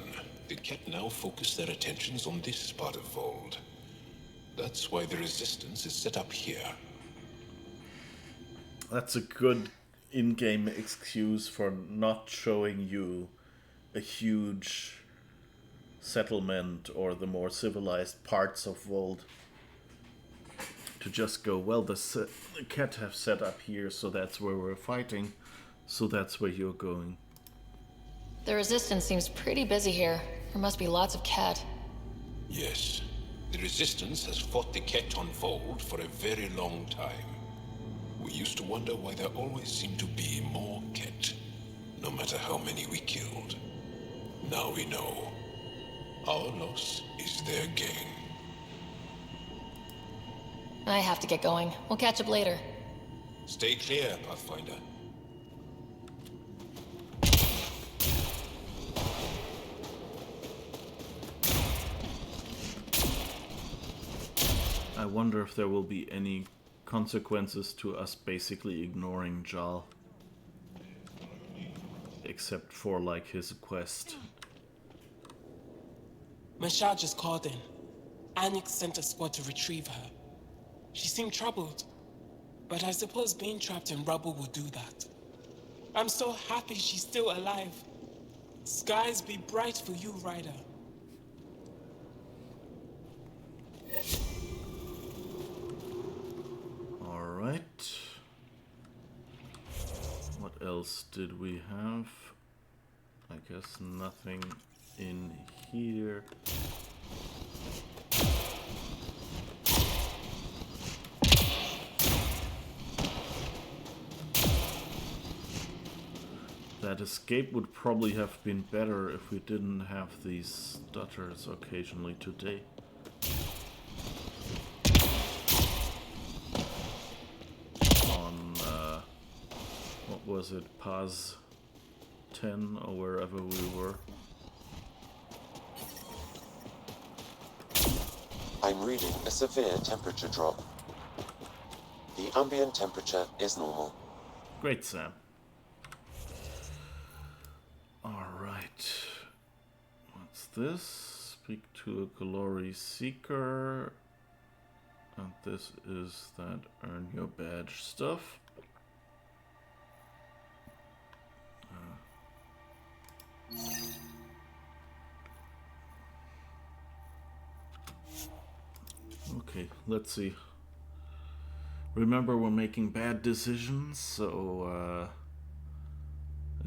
the Ket now focus their attentions on this part of Vold. That's why the Resistance is set up here. That's a good in-game excuse for not showing you a huge settlement or the more civilized parts of Vold. To just go, well, the Ket have set up here, so that's where we're fighting, so that's where you're going. The Resistance seems pretty busy here. There must be lots of Ket. Yes. The Resistance has fought the Ket on Vold for a very long time. We used to wonder why there always seemed to be more Ket, no matter how many we killed. Now we know. Our loss is their gain. I have to get going. We'll catch up later. Stay clear, Pathfinder. I wonder if there will be any consequences to us basically ignoring Jal. Except for, like, his quest. Mashal just called in. Anix sent a squad to retrieve her. She seemed troubled, but I suppose being trapped in rubble will do that. I'm so happy she's still alive. Skies be bright for you, Ryder. Alright. What else did we have? I guess nothing in here. That escape would probably have been better if we didn't have these stutters occasionally today. On, what was it, Paz 10 or wherever we were. I'm reading a severe temperature drop. The ambient temperature is normal. Great, Sam. Alright. What's this? Speak to a glory seeker. And this is that earn your badge stuff. Okay, let's see. Remember, we're making bad decisions, so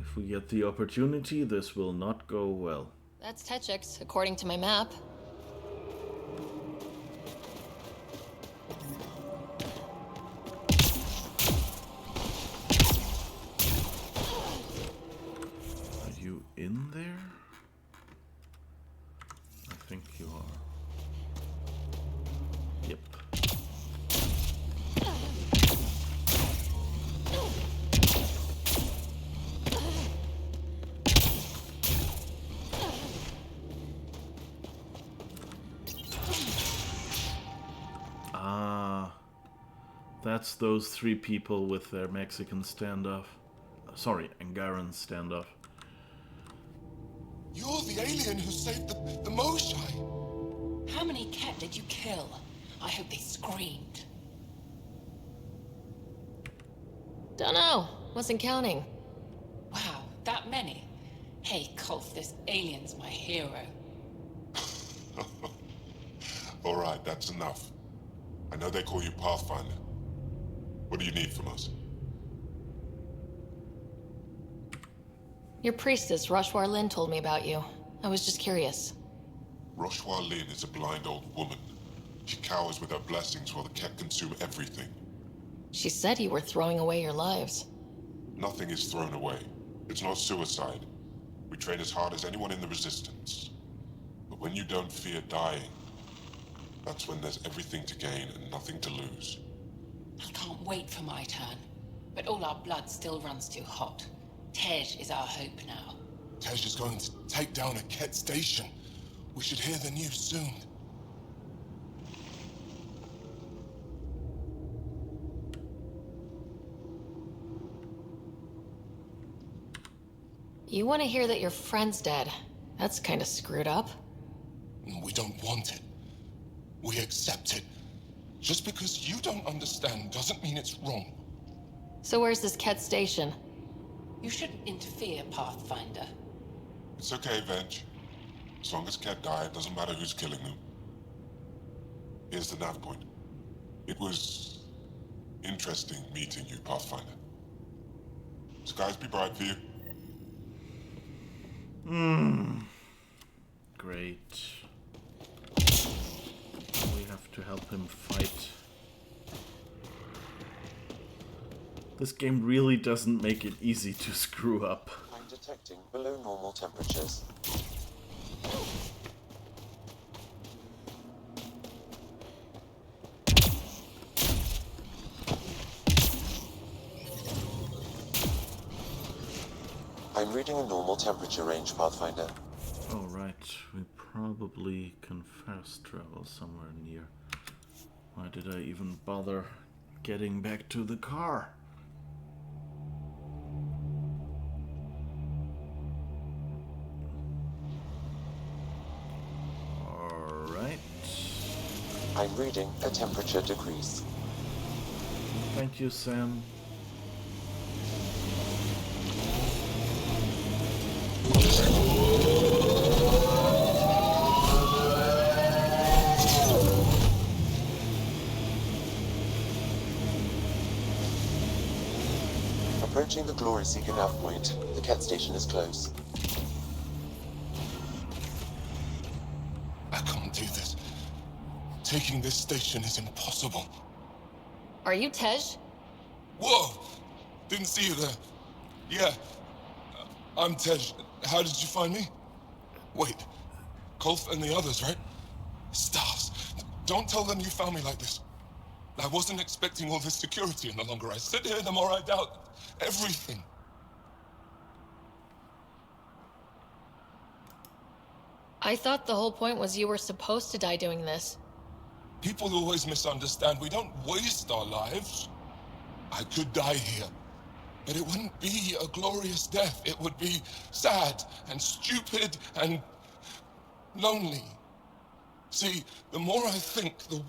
if we get the opportunity, this will not go well. That's Techix, according to my map. Are you in there? I think you are. Yep. That's those three people with their Mexican standoff. Sorry, Angaran standoff. You're the alien who saved the Moshai. How many Ket did you kill? I hope they screamed. Dunno. Wasn't counting. Wow, that many? Hey, Kulf, this alien's my hero. Alright, that's enough. I know they call you Pathfinder. What do you need from us? Your priestess, Roshwar Lin, told me about you. I was just curious. Roshwar Lin is a blind old woman. She cowers with her blessings while the Ket consume everything. She said you were throwing away your lives. Nothing is thrown away. It's not suicide. We train as hard as anyone in the Resistance. But when you don't fear dying, that's when there's everything to gain and nothing to lose. I can't wait for my turn. But all our blood still runs too hot. Tej is our hope now. Tej is going to take down a Ket station. We should hear the news soon. You want to hear that your friend's dead. That's kind of screwed up. We don't want it. We accept it. Just because you don't understand doesn't mean it's wrong. So where's this Ket station? You shouldn't interfere, Pathfinder. It's okay, Venge. As long as Ket died, it doesn't matter who's killing them. Here's the nav point. It was interesting meeting you, Pathfinder. Skies be bright for you. Great. We have to help him fight. This game really doesn't make it easy to screw up. I'm detecting below normal temperatures. I'm reading a normal temperature range, Pathfinder. Oh, right. We probably can fast travel somewhere near. Why did I even bother getting back to the car? Alright. I'm reading a temperature decrease. Thank you, Sam. Approaching the Glory Seeker nav point. The Ket station is close. I can't do this. Taking this station is impossible. Are you Tej? Whoa! Didn't see you there. Yeah. I'm Tej. How did you find me? Wait. Kolf and the others, right? Stars. Don't tell them you found me like this. I wasn't expecting all this security any longer. I sit here the more I doubt everything. I thought the whole point was you were supposed to die doing this. People always misunderstand. We don't waste our lives. I could die here, but it wouldn't be a glorious death. It would be sad and stupid and lonely. See, the more I think, the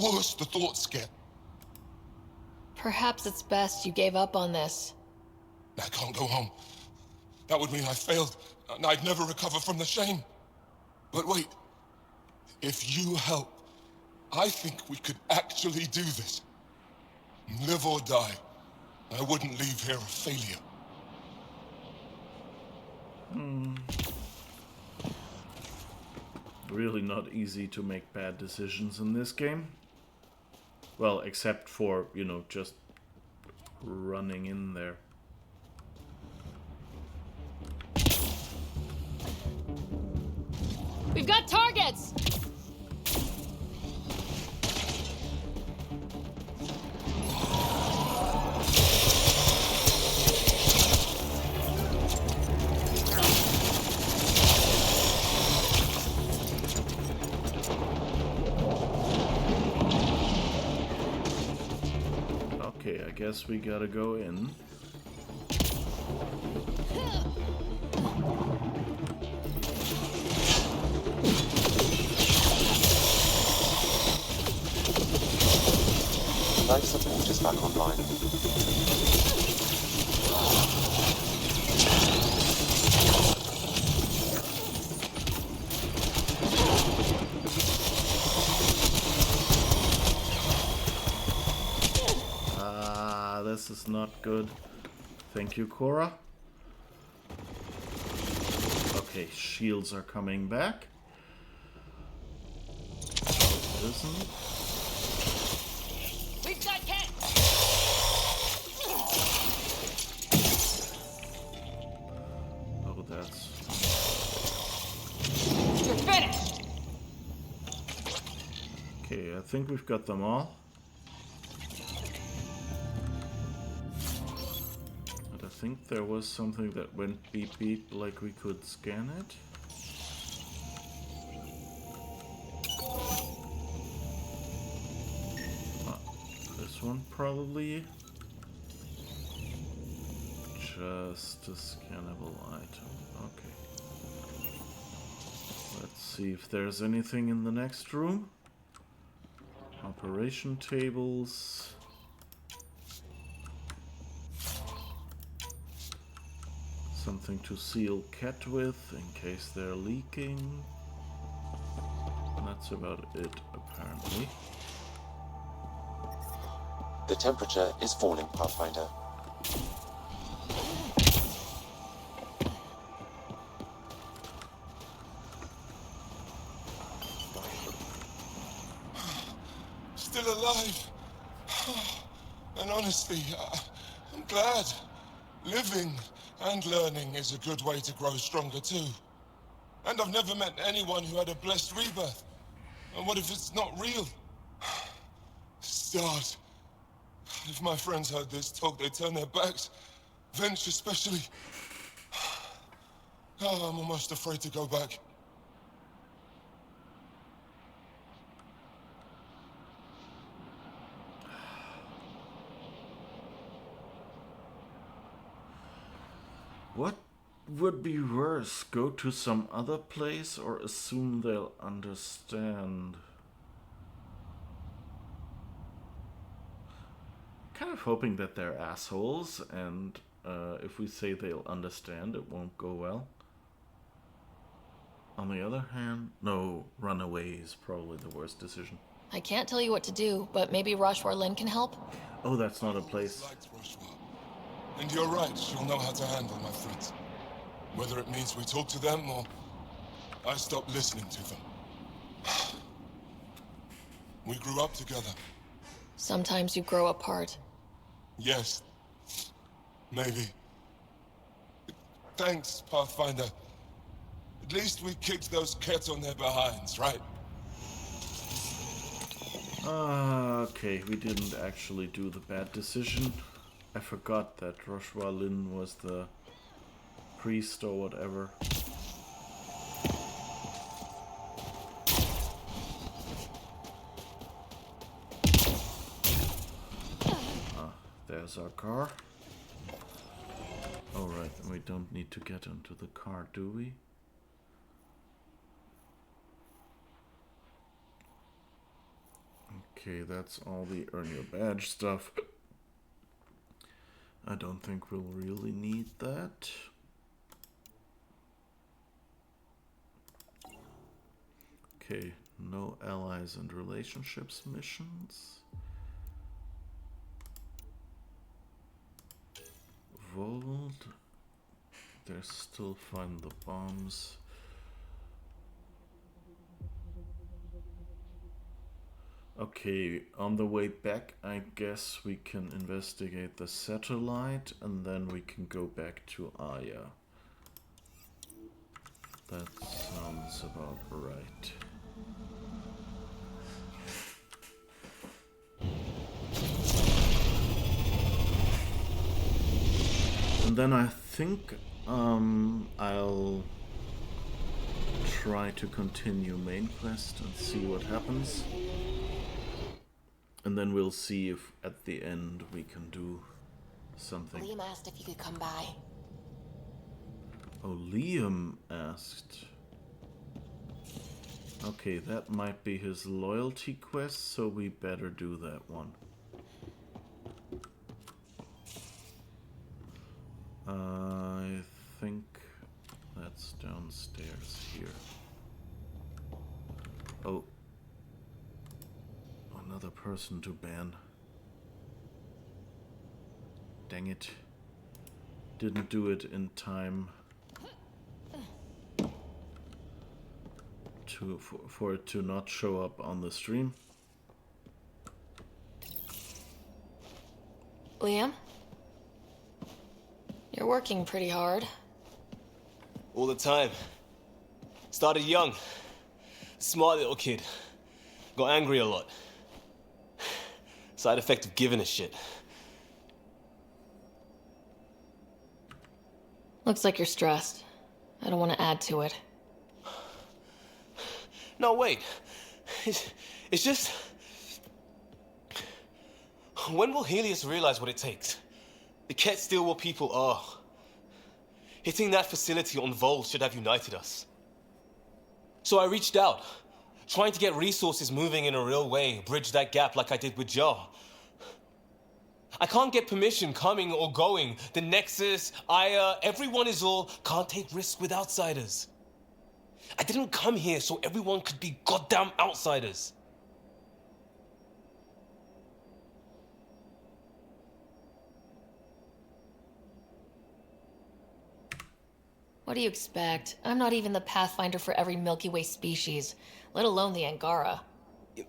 worse the thoughts get. Perhaps it's best you gave up on this. I can't go home. That would mean I failed, and I'd never recover from the shame. But wait, if you help, I think we could actually do this. Live or die. I wouldn't leave here a failure. Really not easy to make bad decisions in this game. Well, except for, you know, just running in there. We've got targets! Okay, I guess we gotta go in. Life support is back online. This is not good. Thank you, Cora. Okay, shields are coming back. Isn't. We've got Ket! Oh, that's Okay, I think we've got them all. But I think there was something that went beep beep, like we could scan it. This one probably. Just a scannable item. Okay. Let's see if there's anything in the next room. Operation tables. Something to seal cat with in case they're leaking. That's about it, apparently. The temperature is falling, Pathfinder. Still alive. And honestly, I'm glad. Living and learning is a good way to grow stronger too. And I've never met anyone who had a blessed rebirth. And what if it's not real? Start. If my friends heard this talk, they'd turn their backs. Venture especially. Oh, I'm almost afraid to go back. What would be worse? Go to some other place or assume they'll understand? Kind of hoping that they're assholes, and if we say they'll understand, it won't go well. On the other hand, no, run away is probably the worst decision. I can't tell you what to do, but maybe Rashwar Lin can help? Oh, that's not a place. And you're right, she'll know how to handle my friends. Whether it means we talk to them or I stop listening to them. We grew up together. Sometimes you grow apart. Yes. Maybe. Thanks, Pathfinder. At least we kicked those cats on their behinds, right? Okay, we didn't actually do the bad decision. I forgot that Rashwar Lin was the priest or whatever. There's our car. Alright, we don't need to get into the car, do we? Okay, that's all the earn your badge stuff. I don't think we'll really need that. Okay, no allies and relationships missions. Vault. There's still find the bombs. Okay, on the way back, I guess we can investigate the satellite and then we can go back to Aya. That sounds about right. And then I think I'll try to continue main quest and see what happens. And then we'll see if at the end we can do something. Liam asked if you could come by. Oh, Liam asked. Okay, that might be his loyalty quest, so we better do that one. I think that's downstairs here. Oh. Another person to ban. Dang it. Didn't do it in time for it to not show up on the stream. Liam? You're working pretty hard. All the time. Started young. Smart little kid. Got angry a lot. Side effect of giving a shit. Looks like you're stressed. I don't want to add to it. No, wait. It's just... When will Helios realize what it takes? The Ket still what people are. Hitting that facility on Vol should have united us. So I reached out, trying to get resources moving in a real way, bridge that gap like I did with Jar. I can't get permission coming or going. The Nexus, Aya, everyone is all can't take risks with outsiders. I didn't come here so everyone could be goddamn outsiders. What do you expect? I'm not even the Pathfinder for every Milky Way species, let alone the Angara.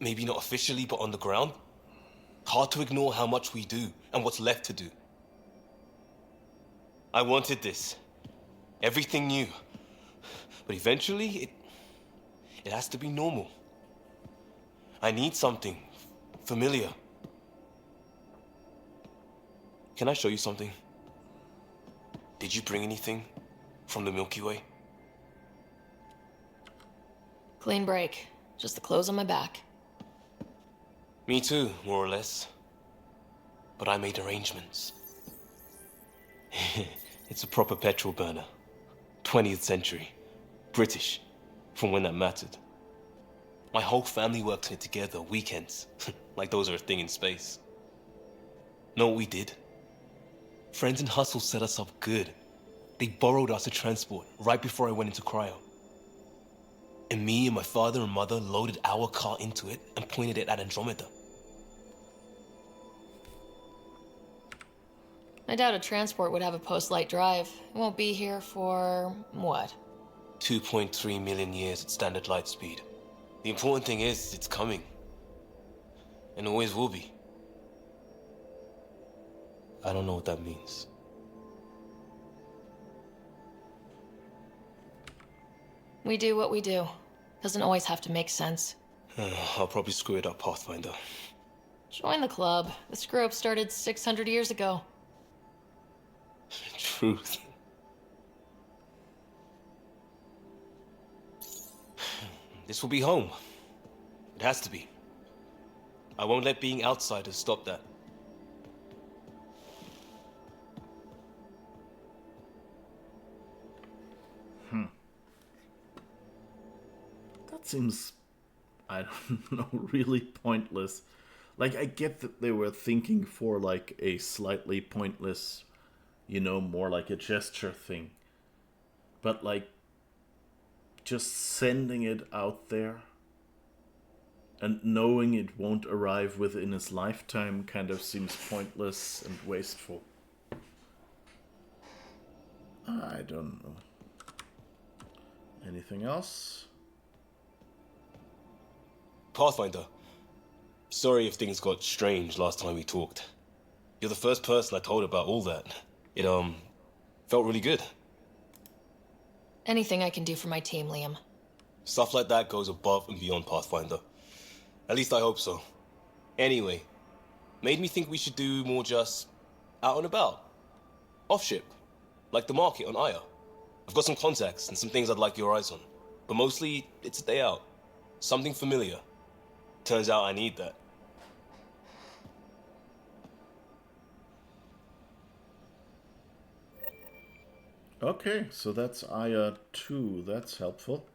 Maybe not officially, but on the ground. Hard to ignore how much we do and what's left to do. I wanted this. Everything new. But eventually, it has to be normal. I need something familiar. Can I show you something? Did you bring anything from the Milky Way? Clean break. Just the clothes on my back. Me too, more or less. But I made arrangements. It's a proper petrol burner. 20th century. British. From when that mattered. My whole family worked on it together, weekends. Like those are a thing in space. Know what we did? Friends in Hustle set us up good. They borrowed us a transport right before I went into cryo. And me and my father and mother loaded our car into it and pointed it at Andromeda. I doubt a transport would have a post-light drive. It won't be here for... what? 2.3 million years at standard light speed. The important thing is, it's coming. And always will be. I don't know what that means. We do what we do. Doesn't always have to make sense. I'll probably screw it up, Pathfinder. Join the club. The screw-up started 600 years ago. Truth. This will be home. It has to be. I won't let being outsiders stop that. That seems, I don't know, really pointless. Like, I get that they were thinking for, like, a slightly pointless, you know, more like a gesture thing. But, like, just sending it out there and knowing it won't arrive within his lifetime kind of seems pointless and wasteful. I don't know. Anything else? Pathfinder, sorry if things got strange last time we talked. You're the first person I told about all that. It, felt really good. Anything I can do for my team, Liam. Stuff like that goes above and beyond Pathfinder. At least I hope so. Anyway, made me think we should do more just out and about. Off ship. Like the market on Aya. I've got some contacts and some things I'd like your eyes on. But mostly, it's a day out. Something familiar. Turns out I need that. Okay, so that's Aya 2. That's helpful.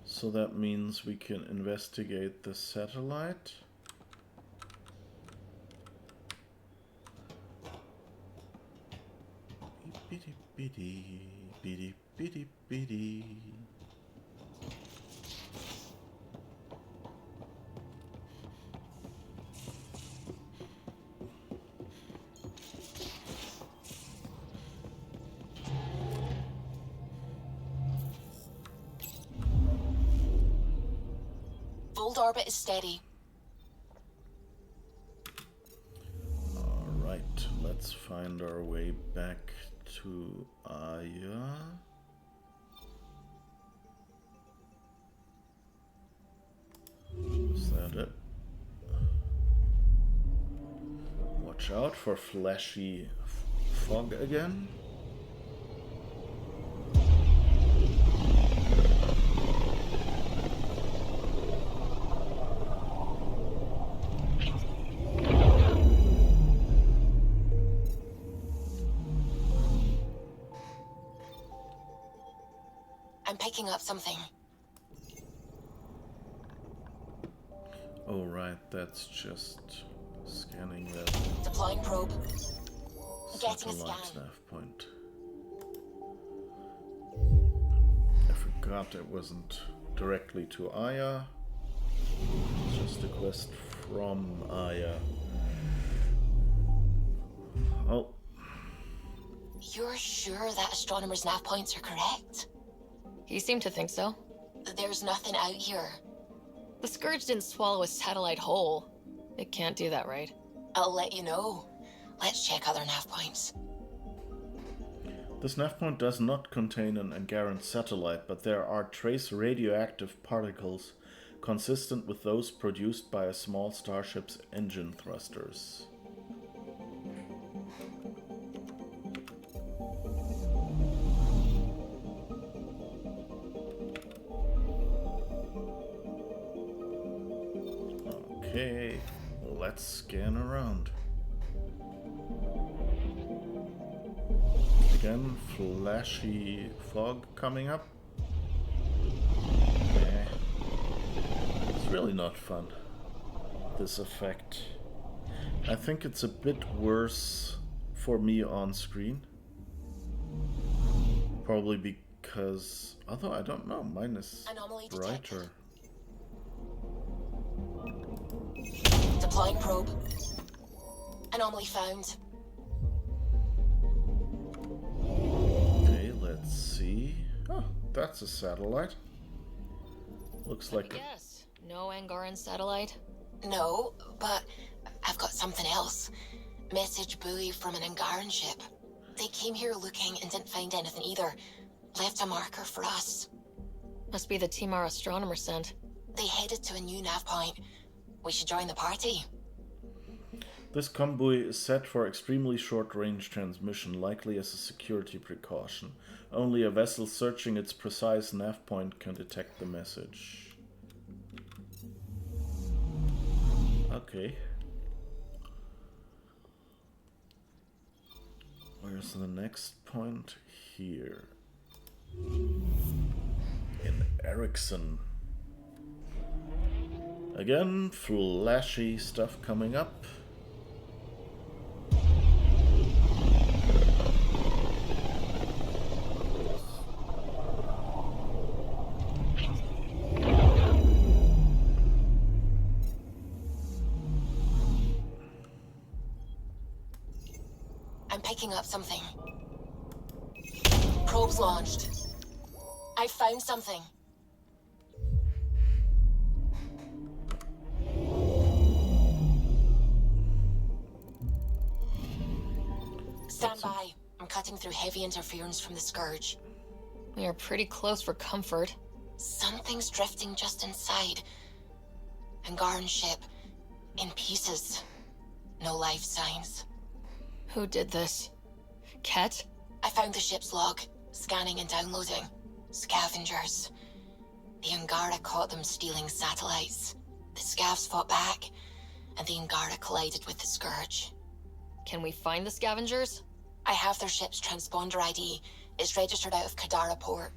So that means we can investigate the satellite. Bitty bitty bitty bitty bitty. Fold orbit is steady. Alright, let's find our way back to Aya. watch out for flashy fog again. I'm picking up something. Oh right, that's just scanning that Deploying probe. Getting a satellite scan. nav point. I forgot it wasn't directly to Aya. It's just a quest from Aya. Oh. You're sure that astronomer's nav points are correct? He seemed to think so. There's nothing out here. The Scourge didn't swallow a satellite whole. It can't do that, right? I'll let you know. Let's check other nav points. This nav point does not contain an Angaran satellite, but there are trace radioactive particles consistent with those produced by a small starship's engine thrusters. Okay, let's scan around. Again, flashy fog coming up. It's really not fun, this effect. I think it's a bit worse for me on screen. Probably because, although I don't know, mine is brighter. Deploying probe. Anomaly found. Okay, let's see. Oh, that's a satellite. Looks like a... Yes. No Angaran satellite? No, but I've got something else. Message buoy from an Angaran ship. They came here looking and didn't find anything either. Left a marker for us. Must be the team our astronomer sent. They headed to a new nav point. We should join the party. This convoy is set for extremely short-range transmission, likely as a security precaution. Only a vessel searching its precise nav point can detect the message. Okay. Where's the next point? Here. In Ericsson. Again, flashy stuff coming up. I'm picking up something. Probes launched. I found something. Stand by. I'm cutting through heavy interference from the Scourge. We are pretty close for comfort. Something's drifting just inside. Angaran ship. In pieces. No life signs. Who did this? Ket? I found the ship's log. Scanning and downloading. Scavengers. The Angara caught them stealing satellites. The Scavs fought back, and the Angara collided with the Scourge. Can we find the scavengers? I have their ship's transponder ID. It's registered out of Kadara port.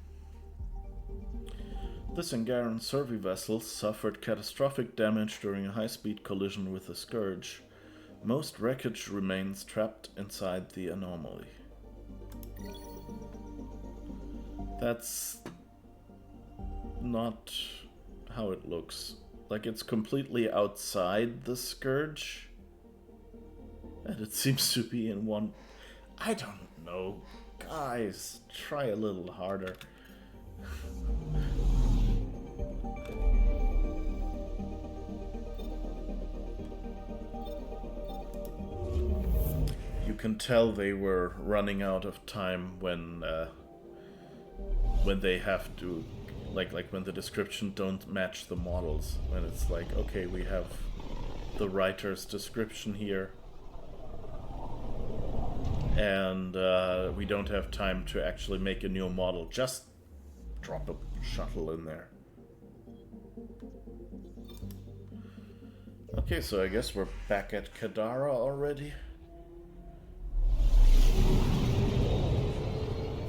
This Angaran survey vessel suffered catastrophic damage during a high-speed collision with the Scourge. Most wreckage remains trapped inside the anomaly. That's not how it looks. Like, it's completely outside the Scourge. And it seems to be in one... I don't know. Guys, try a little harder. You can tell they were running out of time when they have to, like when the description don't match the models. When it's like, okay, we have the writer's description here, and we don't have time to actually make a new model. Just drop a shuttle in there. Okay, so I guess we're back at Kadara already.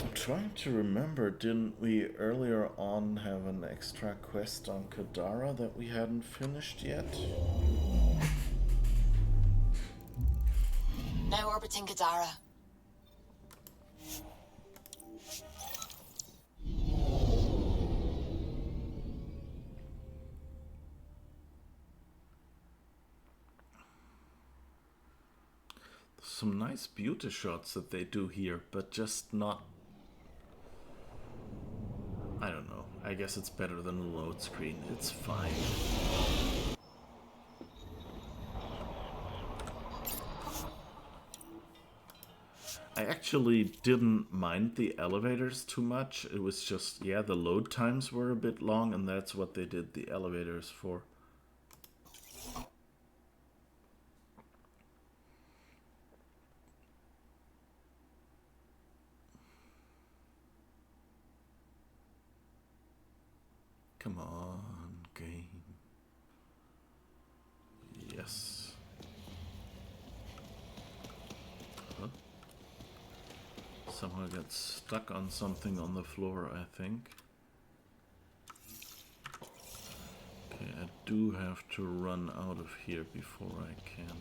I'm trying to remember, didn't we earlier on have an extra quest on Kadara that we hadn't finished yet? Now orbiting Kadara. Some nice beauty shots that they do here, but just not... I don't know. I guess it's better than the load screen. It's fine. I actually didn't mind the elevators too much. It was just, yeah, the load times were a bit long, and that's what they did the elevators for. Come on, game. Yes. Huh? Somehow got stuck on something on the floor, I think. Okay, I do have to run out of here before I can.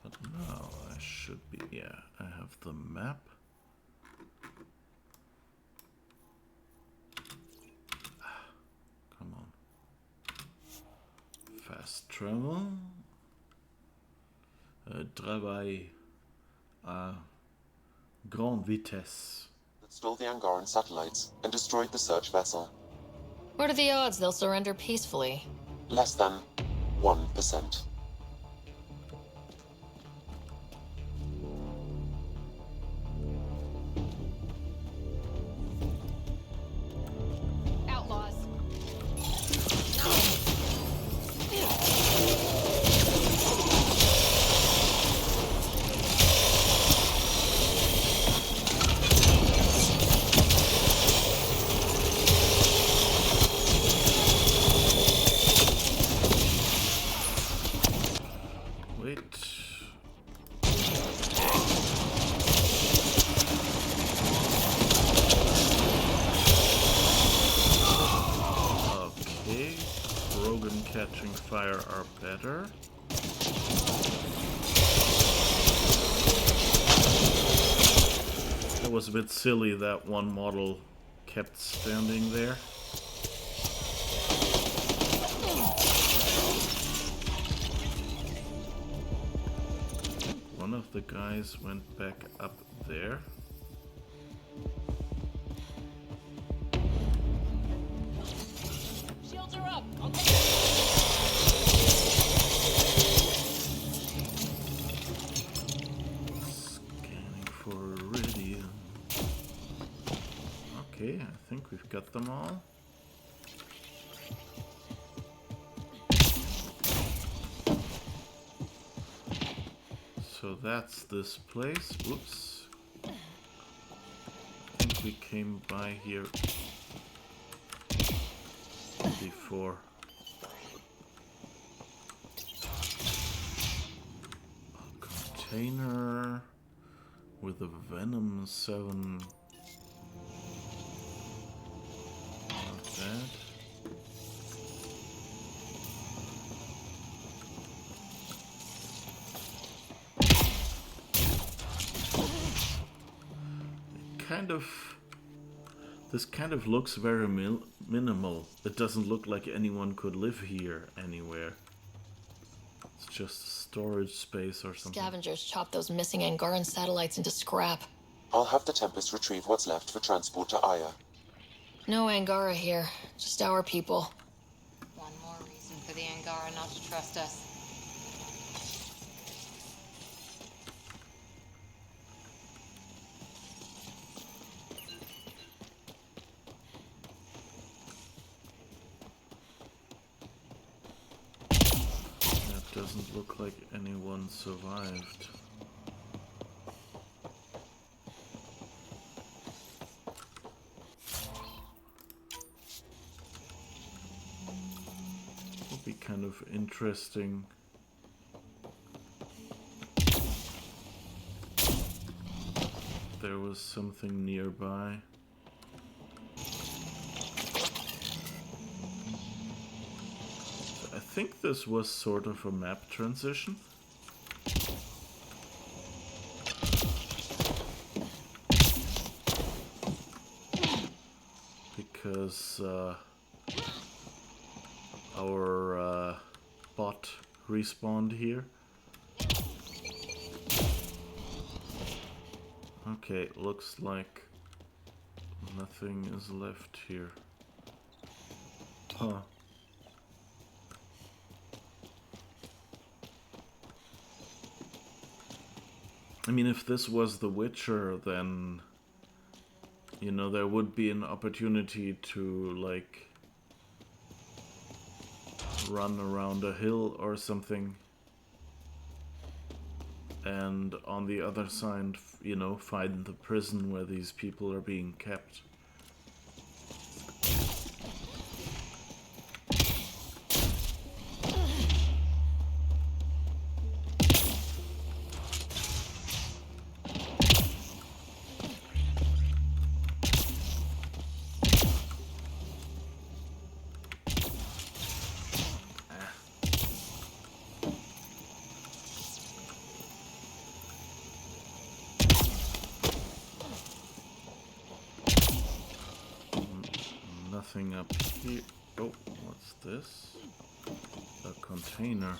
But now I should be, yeah, I have the map. Come on. Fast travel. Travail à grande vitesse. Stole the Angaran satellites and destroyed the search vessel. What are the odds they'll surrender peacefully? Less than 1%. Outlaws. Catching fire are better. It was a bit silly that one model kept standing there. One of the guys went back up there. Shields are up. Scanning for iridium. Okay, I think we've got them all. So that's this place. Whoops. I think we came by here before. A container with a Venom 7. Not bad. This kind of looks very minimal. It doesn't look like anyone could live here anywhere. It's just storage space or something. Scavengers chop those missing Angaran satellites into scrap. I'll have the Tempest retrieve what's left for transport to Aya. No Angara here, just our people. One more reason for the Angara not to trust us. Doesn't look like anyone survived. Would be kind of interesting. There was something nearby. I think this was sort of a map transition. Because our bot respawned here. Okay, looks like nothing is left here. Huh. I mean, if this was The Witcher, then, you know, there would be an opportunity to, like, run around a hill or something. And on the other side, you know, find the prison where these people are being kept. Nothing up here. Oh, what's this? A container.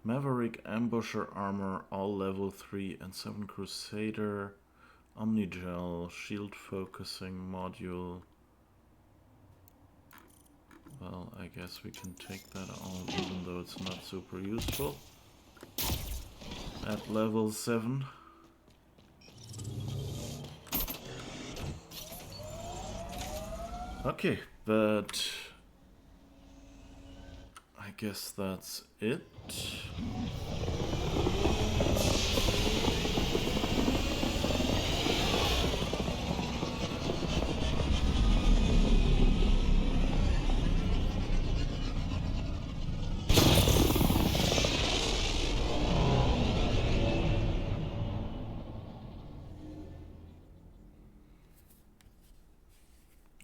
Maverick Ambusher Armor, all level 3 and 7 Crusader. Omnigel, Shield Focusing Module. Well, I guess we can take that all, even though it's not super useful. At level 7. Okay, but I guess that's it.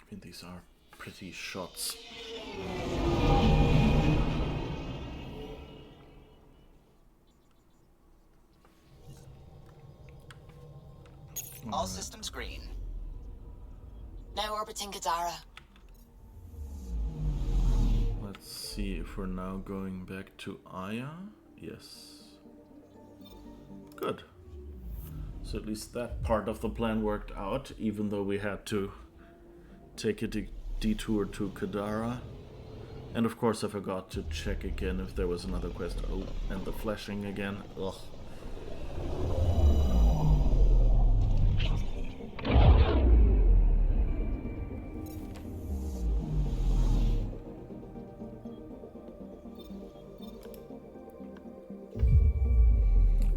I mean, these are pretty shots. All systems green. Now orbiting Kadara. Let's see if we're now going back to Aya. Yes. Good. So at least that part of the plan worked out, even though we had to take a detour to Kadara. And of course I forgot to check again if there was another quest. Oh, and the flashing again. Ugh.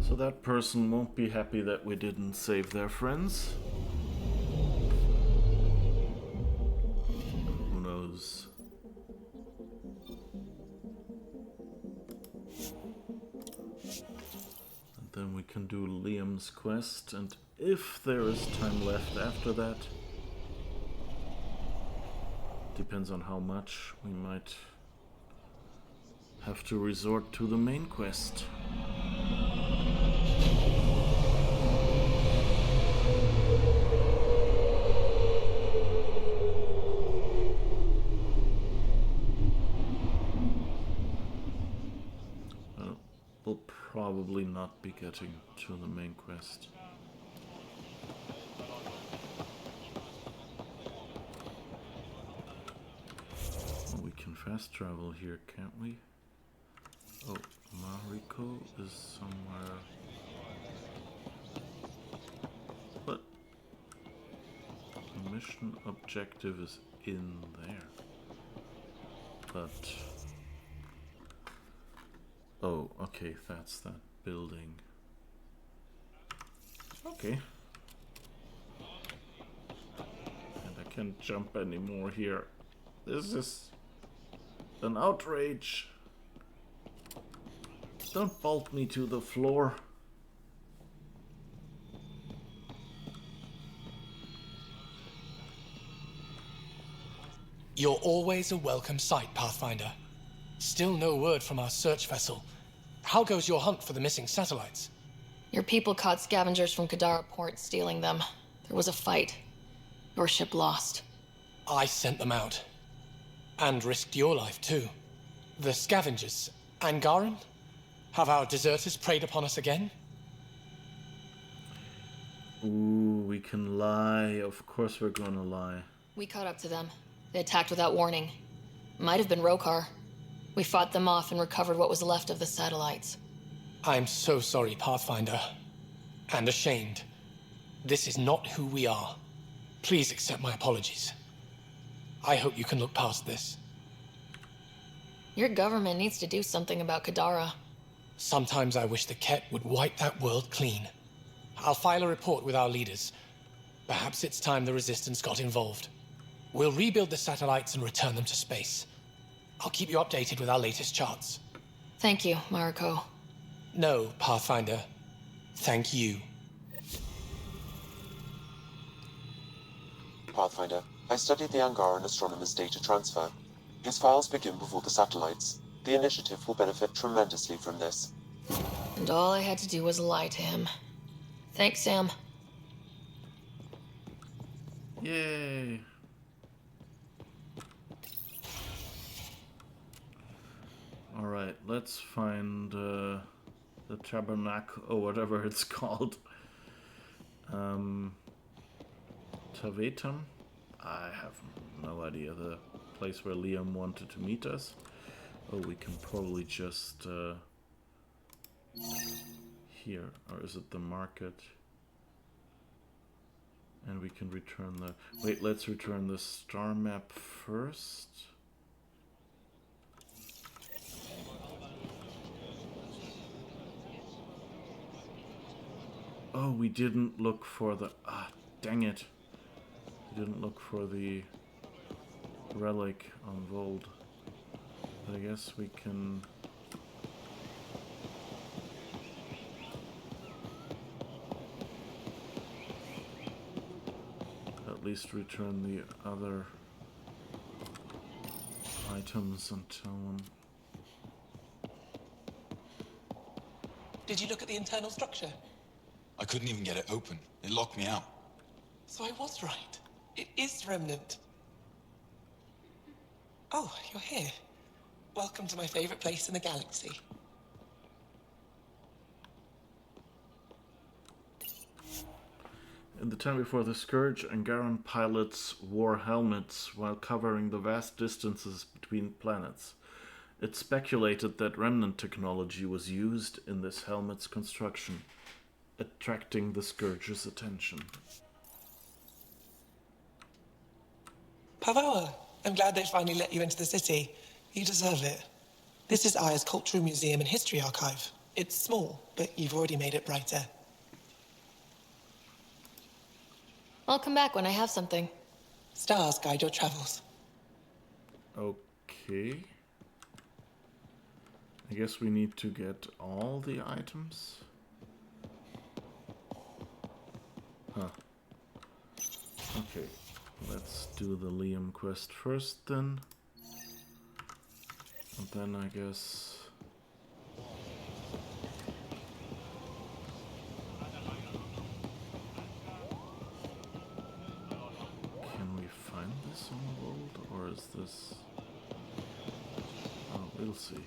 So that person won't be happy that we didn't save their friends. Who knows? And then we can do Liam's quest, and if there is time left after that, depends on how much, we might have to resort to the main quest. We'll probably not be getting to the main quest. Well, we can fast travel here, can't we? Oh, Mariko is somewhere. But the mission objective is in there. But oh, okay, that's that building. Okay. And I can't jump anymore here. This is an outrage. Don't bolt me to the floor. You're always a welcome sight, Pathfinder. Still no word from our search vessel. How goes your hunt for the missing satellites? Your people caught scavengers from Kadara port stealing them. There was a fight. Your ship lost. I sent them out. And risked your life, too. The scavengers. Angaran? Have our deserters preyed upon us again? Ooh, we can lie. Of course we're gonna lie. We caught up to them. They attacked without warning. Might have been Rokar. We fought them off and recovered what was left of the satellites. I'm so sorry, Pathfinder. And ashamed. This is not who we are. Please accept my apologies. I hope you can look past this. Your government needs to do something about Kadara. Sometimes I wish the Ket would wipe that world clean. I'll file a report with our leaders. Perhaps it's time the Resistance got involved. We'll rebuild the satellites and return them to space. I'll keep you updated with our latest charts. Thank you, Mariko. No, Pathfinder. Thank you. Pathfinder, I studied the Angaran astronomer's data transfer. His files begin before the satellites. The initiative will benefit tremendously from this. And all I had to do was lie to him. Thanks, Sam. Yay. Alright, let's find the tabernacle, or whatever it's called. Tavetum? I have no idea. The place where Liam wanted to meet us. Oh, we can probably just... here, or is it the market? And we can return the... Wait, let's return the star map first. Oh, we didn't look for the... Ah, dang it. We didn't look for the relic on Vold. But I guess we can... at least return the other items and tell them. Did you look at the internal structure? I couldn't even get it open. It locked me out. So I was right. It is Remnant. Oh, you're here. Welcome to my favorite place in the galaxy. In the time before the Scourge, Angaran pilots wore helmets while covering the vast distances between planets. It's speculated that remnant technology was used in this helmet's construction, attracting the Scourge's attention. Pavoa, I'm glad they finally let you into the city. You deserve it. This is Aya's Cultural Museum and History Archive. It's small, but you've already made it brighter. I'll come back when I have something. Stars guide your travels. Okay. I guess we need to get all the items. Huh. Okay. Let's do the Liam quest first then. And then I guess... can we find this on the world? Or is this... oh, we'll see.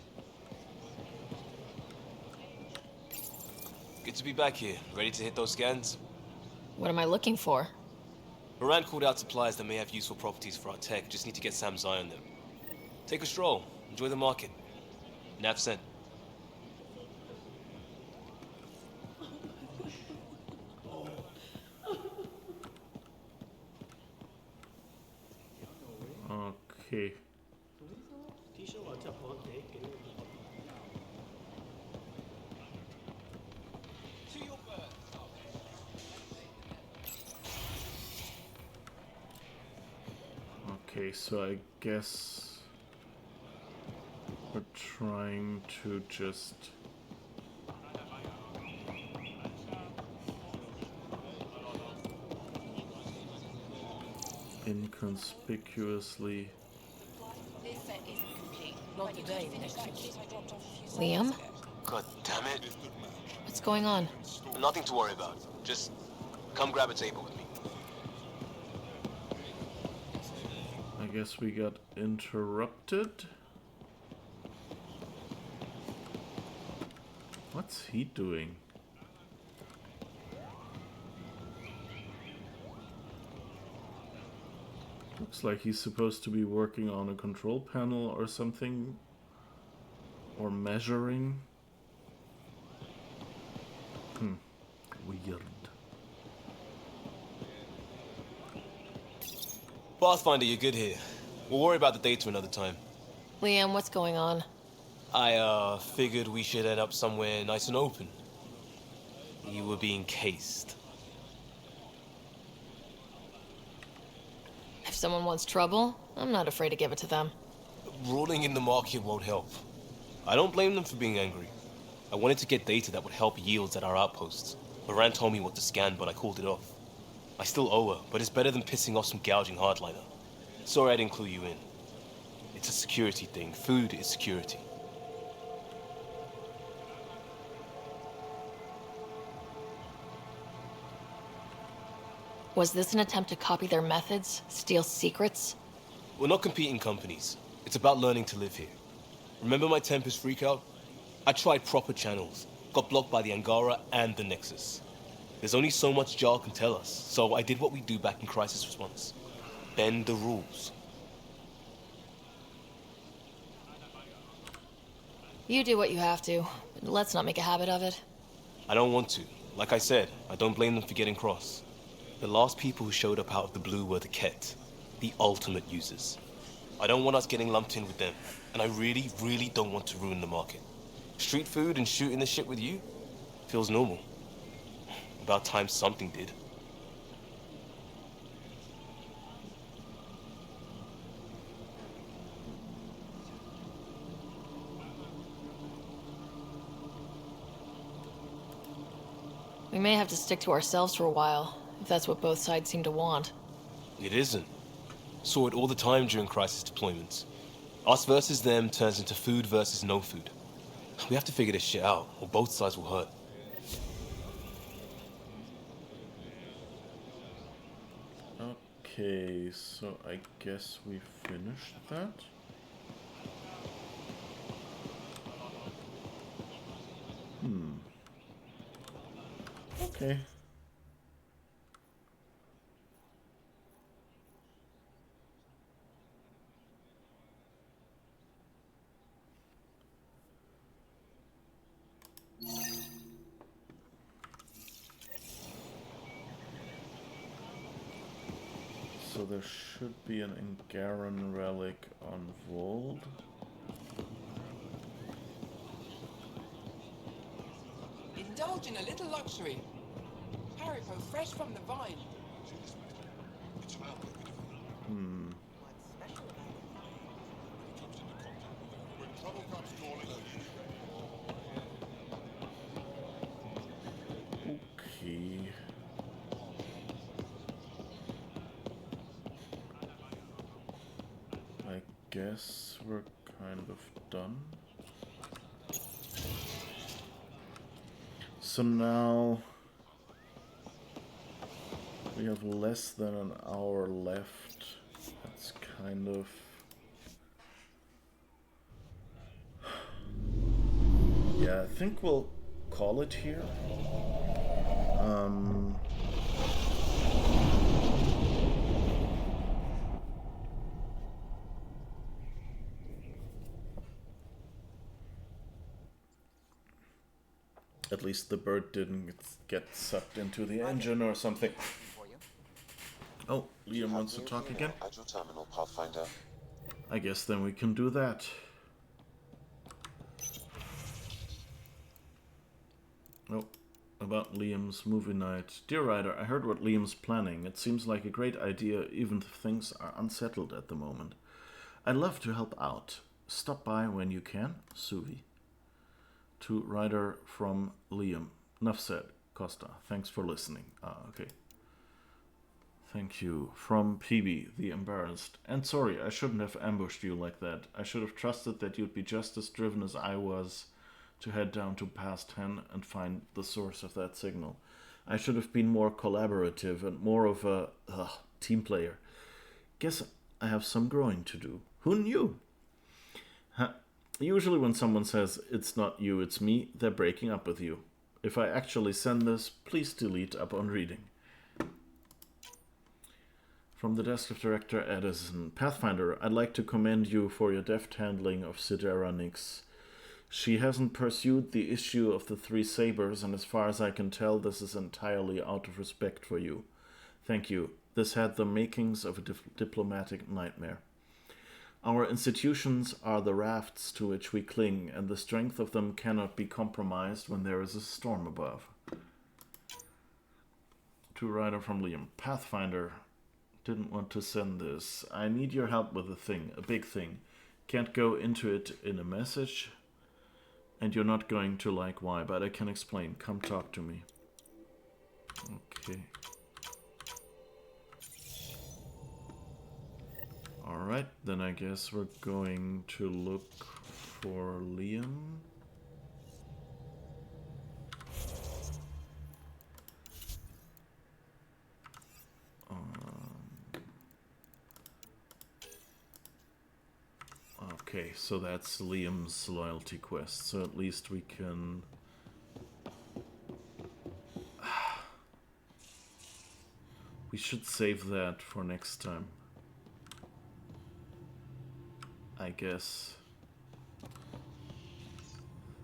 Good to be back here. Ready to hit those scans? What am I looking for? Moran called out supplies that may have useful properties for our tech. Just need to get Sam's eye on them. Take a stroll. Enjoy the market. Nav sent. Okay. Okay, so I guess we're trying to just inconspicuously. Not today, Liam? God damn it. What's going on? Nothing to worry about. Just come grab a table with me. I guess we got interrupted. What's he doing? Looks like he's supposed to be working on a control panel or something. Or measuring. Weird. Pathfinder, you're good here. We'll worry about the data another time. Liam, what's going on? I, figured we should end up somewhere nice and open. You were being cased. If someone wants trouble, I'm not afraid to give it to them. Ruling in the market won't help. I don't blame them for being angry. I wanted to get data that would help yields at our outposts. Moran told me what to scan, but I called it off. I still owe her, but it's better than pissing off some gouging hardliner. Sorry I didn't clue you in. It's a security thing. Food is security. Was this an attempt to copy their methods? Steal secrets? We're not competing companies. It's about learning to live here. Remember my Tempest freakout? I tried proper channels. Got blocked by the Angara and the Nexus. There's only so much Jarl can tell us, so I did what we do back in crisis response. Bend the rules. You do what you have to, but let's not make a habit of it. I don't want to. Like I said, I don't blame them for getting cross. The last people who showed up out of the blue were the Ket, the ultimate users. I don't want us getting lumped in with them, and I really, really don't want to ruin the market. Street food and shooting the shit with you feels normal. About time something did. We may have to stick to ourselves for a while, if that's what both sides seem to want. It isn't. Saw it all the time during crisis deployments. Us versus them turns into food versus no food. We have to figure this shit out, or both sides will hurt. Okay, so I guess we finished that. Okay. So there should be an Angaran relic on Vold. Indulge in a little luxury. Haricot fresh from the vine. Okay. I guess we're kind of done. So now we have less than an hour left. That's kind of... Yeah, I think we'll call it here. At least the bird didn't get sucked into the engine or something. Oh, Liam wants to talk again? At your terminal, Pathfinder. I guess then we can do that. Oh, about Liam's movie night. Dear Ryder, I heard what Liam's planning. It seems like a great idea, even if things are unsettled at the moment. I'd love to help out. Stop by when you can, Suvi. To Ryder from Liam. Enough said, Costa. Thanks for listening. Okay. Thank you. From Peebee, the embarrassed. And sorry, I shouldn't have ambushed you like that. I should have trusted that you'd be just as driven as I was to head down to Past 10 and find the source of that signal. I should have been more collaborative and more of a team player. Guess I have some growing to do. Who knew? Usually when someone says, it's not you, it's me, they're breaking up with you. If I actually send this, please delete upon reading. From the desk of Director Edison. Pathfinder, I'd like to commend you for your deft handling of Sidera Nix. She hasn't pursued the issue of the 3 sabers, and as far as I can tell, this is entirely out of respect for you. Thank you. This had the makings of a diplomatic nightmare. Our institutions are the rafts to which we cling, and the strength of them cannot be compromised when there is a storm above. To Ryder from Liam. Pathfinder, didn't want to send this. I need your help with a thing, a big thing. Can't go into it in a message, and you're not going to like why, but I can explain. Come talk to me. Okay. Alright, then I guess we're going to look for Liam. Okay, so that's Liam's loyalty quest, so at least we can... We should save that for next time. I guess.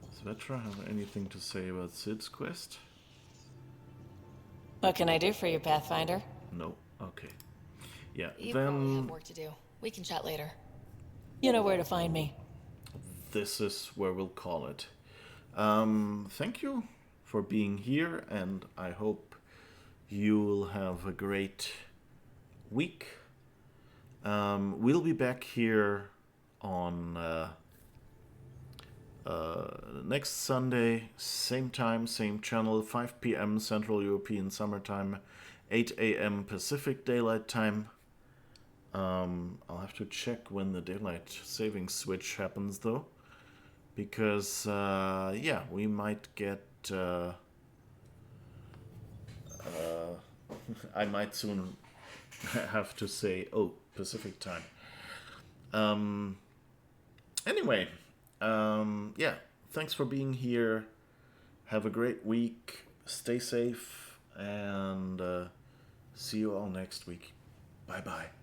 Does Vetra have anything to say about Sid's quest? What can I do for you, Pathfinder? No. Okay. Yeah, You then... probably have work to do. We can chat later. You know where to find me. This is where we'll call it. Thank you for being here, and I hope you'll have a great week. We'll be back here on next Sunday, same time, same channel, 5 p.m. Central European Summertime, 8 a.m. Pacific Daylight Time. I'll have to check when the daylight saving switch happens, though, because yeah, we might get I might soon have to say, oh, Pacific time. Anyway, yeah, thanks for being here. Have a great week. Stay safe, and see you all next week. Bye-bye.